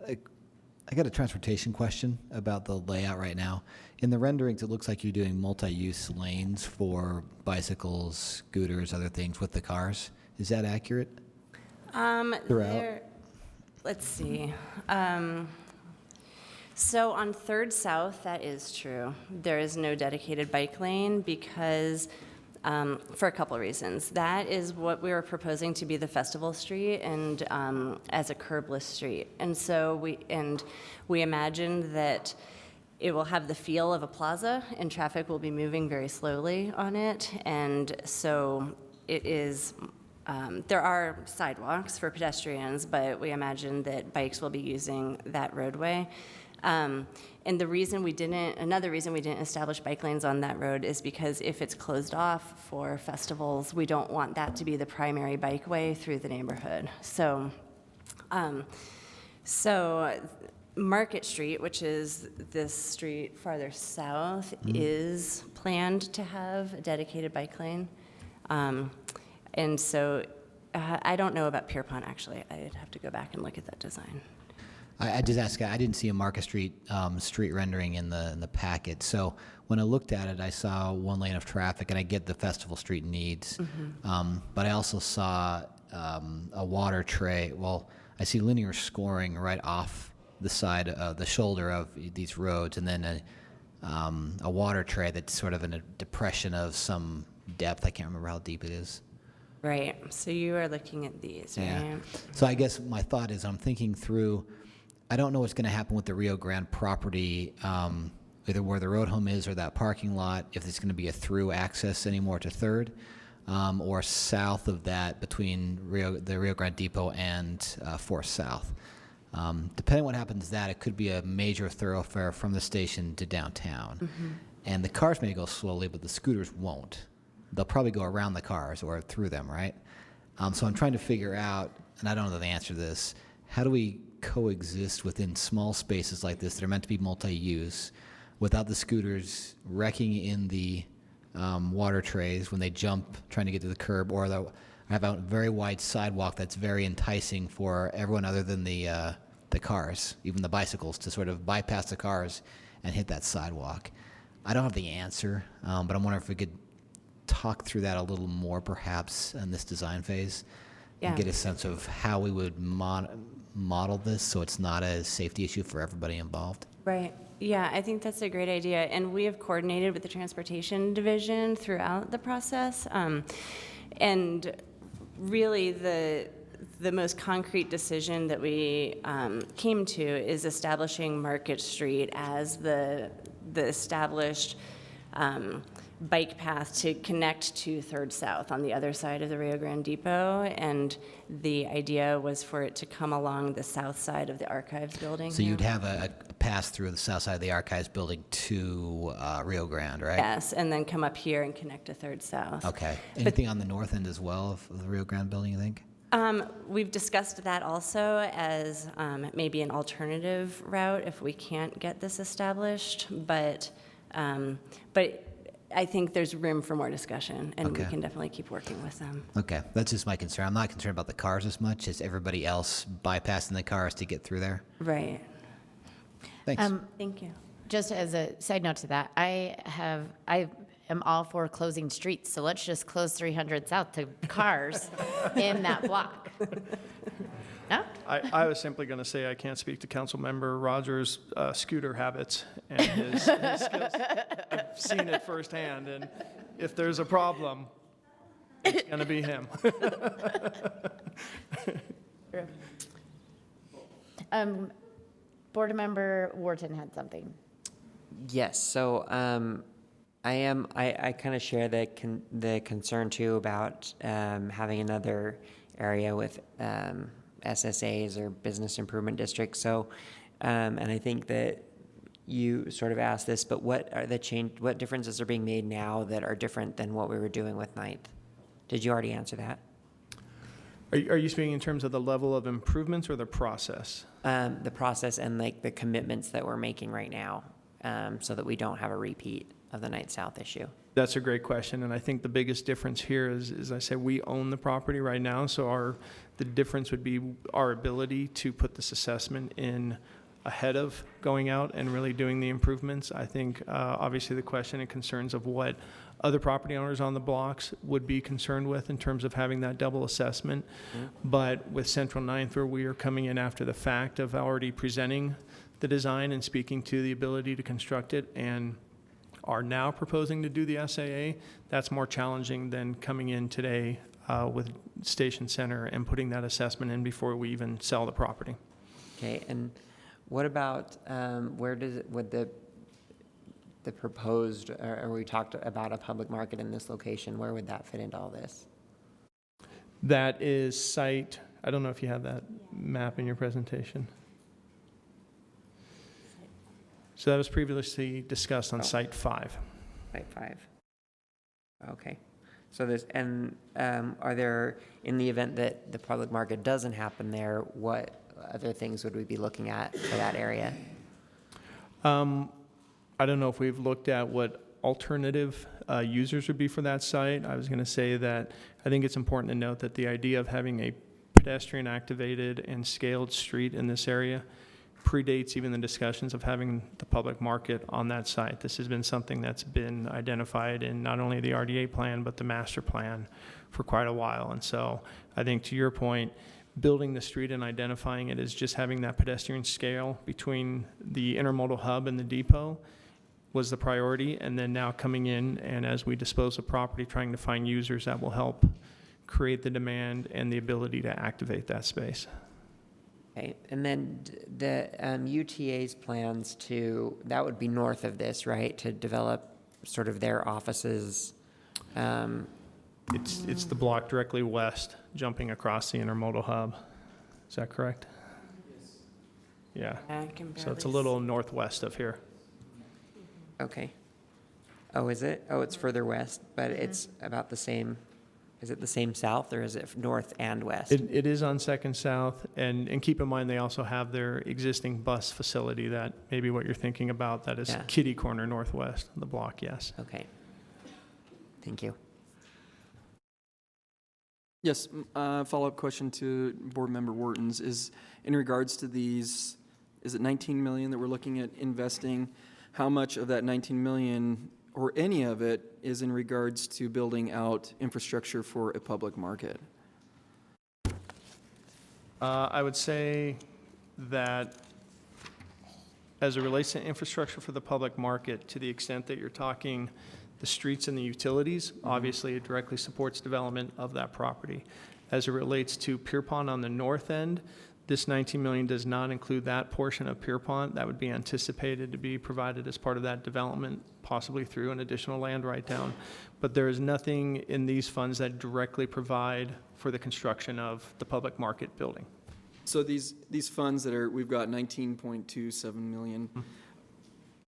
I got a transportation question about the layout right now. In the renderings, it looks like you're doing multi-use lanes for bicycles, scooters, other things with the cars. Is that accurate? Throughout? Let's see. So on 3rd South, that is true. There is no dedicated bike lane because, for a couple of reasons. That is what we were proposing to be the festival street and as a curbless street. And so we imagined that it will have the feel of a plaza and traffic will be moving very slowly on it. And so it is, there are sidewalks for pedestrians, but we imagine that bikes will be using that roadway. And another reason we didn't establish bike lanes on that road is because if it's closed off for festivals, we don't want that to be the primary bikeway through the neighborhood. So Market Street, which is this street farther south, is planned to have a dedicated bike lane. And so I don't know about Pierpont, actually. I'd have to go back and look at that design. I just asked, I didn't see a Market Street street rendering in the packet. So when I looked at it, I saw one lane of traffic, and I get the Festival Street needs. But I also saw a water tray. Well, I see linear scoring right off the side of the shoulder of these roads, and then a water tray that's sort of in a depression of some depth. I can't remember how deep it is. Right. So you are looking at these, right? Yeah. So I guess my thought is I'm thinking through, I don't know what's going to happen with the Rio Grande property, either where the road home is or that parking lot, if it's going to be a through access anymore to 3rd, or south of that between the Rio Grande Depot and 4th South. Depending on what happens to that, it could be a major thoroughfare from the station to downtown. And the cars may go slowly, but the scooters won't. They'll probably go around the cars or through them, right? So I'm trying to figure out, and I don't know the answer to this, how do we coexist within small spaces like this that are meant to be multi-use without the scooters wrecking in the water trays when they jump trying to get to the curb, or have a very wide sidewalk that's very enticing for everyone other than the cars, even the bicycles, to sort of bypass the cars and hit that sidewalk. I don't have the answer, but I'm wondering if we could talk through that a little more perhaps in this design phase and get a sense of how we would model this so it's not a safety issue for everybody involved. Right. Yeah, I think that's a great idea. And we have coordinated with the Transportation Division throughout the process. And really the most concrete decision that we came to is establishing Market Street as the established bike path to connect to 3rd South on the other side of the Rio Grande Depot. And the idea was for it to come along the south side of the Archives building. So you'd have a pass through the south side of the Archives building to Rio Grande, right? Yes, and then come up here and connect to 3rd South. Okay. Anything on the north end as well of the Rio Grande building, you think? We've discussed that also as maybe an alternative route if we can't get this established, but I think there's room for more discussion, and we can definitely keep working with them. Okay, that's just my concern. I'm not concerned about the cars as much as everybody else bypassing the cars to get through there. Right. Thanks. Thank you. Just as a side note to that, I am all for closing streets, so let's just close 300 South to cars in that block. No? I was simply going to say I can't speak to Councilmember Rogers' scooter habits and his skills. I've seen it firsthand, and if there's a problem, it's going to be him. Board Member Wharton had something. Yes, so I kind of share the concern too about having another area with SSAs or business improvement districts. So, and I think that you sort of asked this, but what differences are being made now that are different than what we were doing with Ninth? Did you already answer that? Are you speaking in terms of the level of improvements or the process? The process and like the commitments that we're making right now, so that we don't have a repeat of the Ninth South issue. That's a great question, and I think the biggest difference here is I said we own the property right now, so the difference would be our ability to put this assessment in ahead of going out and really doing the improvements. I think obviously the question and concerns of what other property owners on the blocks would be concerned with in terms of having that double assessment. But with Central Ninth, where we are coming in after the fact of already presenting the design and speaking to the ability to construct it and are now proposing to do the SAA, that's more challenging than coming in today with Station Center and putting that assessment in before we even sell the property. Okay, and what about, would the proposed, or we talked about a public market in this location, where would that fit into all this? That is site, I don't know if you have that map in your presentation. So that was previously discussed on Site 5. Site 5. Okay. So there's, and are there, in the event that the public market doesn't happen there, what other things would we be looking at for that area? I don't know if we've looked at what alternative users would be for that site. I was going to say that I think it's important to note that the idea of having a pedestrian activated and scaled street in this area predates even the discussions of having the public market on that site. This has been something that's been identified in not only the RDA plan, but the master plan for quite a while. And so I think to your point, building the street and identifying it as just having that pedestrian scale between the intermodal hub and the depot was the priority. And then now coming in and as we dispose of property, trying to find users that will help create the demand and the ability to activate that space. Okay, and then the UTA's plans to, that would be north of this, right, to develop sort of their offices? It's the block directly west, jumping across the intermodal hub. Is that correct? Yes. Yeah. So it's a little northwest of here. Okay. Oh, is it? Oh, it's further west, but it's about the same. Is it the same south, or is it north and west? It is on Second South, and keep in mind they also have their existing bus facility that maybe what you're thinking about, that is kitty corner northwest of the block, yes. Okay. Thank you. Yes, follow-up question to Board Member Wharton's is in regards to these, is it 19 million that we're looking at investing? How much of that 19 million or any of it is in regards to building out infrastructure for a public market? I would say that as it relates to infrastructure for the public market, to the extent that you're talking the streets and the utilities, obviously it directly supports development of that property. As it relates to Pierpont on the north end, this 19 million does not include that portion of Pierpont. That would be anticipated to be provided as part of that development, possibly through an additional land write-down. But there is nothing in these funds that directly provide for the construction of the public market building. So these funds that are, we've got 19.27 million.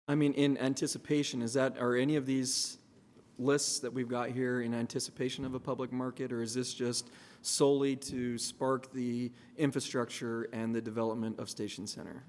I mean, in anticipation, are any of these lists that we've got here in anticipation of a public market, or is this just solely to spark the infrastructure and the development of Station Center?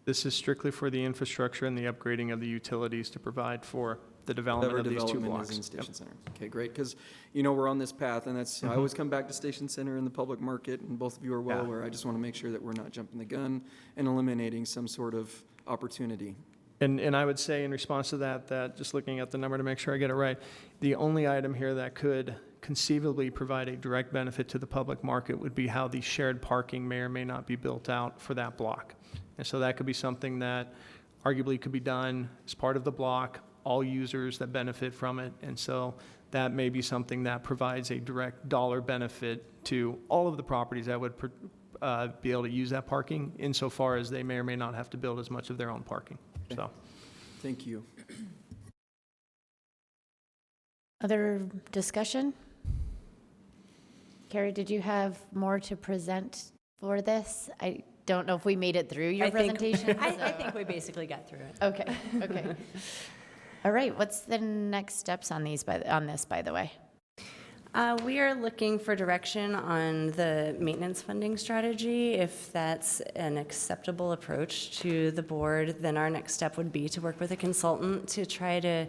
This is strictly for the infrastructure and the upgrading of the utilities to provide for the development of these two blocks. Is in Station Center. Okay, great, because we're on this path, and that's I always come back to Station Center and the public market, and both of you are well aware. I just want to make sure that we're not jumping the gun and eliminating some sort of opportunity. And I would say in response to that just looking at the number to make sure I get it right, the only item here that could conceivably provide a direct benefit to the public market would be how the shared parking may or may not be built out for that block. And so that could be something that arguably could be done as part of the block, all users that benefit from it. And so that may be something that provides a direct dollar benefit to all of the properties that would be able to use that parking, insofar as they may or may not have to build as much of their own parking. So, thank you. Other discussion? Carrie, did you have more to present for this? I don't know if we made it through your presentation. I think we basically got through it. Okay. All right, what's the next steps on this, by the way? We are looking for direction on the maintenance funding strategy. If that's an acceptable approach to the board, then our next step would be to work with a consultant to try to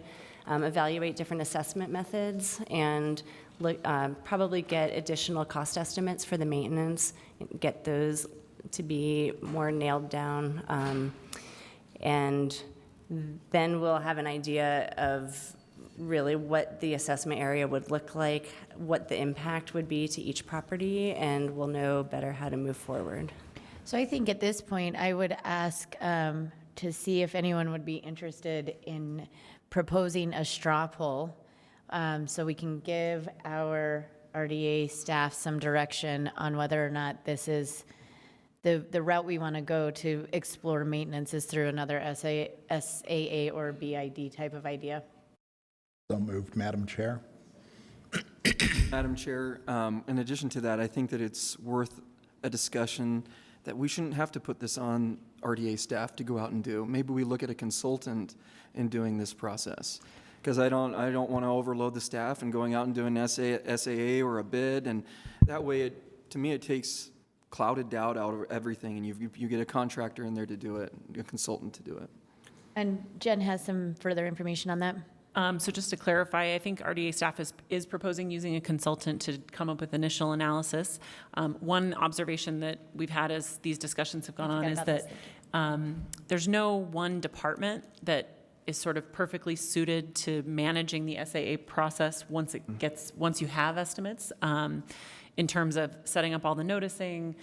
evaluate different assessment methods and probably get additional cost estimates for the maintenance, get those to be more nailed down. And then we'll have an idea of really what the assessment area would look like, what the impact would be to each property, and we'll know better how to move forward. So I think at this point, I would ask to see if anyone would be interested in proposing a straw poll, so we can give our RDA staff some direction on whether or not this is the route we want to go to explore maintenance is through another SAA or BID type of idea. So moved, Madam Chair. Madam Chair, in addition to that, I think that it's worth a discussion that we shouldn't have to put this on RDA staff to go out and do. Maybe we look at a consultant in doing this process. Because I don't want to overload the staff and going out and doing SAA or a bid, and that way, to me, it takes clouded doubt out of everything, and you get a contractor in there to do it, a consultant to do it. And Jen has some further information on that. So just to clarify, I think RDA staff is proposing using a consultant to come up with initial analysis. One observation that we've had as these discussions have gone on is that there's no one department that is sort of perfectly suited to managing the SAA process once you have estimates, in terms of setting up all the noticing,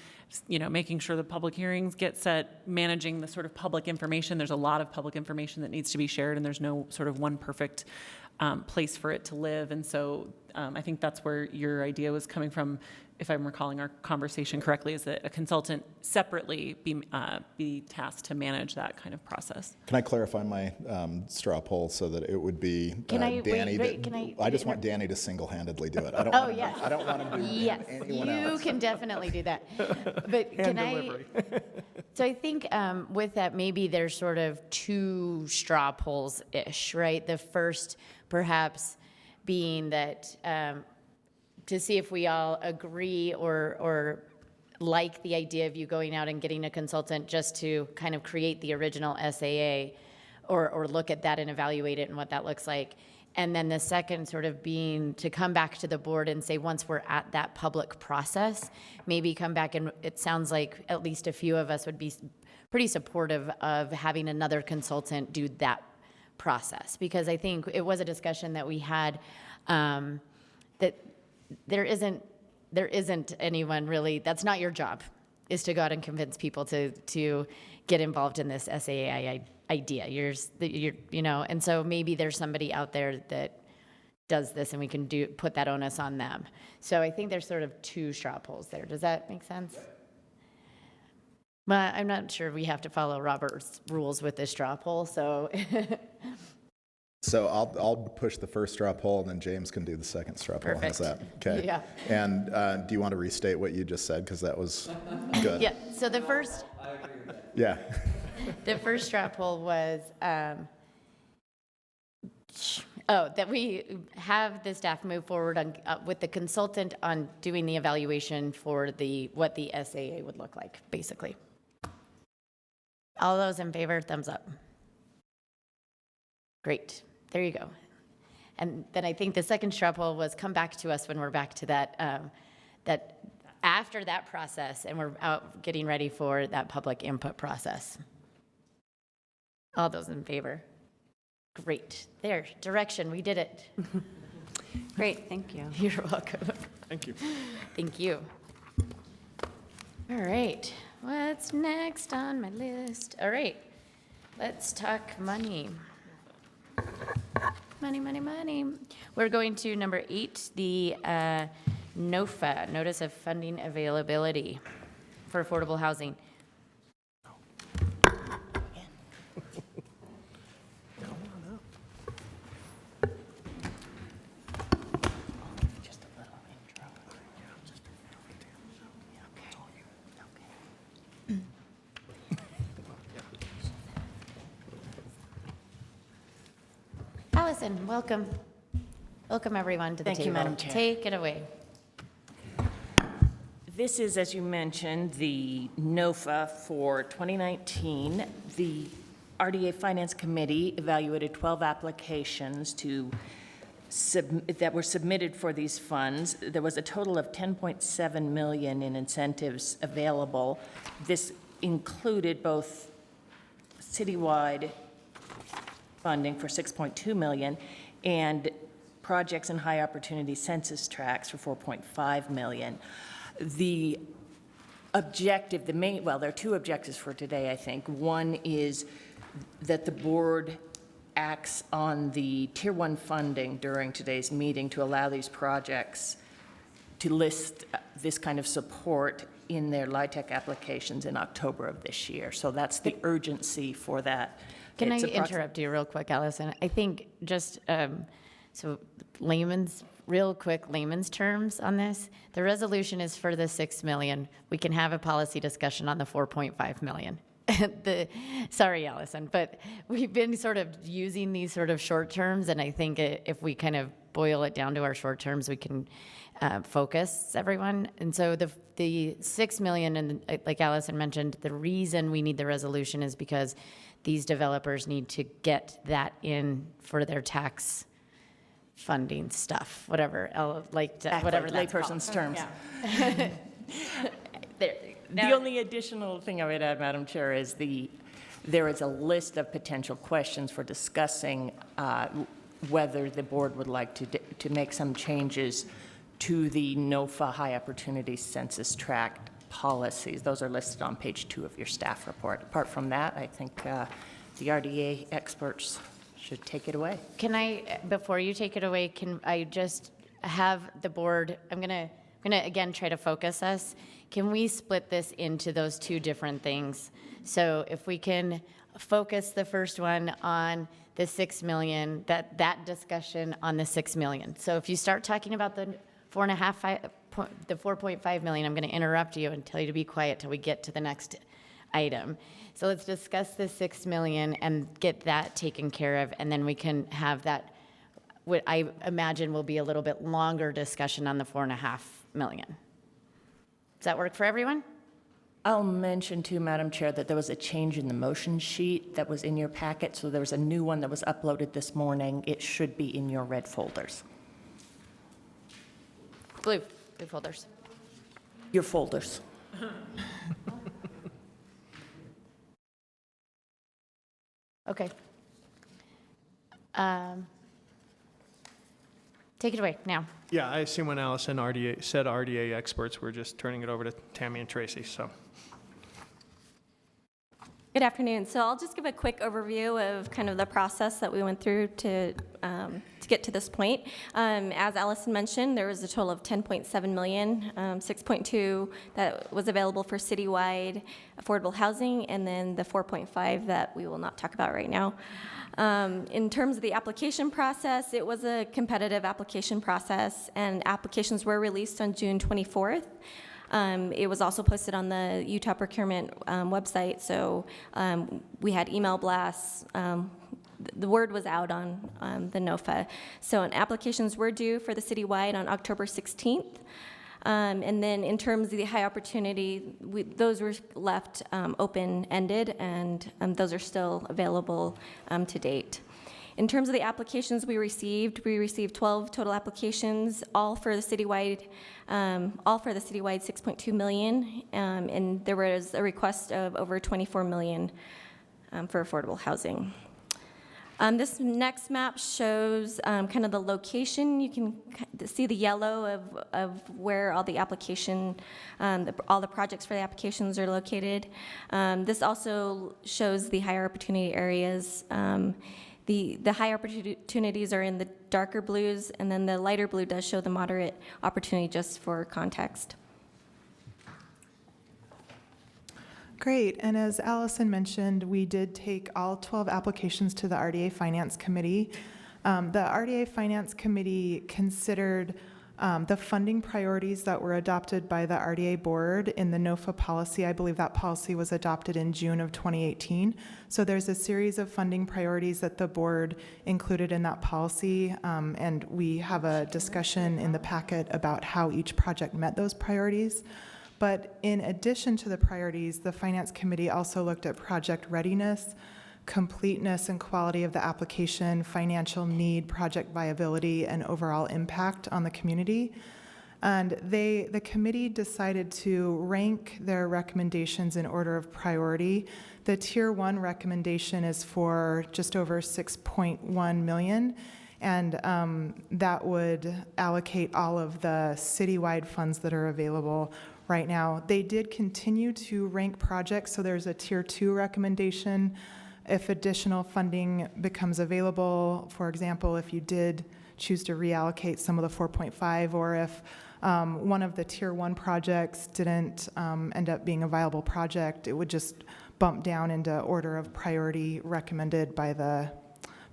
making sure the public hearings get set, managing the sort of public information. There's a lot of public information that needs to be shared, and there's no sort of one perfect place for it to live. And so I think that's where your idea was coming from, if I'm recalling our conversation correctly, is that a consultant separately be tasked to manage that kind of process. Can I clarify my straw poll so that it would be Danny? I just want Danny to single-handedly do it. I don't want him, I don't want him to do anyone else. You can definitely do that. But can I? So I think with that, maybe there's sort of two straw polls-ish, right? The first, perhaps, being that to see if we all agree or like the idea of you going out and getting a consultant just to kind of create the original SAA or look at that and evaluate it and what that looks like. And then the second sort of being to come back to the board and say, once we're at that public process, maybe come back, and it sounds like at least a few of us would be pretty supportive of having another consultant do that process. Because I think it was a discussion that we had that there isn't anyone really, that's not your job, is to go out and convince people to get involved in this SAA idea. And so maybe there's somebody out there that does this, and we can put that onus on them. So I think there's sort of two straw polls there. Does that make sense? But I'm not sure we have to follow Robert's rules with this straw poll, so. So I'll push the first straw poll, and then James can do the second straw poll. Perfect. How's that? Okay. Yeah. And do you want to restate what you just said? Because that was good. Yeah, so the first. Yeah. The first straw poll was, that we have the staff move forward on, with the consultant on doing the evaluation for what the SAA would look like, basically. All those in favor, thumbs up. Great, there you go. And then I think the second straw poll was come back to us when we're back to that, that after that process and we're out getting ready for that public input process. All those in favor? Great, there, direction, we did it. Great, thank you. You're welcome. Thank you. Thank you. All right, what's next on my list? All right, let's talk money. Money, money, money. We're going to number 8, the NOFA, Notice of Funding Availability for Affordable Housing. Allison, welcome. Welcome, everyone, to the table. Thank you, Madam Chair. Take it away. This is, as you mentioned, the NOFA for 2019. The RDA Finance Committee evaluated 12 applications to that were submitted for these funds. There was a total of $10.7 million in incentives available. This included both citywide funding for $6.2 million and projects in high opportunity census tracts for $4.5 million. The objective, well, there are two objectives for today, I think. One is that the board acts on the Tier 1 funding during today's meeting to allow these projects to list this kind of support in their LIHTC applications in October of this year. So that's the urgency for that. Can I interrupt you real quick, Allison? I think just, so real quick layman's terms on this. The resolution is for the 6 million. We can have a policy discussion on the 4.5 million. Sorry, Allison, but we've been sort of using these sort of short terms, and I think if we kind of boil it down to our short terms, we can focus everyone. And so the 6 million, and like Allison mentioned, the reason we need the resolution is because these developers need to get that in for their tax funding stuff, whatever, whatever that's layperson's terms. Yeah. The only additional thing I would add, Madam Chair, is there is a list of potential questions for discussing whether the board would like to make some changes to the NOFA high opportunity census tract policies. Those are listed on page 2 of your staff report. Apart from that, I think the RDA experts should take it away. Can I, before you take it away, can I just have the board, I'm gonna again try to focus us. Can we split this into those two different things? So if we can focus the first one on the 6 million, that discussion on the 6 million. So if you start talking about the 4.5 million, I'm going to interrupt you and tell you to be quiet till we get to the next item. So let's discuss the 6 million and get that taken care of, and then we can have that, what I imagine will be a little bit longer discussion on the 4.5 million. Does that work for everyone? I'll mention too, Madam Chair, that there was a change in the motion sheet that was in your packet, so there was a new one that was uploaded this morning. It should be in your red folders. Blue folders. Your folders. Okay. Take it away now. Yeah, I assume when Allison said RDA experts, we're just turning it over to Tammy and Tracy, so. Good afternoon. So I'll just give a quick overview of kind of the process that we went through to get to this point. As Allison mentioned, there was a total of 10.7 million, 6.2 that was available for citywide affordable housing, and then the 4.5 that we will not talk about right now. In terms of the application process, it was a competitive application process, and applications were released on June 24th. It was also posted on the Utah procurement website, so we had email blasts. The word was out on the NOFA. So applications were due for the citywide on October 16th. And then in terms of the high opportunity, those were left open-ended, and those are still available to date. In terms of the applications we received 12 total applications, all for the citywide 6.2 million, and there was a request of over 24 million for affordable housing. This next map shows kind of the location. You can see the yellow of where all the application, all the projects for the applications are located. This also shows the higher opportunity areas. The higher opportunities are in the darker blues, and then the lighter blue does show the moderate opportunity, just for context. Great, and as Allison mentioned, we did take all 12 applications to the RDA Finance Committee. The RDA Finance Committee considered the funding priorities that were adopted by the RDA board in the NOFA policy. I believe that policy was adopted in June of 2018. So there's a series of funding priorities that the board included in that policy, and we have a discussion in the packet about how each project met those priorities. But in addition to the priorities, the Finance Committee also looked at project readiness, completeness and quality of the application, financial need, project viability, and overall impact on the community. And the committee decided to rank their recommendations in order of priority. The Tier 1 recommendation is for just over 6.1 million, and that would allocate all of the citywide funds that are available right now. They did continue to rank projects, so there's a Tier 2 recommendation. If additional funding becomes available, for example, if you did choose to reallocate some of the 4.5, or if one of the Tier 1 projects didn't end up being a viable project, it would just bump down into order of priority recommended by the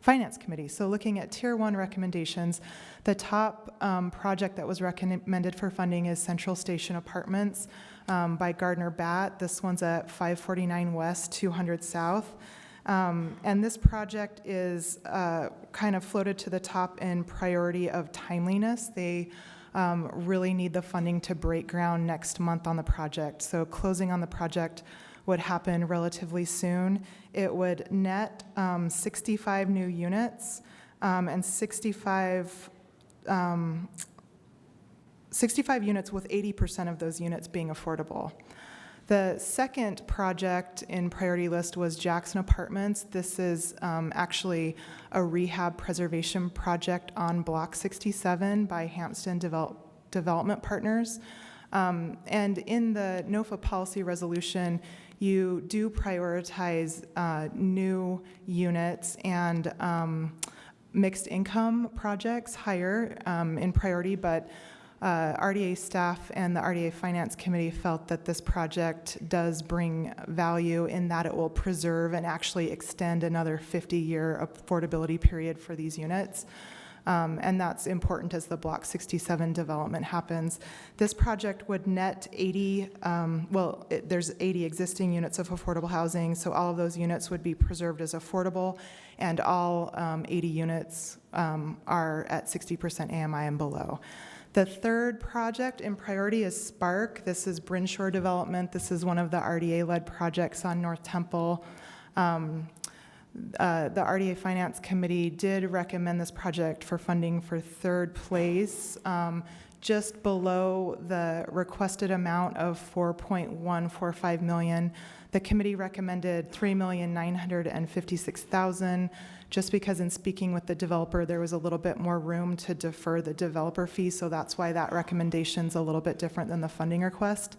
Finance Committee. So looking at Tier 1 recommendations, the top project that was recommended for funding is Central Station Apartments by Gardner Batt. This one's at 549 West, 200 South. And this project is kind of floated to the top in priority of timeliness. They really need the funding to break ground next month on the project. So closing on the project would happen relatively soon. It would net 65 new units and 65 units with 80% of those units being affordable. The second project in priority list was Jackson Apartments. This is actually a rehab preservation project on Block 67 by Hampton Development Partners. And in the NOFA policy resolution, you do prioritize new units and mixed income projects higher in priority, but RDA staff and the RDA Finance Committee felt that this project does bring value in that it will preserve and actually extend another 50-year affordability period for these units. And that's important as the Block 67 development happens. This project would net 80, there's 80 existing units of affordable housing, so all of those units would be preserved as affordable, and all 80 units are at 60% AMI and below. The third project in priority is Spark. This is Brinshore Development. This is one of the RDA-led projects on North Temple. The RDA Finance Committee did recommend this project for funding for third place, just below the requested amount of $4.145 million. The committee recommended $3,956,000, just because in speaking with the developer, there was a little bit more room to defer the developer fee, so that's why that recommendation's a little bit different than the funding request.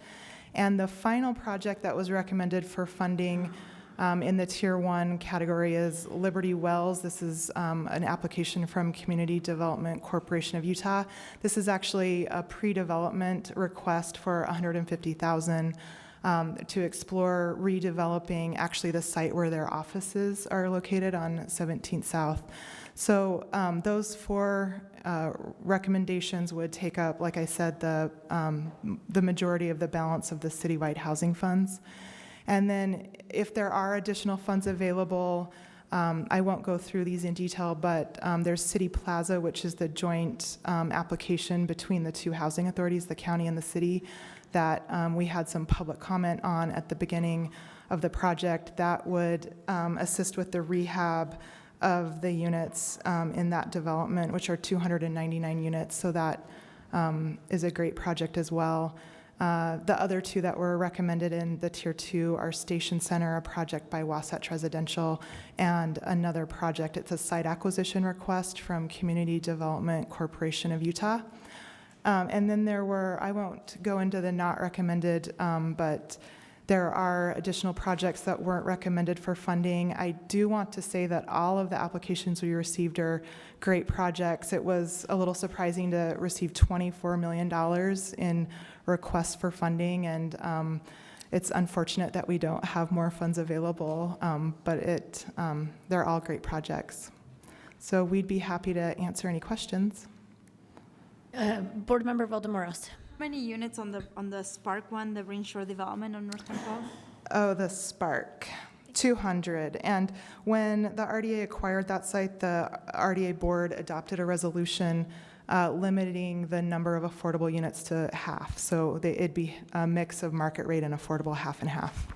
And the final project that was recommended for funding in the Tier 1 category is Liberty Wells. This is an application from Community Development Corporation of Utah. This is actually a pre-development request for $150,000 to explore redeveloping actually the site where their offices are located on 17th South. So those four recommendations would take up, like I said, the majority of the balance of the citywide housing funds. And then if there are additional funds available, I won't go through these in detail, but there's City Plaza, which is the joint application between the two housing authorities, the county and the city, that we had some public comment on at the beginning of the project that would assist with the rehab of the units in that development, which are 299 units. So that is a great project as well. The other two that were recommended in the Tier 2 are Station Center, a project by Wasatch Residential, and another project. It's a site acquisition request from Community Development Corporation of Utah. And then there were, I won't go into the not recommended, but there are additional projects that weren't recommended for funding. I do want to say that all of the applications we received are great projects. It was a little surprising to receive $24 million in requests for funding, and it's unfortunate that we don't have more funds available, but they're all great projects. So we'd be happy to answer any questions. Board Member Valdemoros. How many units on the Spark one, the Brinshore development on North Temple? Oh, the Spark, 200. And when the RDA acquired that site, the RDA board adopted a resolution limiting the number of affordable units to half. So it'd be a mix of market rate and affordable, half and half.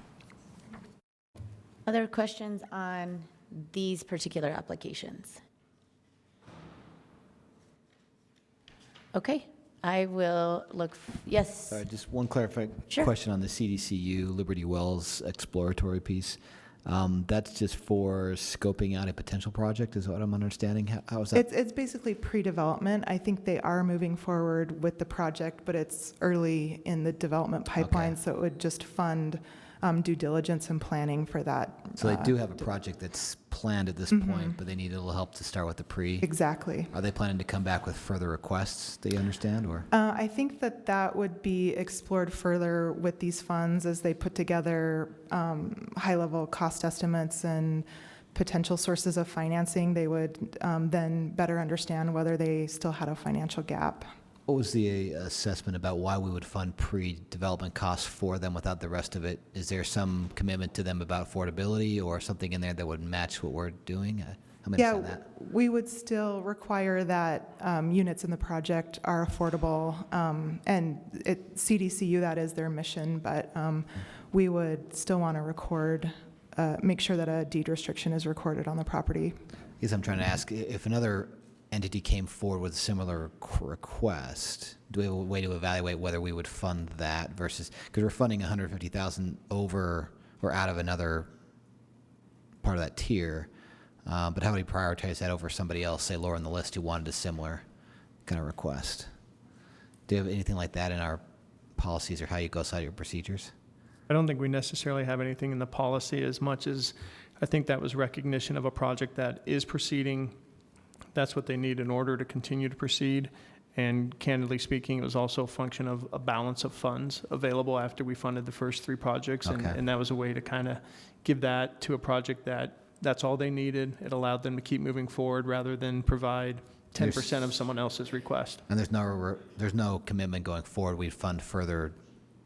Other questions on these particular applications? Okay, I will look, yes? Sorry, just one clarifying Sure. question on the CDCU Liberty Wells exploratory piece. That's just for scoping out a potential project, is what I'm understanding. How is that? It's basically pre-development. I think they are moving forward with the project, but it's early in the development pipeline, so it would just fund due diligence and planning for that. So they do have a project that's planned at this point, but they need a little help to start with the pre. Exactly. Are they planning to come back with further requests, do you understand, or? I think that would be explored further with these funds as they put together high-level cost estimates and potential sources of financing. They would then better understand whether they still had a financial gap. What was the assessment about why we would fund pre-development costs for them without the rest of it? Is there some commitment to them about affordability or something in there that would match what we're doing? Yeah, we would still require that units in the project are affordable, and CDCU, that is their mission, but we would still want to record, make sure that a deed restriction is recorded on the property. I guess I'm trying to ask, if another entity came forward with a similar request, do we have a way to evaluate whether we would fund that versus, because we're funding $150,000 over or out of another part of that tier, but how would we prioritize that over somebody else, say lower on the list, who wanted a similar kind of request? Do you have anything like that in our policies or how you go outside your procedures? I don't think we necessarily have anything in the policy as much as I think that was recognition of a project that is proceeding. That's what they need in order to continue to proceed. And candidly speaking, it was also a function of a balance of funds available after we funded the first 3 projects. And that was a way to kind of give that to a project that's all they needed. It allowed them to keep moving forward rather than provide 10% of someone else's request. And there's no commitment going forward. We'd fund further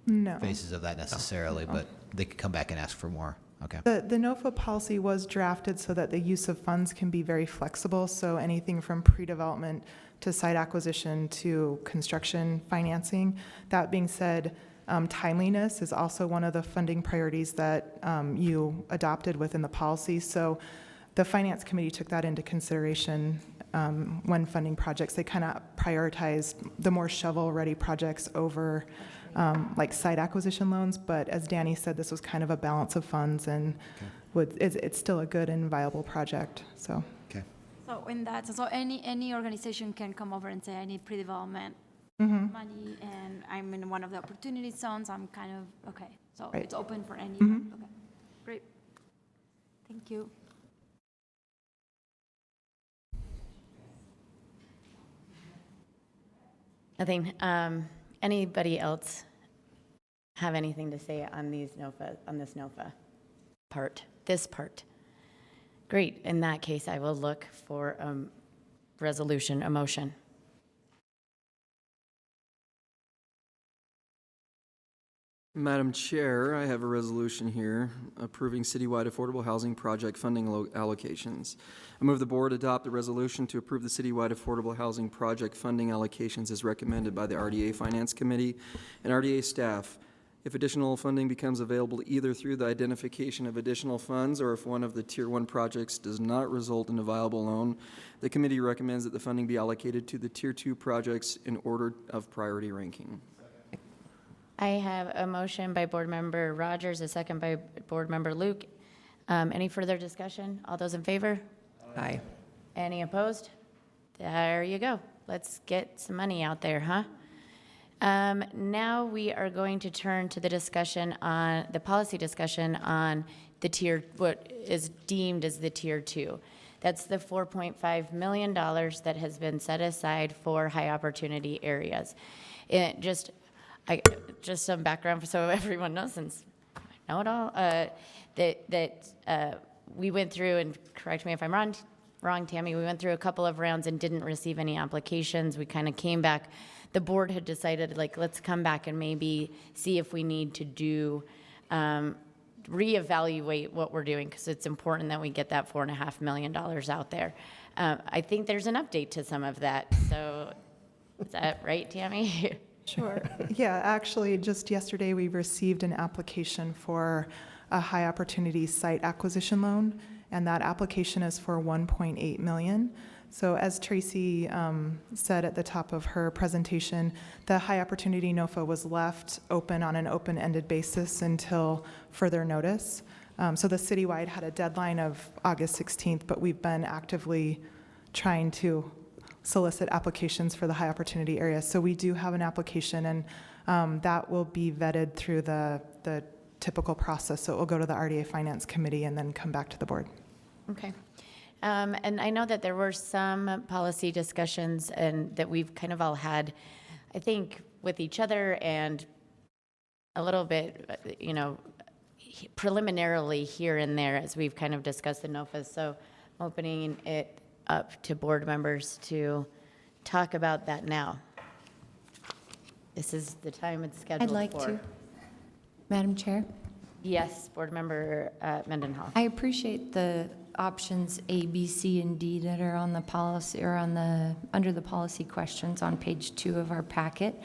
phases of that necessarily, but they could come back and ask for more. Okay. The NOFA policy was drafted so that the use of funds can be very flexible, so anything from pre-development to site acquisition to construction financing. That being said, timeliness is also one of the funding priorities that you adopted within the policy, so the Finance Committee took that into consideration when funding projects. They kind of prioritized the more shovel-ready projects over like site acquisition loans, but as Danny said, this was kind of a balance of funds, and it's still a good and viable project. So. Okay. So in that, so any organization can come over and say, I need pre-development money, and I'm in one of the opportunity zones. I'm kind of okay. So it's open for any. Okay, great. Thank you. Nothing. Anybody else have anything to say on these NOFA, on this NOFA part, this part? Great. In that case, I will look for a resolution, a motion. Madam Chair, I have a resolution here approving citywide affordable housing project funding allocations. I move the board adopt the resolution to approve the citywide affordable housing project funding allocations as recommended by the RDA Finance Committee and RDA staff. If additional funding becomes available either through the identification of additional funds or if one of the Tier 1 projects does not result in a viable loan, the committee recommends that the funding be allocated to the Tier 2 projects in order of priority ranking. I have a motion by Board Member Rogers, a second by Board Member Luke. Any further discussion? All those in favor? Aye. Any opposed? There you go. Let's get some money out there, huh? Now we are going to turn to the discussion on, the policy discussion on the tier, what is deemed as the Tier 2. That's the $4.5 million that has been set aside for high opportunity areas. Just some background so everyone knows, since I know it all, that we went through, and correct me if I'm wrong, Tammy, we went through a couple of rounds and didn't receive any applications. We kind of came back. The board had decided, like, let's come back and maybe see if we need to do, reevaluate what we're doing, because it's important that we get that $4.5 million out there. I think there's an update to some of that. So is that right, Tammy? Sure. Yeah, actually, just yesterday we received an application for a high opportunity site acquisition loan, and that application is for $1.8 million. So as Tracy said at the top of her presentation, the high opportunity NOFA was left open on an open-ended basis until further notice. So the citywide had a deadline of August 16th, but we've been actively trying to solicit applications for the high opportunity area. So we do have an application, and that will be vetted through the typical process. So it will go to the RDA Finance Committee and then come back to the board. Okay. And I know that there were some policy discussions and that we've kind of all had, I think, with each other and a little bit, preliminarily here and there as we've kind of discussed the NOFAs. So I'm opening it up to board members to talk about that now. This is the time it's scheduled for. I'd like to. Madam Chair? Yes, Board Member Mendenhall. I appreciate the options A, B, C, and D that are on the policy or under the policy questions on page 2 of our packet.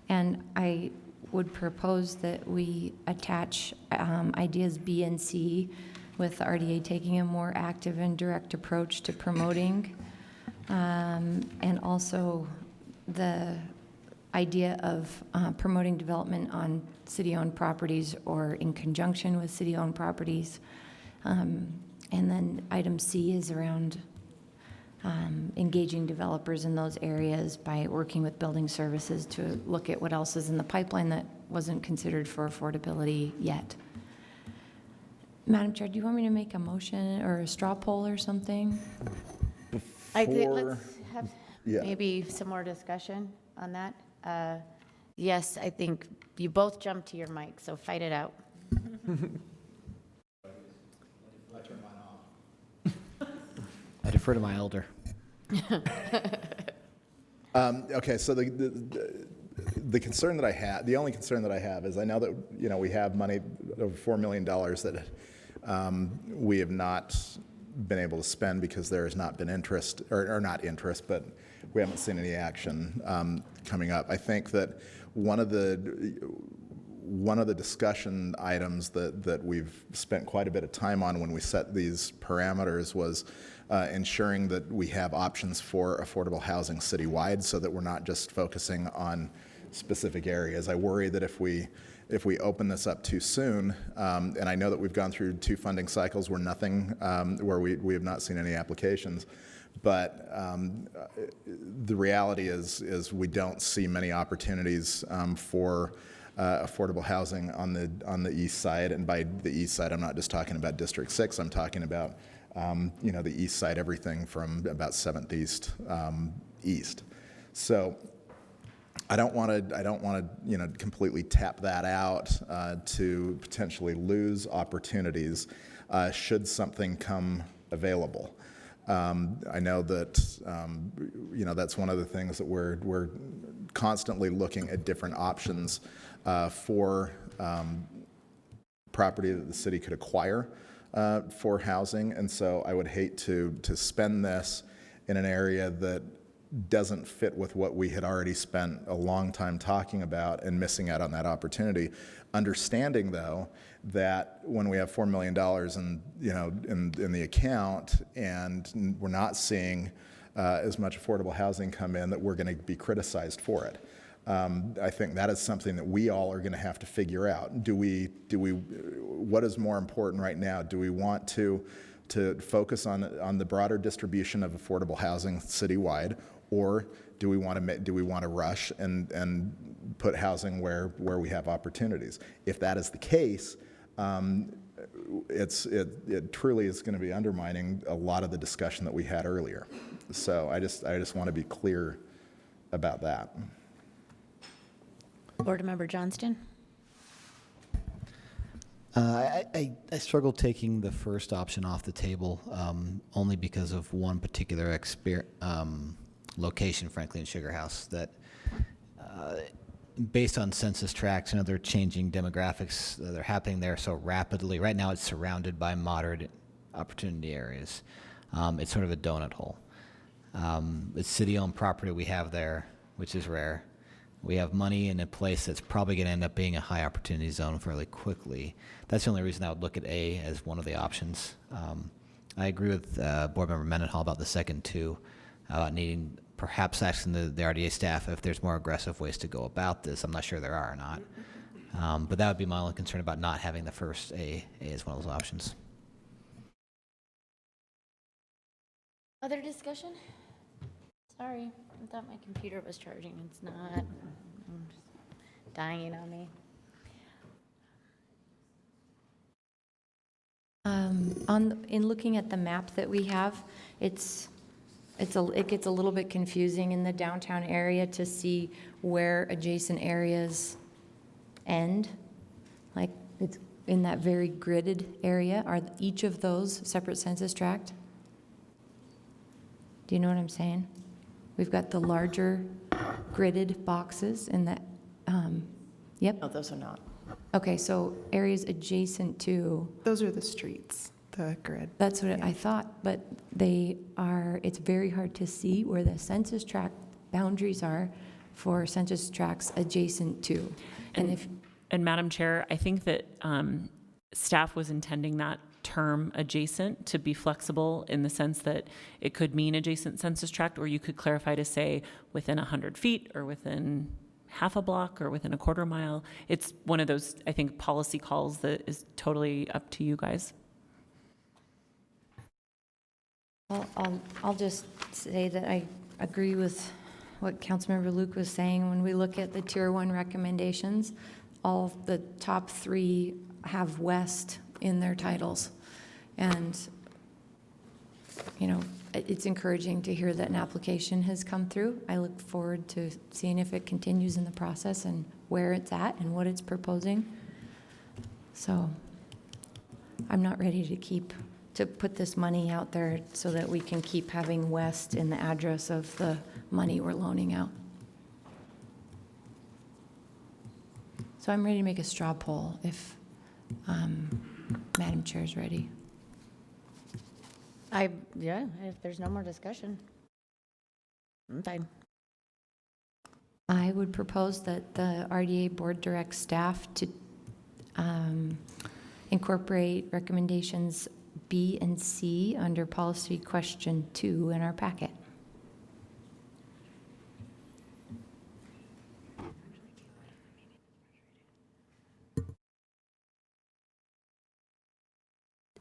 And I would propose that we attach ideas B and C, with the RDA taking a more active and direct approach to promoting, and also the idea of promoting development on city-owned properties or in conjunction with city-owned properties. And then item C is around engaging developers in those areas by working with building services to look at what else is in the pipeline that wasn't considered for affordability yet. Madam Chair, do you want me to make a motion or a straw poll or something? I think let's have maybe some more discussion on that. Yes, I think you both jumped to your mic, so fight it out. I defer to my elder. Okay, so the concern that I have, the only concern that I have is I know that, we have money, over $4 million that we have not been able to spend because there has not been interest, or not interest, but we haven't seen any action coming up. I think that one of the discussion items that we've spent quite a bit of time on when we set these parameters was ensuring that we have options for affordable housing citywide, so that we're not just focusing on specific areas. I worry that if we open this up too soon, and I know that we've gone through 2 funding cycles where where we have not seen any applications, but the reality is we don't see many opportunities for affordable housing on the east side. And by the east side, I'm not just talking about District 6. I'm talking about the east side, everything from about 7th East east. So I don't want to completely tap that out to potentially lose opportunities should something come available. I know that that's one of the things that we're constantly looking at different options for property that the city could acquire for housing, and so I would hate to spend this in an area that doesn't fit with what we had already spent a long time talking about and missing out on that opportunity. Understanding, though, that when we have $4 million in the account and we're not seeing as much affordable housing come in, that we're going to be criticized for it. I think that is something that we all are going to have to figure out. What is more important right now? Do we want to focus on the broader distribution of affordable housing citywide, or do we want to rush and put housing where we have opportunities? If that is the case, it truly is going to be undermining a lot of the discussion that we had earlier. So I just want to be clear about that. Board Member Johnston. I struggle taking the first option off the table only because of one particular location, frankly, in Sugar House, that based on census tracts and other changing demographics that are happening there so rapidly. Right now it's surrounded by moderate opportunity areas. It's sort of a donut hole. It's city-owned property we have there, which is rare. we have money in a place that's probably going to end up being a high opportunity zone fairly quickly. That's the only reason I would look at A as one of the options. I agree with Board Member Mendenhall about the second two, about needing perhaps asking the RDA staff if there's more aggressive ways to go about this. I'm not sure there are or not. But that would be my only concern about not having the first A as one of those options. Other discussion? Sorry, I thought my computer was charging. It's not. I'm just dying on me. In looking at the map that we have, it gets a little bit confusing in the downtown area to see where adjacent areas end. Like it's in that very gridded area. Are each of those separate census tract? Do you know what I'm saying? We've got the larger gridded boxes in that, yep. No, those are not. Okay, so areas adjacent to. Those are the streets, the grid. That's what I thought, but it's very hard to see where the census tract boundaries are for census tracts adjacent to. And Madam Chair, I think that staff was intending that term adjacent to be flexible in the sense that it could mean adjacent census tract, or you could clarify to say within 100 feet or within half a block or within a quarter mile. It's one of those, I think, policy calls that is totally up to you guys. Well, I'll just say that I agree with what Councilmember Luke was saying. When we look at the Tier 1 recommendations, all the top 3 have west in their titles. And, you know, it's encouraging to hear that an application has come through. I look forward to seeing if it continues in the process and where it's at and what it's proposing. So I'm not ready to put this money out there so that we can keep having west in the address of the money we're loaning out. So I'm ready to make a straw poll if Madam Chair is ready. If there's no more discussion, I'm fine. I would propose that the RDA board directs staff to incorporate recommendations B and C under policy question 2 in our packet.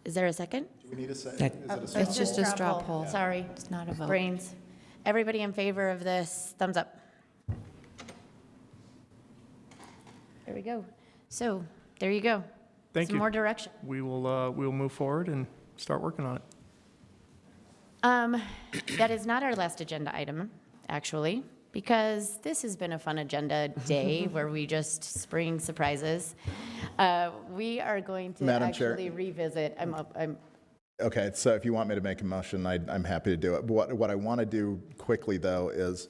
Is there a second? Do we need a second? It's just a straw poll. Sorry. It's not a vote. Brains. Everybody in favor of this, thumbs up. There we go. So, there you go. Thank you. Some more direction. We will move forward and start working on it. That is not our last agenda item, actually, because this has been a fun agenda day where we just spring surprises. We are going to Madam actually Chair. revisit. Okay, so if you want me to make a motion, I'm happy to do it. But what I want to do quickly, though, is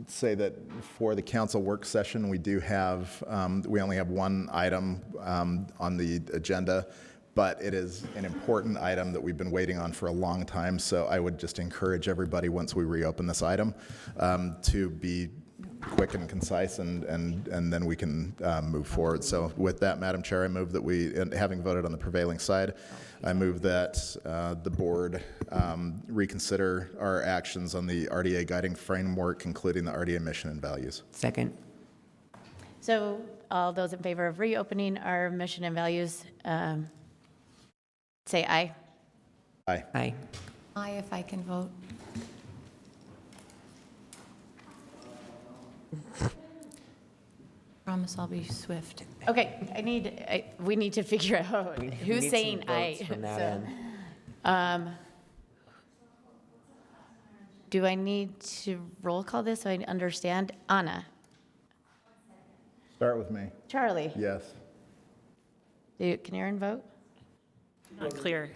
say that for the council work session, we do have, we only have one item on the agenda, but it is an important item that we've been waiting on for a long time. So I would just encourage everybody, once we reopen this item, to be quick and concise, and then we can move forward. So with that, Madam Chair, I move that we, and having voted on the prevailing side, I move that the board reconsider our actions on the RDA guiding framework, including the RDA mission and values. Second. So, all those in favor of reopening our mission and values, say aye. Aye. Aye. Aye, if I can vote. Promise I'll be swift. Okay, we need to figure out We who's need saying some aye. votes from that end. Do I need to roll call this so I understand? Anna? Start with me. Charlie? Yes. Can Aaron vote? Not clear.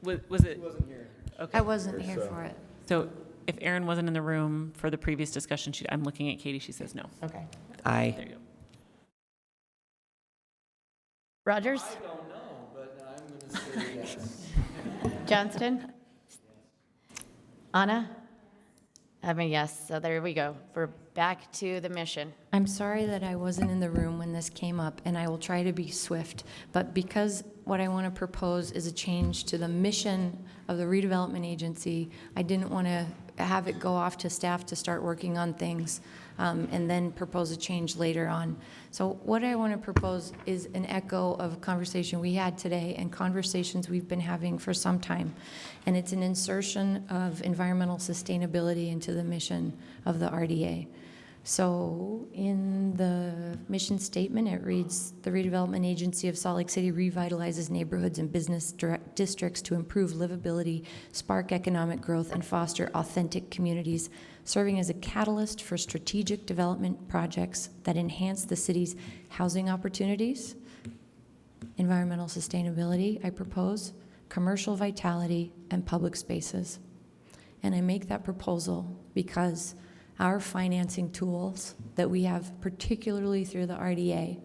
Was it? He wasn't here. Okay. I wasn't here for it. So if Erin wasn't in the room for the previous discussion, I'm looking at Katie, she says no. Okay. Aye. There you go. Rogers? I don't know, but I'm going to say yes. Johnston? Anna? I'm a yes, so there we go. We're back to the mission. I'm sorry that I wasn't in the room when this came up, and I will try to be swift. But because what I want to propose is a change to the mission of the redevelopment agency, I didn't want to have it go off to staff to start working on things and then propose a change later on. So what I want to propose is an echo of conversation we had today and conversations we've been having for some time. And it's an insertion of environmental sustainability into the mission of the RDA. So in the mission statement, it reads, the Redevelopment Agency of Salt Lake City revitalizes neighborhoods and business districts to improve livability, spark economic growth, and foster authentic communities, serving as a catalyst for strategic development projects that enhance the city's housing opportunities, environmental sustainability, I propose, commercial vitality, and public spaces. And I make that proposal because our financing tools that we have, particularly through the RDA,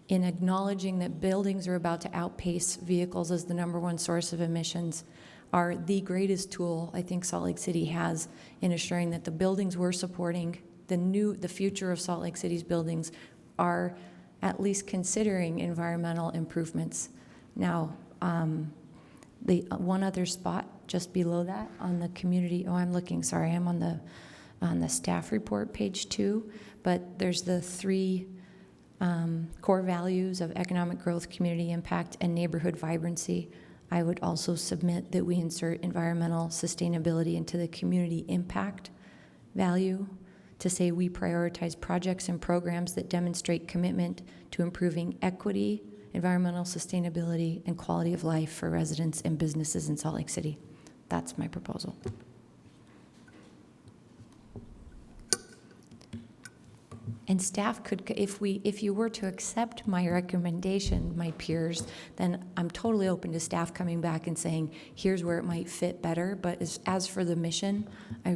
in acknowledging that buildings are about to outpace vehicles as the #1 source of emissions, are the greatest tool I think Salt Lake City has in assuring that the buildings we're supporting, the future of Salt Lake City's buildings, are at least considering environmental improvements. Now, the one other spot just below that on the community, I'm on the staff report, page 2, but there's the 3 core values of economic growth, community impact, and neighborhood vibrancy. I would also submit that we insert environmental sustainability into the community impact value to say we prioritize projects and programs that demonstrate commitment to improving equity, environmental sustainability, and quality of life for residents and businesses in Salt Lake City. That's my proposal. And staff could, if you were to accept my recommendation, my peers, then I'm totally open to staff coming back and saying, here's where it might fit better. But as for the mission, I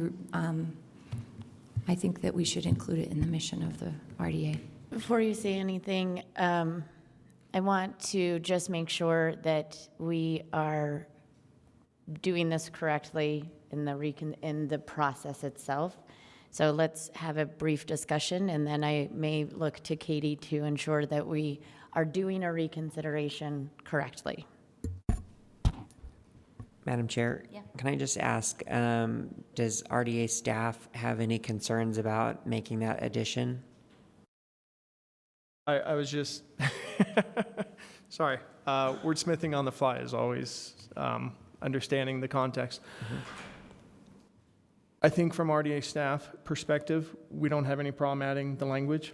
think that we should include it in the mission of the RDA. Before you say anything, I want to just make sure that we are doing this correctly in the process itself. So let's have a brief discussion, and then I may look to Katie to ensure that we are doing a reconsideration correctly. Madam Chair, can I just ask, does RDA staff have any concerns about making that addition? I was just, sorry, wordsmithing on the fly is always understanding the context. I think from RDA staff perspective, we don't have any problem adding the language.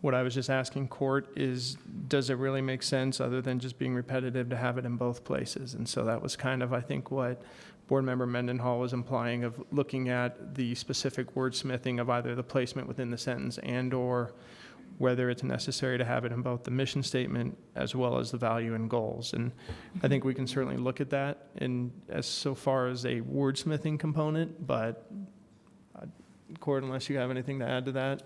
What I was just asking Court is, does it really make sense other than just being repetitive to have it in both places? And so that was kind of, I think, what Board Member Mendenhall was implying, of looking at the specific wordsmithing of either the placement within the sentence and or whether it's necessary to have it in both the mission statement as well as the value and goals. And I think we can certainly look at that in as so far as a wordsmithing component, but Court, unless you have anything to add to that.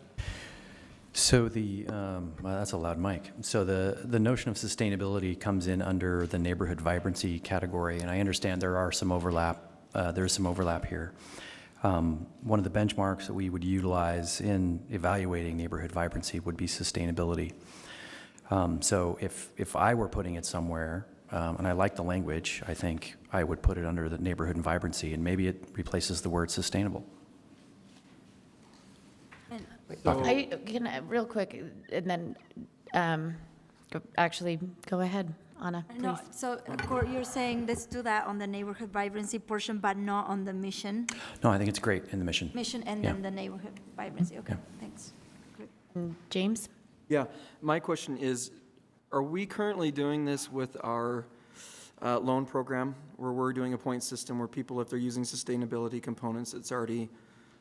So well, that's a loud mic. So the notion of sustainability comes in under the neighborhood vibrancy category, and I understand there are some overlap. There's some overlap here. One of the benchmarks that we would utilize in evaluating neighborhood vibrancy would be sustainability. So if I were putting it somewhere, and I like the language, I think I would put it under the neighborhood and vibrancy, and maybe it replaces the word sustainable. Real quick, and then actually go ahead, Anna, please. No, so Court, you're saying let's do that on the neighborhood vibrancy portion, but not on the mission? No, I think it's great in the mission. Mission and then the neighborhood vibrancy. Okay, thanks. Good. James? Yeah, my question is, are we currently doing this with our loan program, where we're doing a point system where people, if they're using sustainability components,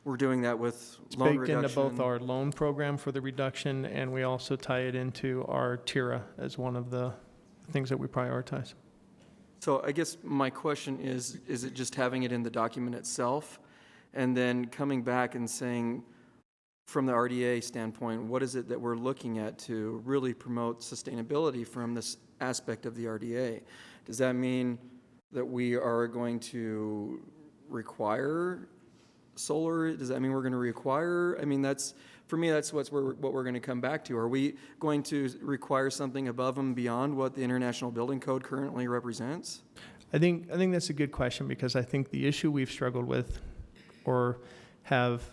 we're doing that with loan reduction? Baked into both our loan program for the reduction, and we also tie it into our TIRA as one of the things that we prioritize. So I guess my question is it just having it in the document itself, and then coming back and saying, from the RDA standpoint, what is it that we're looking at to really promote sustainability from this aspect of the RDA? Does that mean that we are going to require solar? Does that mean we're going to require? I mean, for me, that's what we're going to come back to. Are we going to require something above and beyond what the International Building Code currently represents? I think that's a good question, because I think the issue we've struggled with or have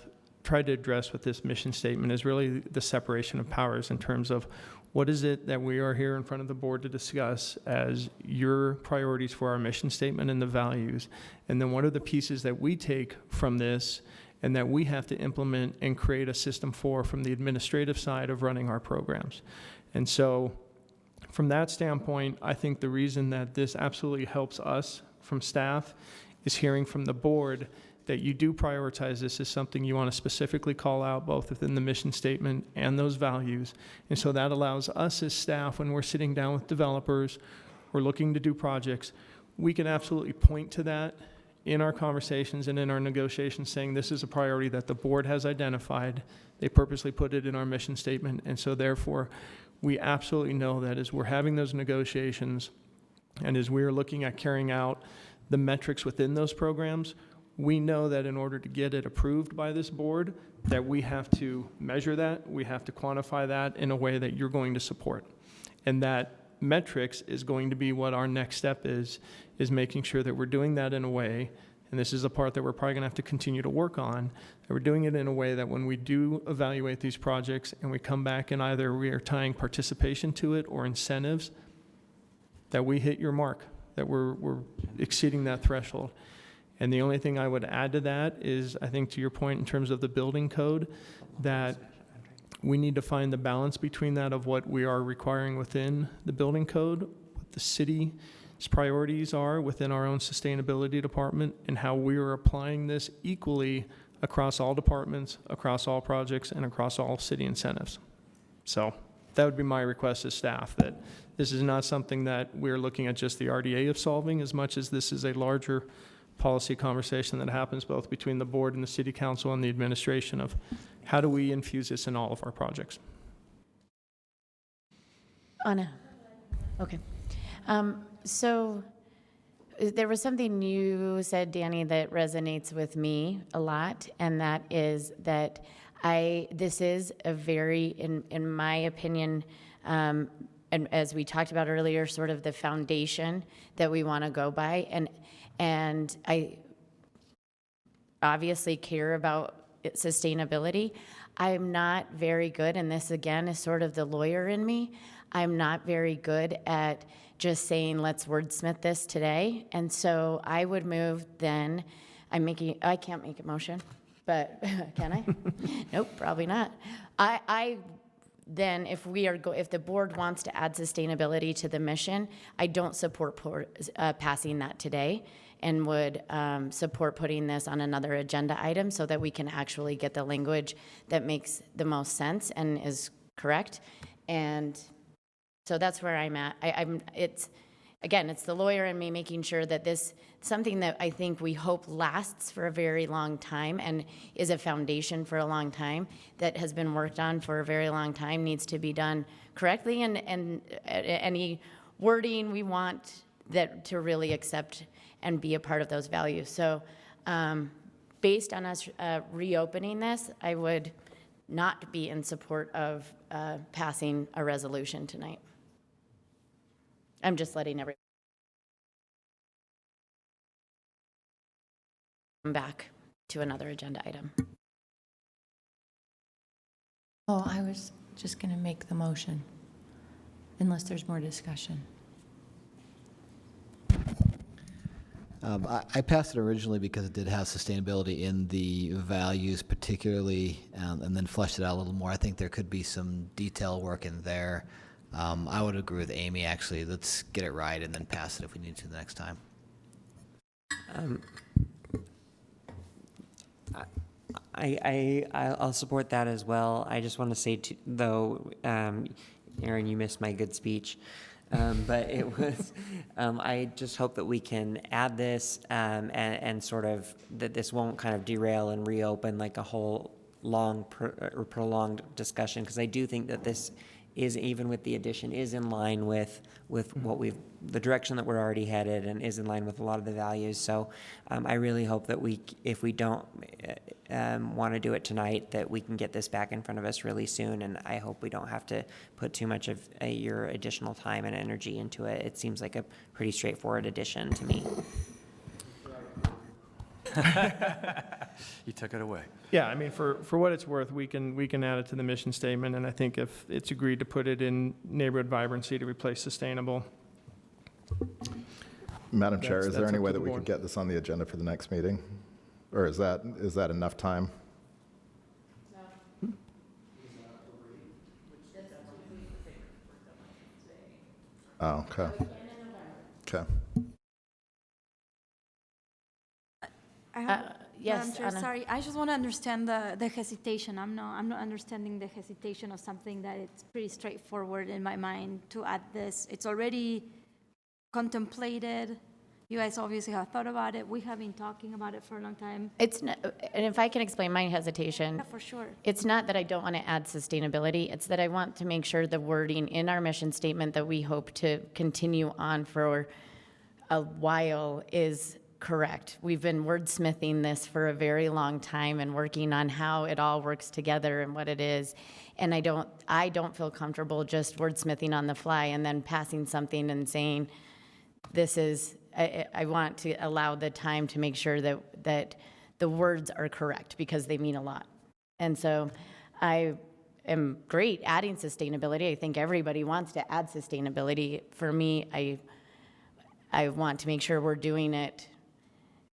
tried to address with this mission statement is really the separation of powers in terms of what is it that we are here in front of the board to discuss as your priorities for our mission statement and the values, and then what are the pieces that we take from this and that we have to implement and create a system for from the administrative side of running our programs. And so from that standpoint, I think the reason that this absolutely helps us from staff is hearing from the board that you do prioritize this as something you want to specifically call out both within the mission statement and those values. And so that allows us as staff, when we're sitting down with developers, we're looking to do projects, we can absolutely point to that in our conversations and in our negotiations, saying this is a priority that the board has identified. They purposely put it in our mission statement. And so therefore, we absolutely know that as we're having those negotiations and as we're looking at carrying out the metrics within those programs, we know that in order to get it approved by this board, that we have to measure that, we have to quantify that in a way that you're going to support. And that metrics is going to be what our next step is making sure that we're doing that in a way, and this is a part that we're probably going to have to continue to work on, that we're doing it in a way that when we do evaluate these projects and we come back and either we are tying participation to it or incentives, that we hit your mark, that we're exceeding that threshold. And the only thing I would add to that is, I think to your point in terms of the building code, that we need to find the balance between that of what we are requiring within the building code, what the city's priorities are within our own sustainability department, and how we are applying this equally across all departments, across all projects, and across all city incentives. So that would be my request as staff, that this is not something that we're looking at just the RDA of solving as much as this is a larger policy conversation that happens both between the board and the city council and the administration of how do we infuse this in all of our projects. Anna. Okay. So there was something you said, Danny, that resonates with me a lot, and that is that this is a very, in my opinion, and as we talked about earlier, sort of the foundation that we want to go by. And I obviously care about sustainability. I'm not very good, and this again is sort of the lawyer in me, I'm not very good at just saying, let's wordsmith this today. And so I would move then, I can't make a motion, but can I? Nope, probably not. Then if the board wants to add sustainability to the mission, I don't support passing that today, and would support putting this on another agenda item so that we can actually get the language that makes the most sense and is correct. And so that's where I'm at. It's the lawyer in me making sure that this, something that I think we hope lasts for a very long time and is a foundation for a long time, that has been worked on for a very long time, needs to be done correctly, and any wording we want that to really accept and be a part of those values. So based on us reopening this, I would not be in support of passing a resolution tonight. I'm just letting everyone come back to another agenda item. Oh, I was just going to make the motion, unless there's more discussion. I passed it originally because it did have sustainability in the values particularly, and then fleshed it out a little more. I think there could be some detail work in there. I would agree with Amy, actually. Let's get it right and then pass it if we need to the next time. I'll support that as well. I just want to say, though, Aaron, you missed my good speech. But it was, I just hope that we can add this and sort of, that this won't kind of derail and reopen like a whole long or prolonged discussion, because I do think that this is, even with the addition, is in line with what the direction that we're already headed, and is in line with a lot of the values. So I really hope that if we don't want to do it tonight, that we can get this back in front of us really soon, and I hope we don't have to put too much of your additional time and energy into it. It seems like a pretty straightforward addition to me. You took it away. Yeah, I mean, for what it's worth, we can add it to the mission statement, and I think if it's agreed to put it in neighborhood vibrancy to replace sustainable. Madam Chair, is there that's any up way to that the we board. could get this on the agenda for the next meeting? Or is that enough time? Oh, okay. Okay. Yes, Madam Chair, Anna. sorry, I just want to understand the hesitation. I'm not understanding the hesitation of something that it's pretty straightforward in my mind to add this. It's already contemplated. You guys obviously have thought about it. We have been talking about it for a long time. It's not, and if I can explain my hesitation. Yeah, for sure. It's not that I don't want to add sustainability. It's that I want to make sure the wording in our mission statement that we hope to continue on for a while is correct. We've been wordsmithing this for a very long time and working on how it all works together and what it is. And I don't feel comfortable just wordsmithing on the fly and then passing something and saying, this is, I want to allow the time to make sure that the words are correct, because they mean a lot. And so I am great adding sustainability. I think everybody wants to add sustainability. For me, I want to make sure we're doing it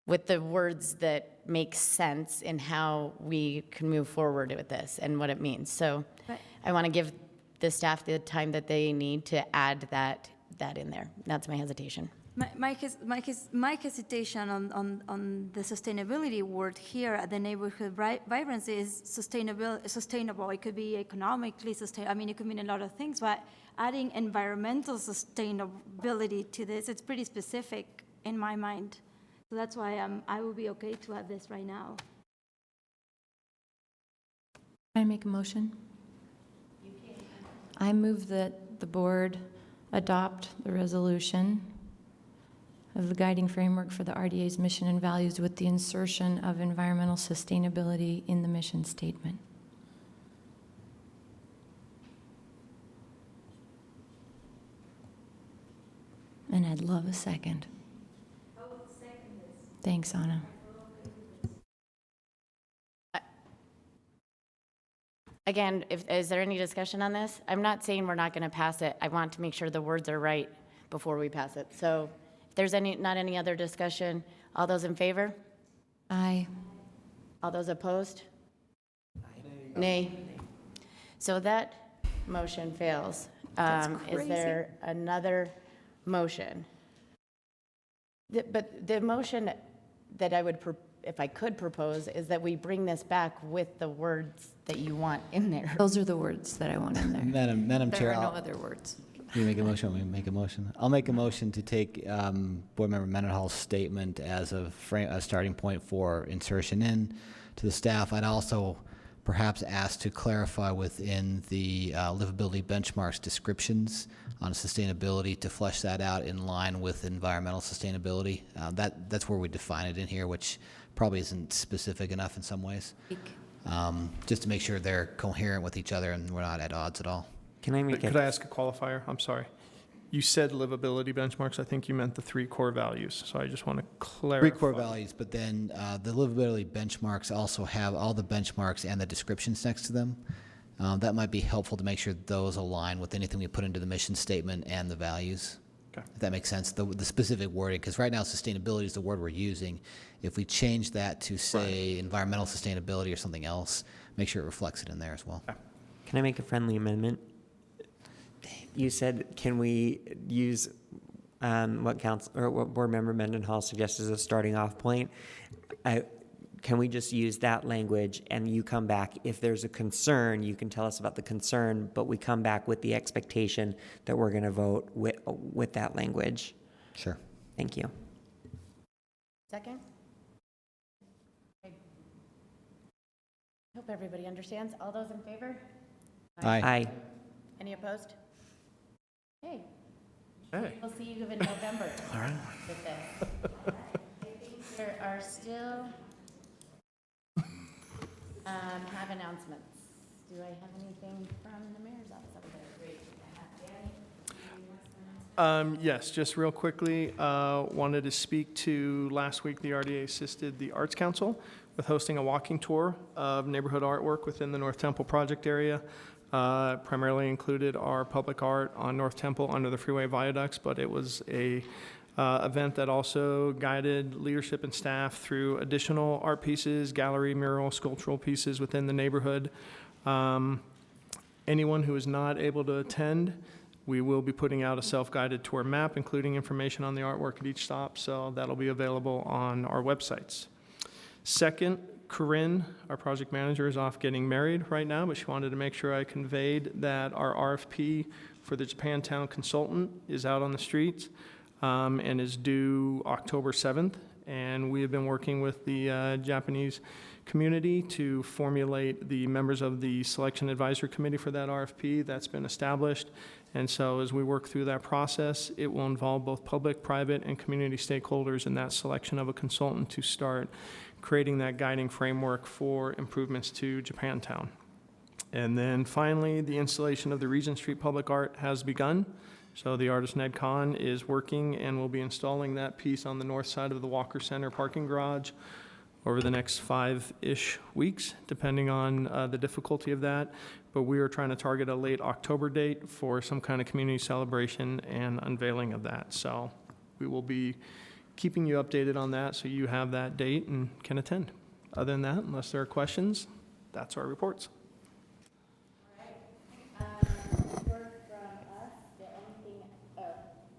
with the words that make sense in how we can move forward with this and what it means. So I want to give the staff the time that they need to add that in there. That's my hesitation. My hesitation on the sustainability word here at the neighborhood vibrancy is sustainable. It could be economically sustainable. I mean, it could mean a lot of things, but adding environmental sustainability to this, it's pretty specific in my mind. So that's why I would be okay to have this right now. Can I make a motion? I move that the board adopt the resolution of the guiding framework for the RDA's mission and values with the insertion of environmental sustainability in the mission statement. And I'd love a second. Thanks, Anna. Again, is there any discussion on this? I'm not saying we're not going to pass it. I want to make sure the words are right before we pass it. So if there's not any other discussion, all those in favor? Aye. All those opposed? Nay. So that motion fails. Is there another motion? But the motion that I would, if I could propose, is that we bring this back with the words that you want in there. Those are the words that I want in there. Madam Chair, There are no other words. You make a motion, we make a motion. I'll make a motion to take Board Member Mendenhall's statement as a starting point for insertion in to the staff. I'd also perhaps ask to clarify within the livability benchmarks descriptions on sustainability to flesh that out in line with environmental sustainability. That's where we define it in here, which probably isn't specific enough in some ways. Just to make sure they're coherent with each other and we're not at odds at all. Can I make Could I ask a qualifier? I'm sorry. You said livability benchmarks. I think you meant the 3 core values. So I just want to clarify. 3 core values, but then the livability benchmarks also have all the benchmarks and the descriptions next to them. That might be helpful to make sure those align with anything we put into the mission statement and the values. Okay. If that makes sense, the specific wording, because right now sustainability is the word we're using. If we change that to say environmental sustainability or something else, make sure it reflects it in there as well. Okay. Can I make a friendly amendment? You said, can we use what Board Member Mendenhall suggests as a starting off point? Can we just use that language and you come back, if there's a concern, you can tell us about the concern, but we come back with the expectation that we're going to vote with that language? Sure. Thank you. Second? I hope everybody understands. All those in favor? Aye. Aye. Any opposed? Okay. Hey. We'll see you in November. All right. With this. I think there are still have announcements. Do I have anything from the mayor's office over there? Danny? Yes, just real quickly, wanted to speak to last week, the RDA assisted the Arts Council with hosting a walking tour of neighborhood artwork within the North Temple project area. Primarily included our public art on North Temple under the freeway viaducts, but it was a event that also guided leadership and staff through additional art pieces, gallery, mural, sculptural pieces within the neighborhood. Anyone who is not able to attend, we will be putting out a self-guided tour map, including information on the artwork at each stop, so that'll be available on our websites. Second, Corinne, our project manager, is off getting married right now, but she wanted to make sure I conveyed that our RFP for the Japantown consultant is out on the streets and is due October 7th. And we have been working with the Japanese community to formulate the members of the selection advisory committee for that RFP. That's been established. And so as we work through that process, it will involve both public, private, and community stakeholders in that selection of a consultant to start creating that guiding framework for improvements to Japantown. And then finally, the installation of the Regent Street public art has begun. So the artist Ned Kahn is working and will be installing that piece on the north side of the Walker Center parking garage over the next 5-ish weeks, depending on the difficulty of that. But we are trying to target a late October date for some kind of community celebration and unveiling of that. So we will be keeping you updated on that so you have that date and can attend. Other than that, unless there are questions, that's our reports.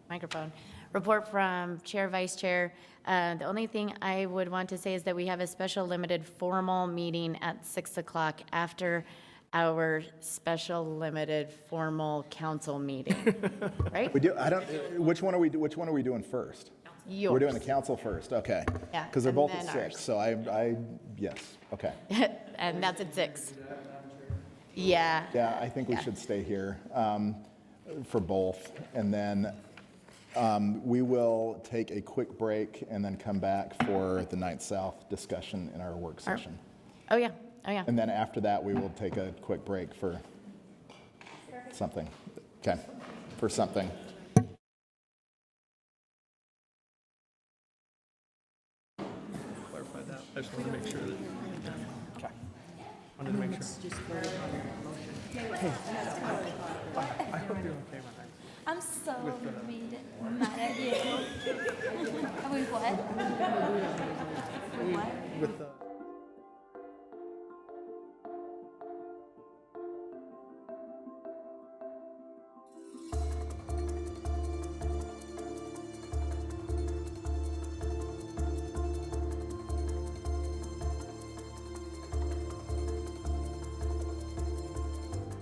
Microphone. Report from Chair, Vice Chair. The only thing I would want to say is that we have a special limited formal meeting at 6 o'clock after our special limited formal council meeting, right? We do. I don't. Which one are we doing first? Yours. We're doing the council first. Okay. Yeah, Because they're and both then at 6. ours. So yes. Okay. And that's at 6. Yeah. Yeah, I think we should stay here for both, and then we will take a quick break and then come back for the 9th South discussion in our work session. Oh yeah. Oh yeah. And then after that, we will take a quick break for something. Okay, for something. Clarify that. I just wanted to make sure that. Okay. Wanted to make sure. Hey, I hope you're okay with that. I'm so mad at you. With what?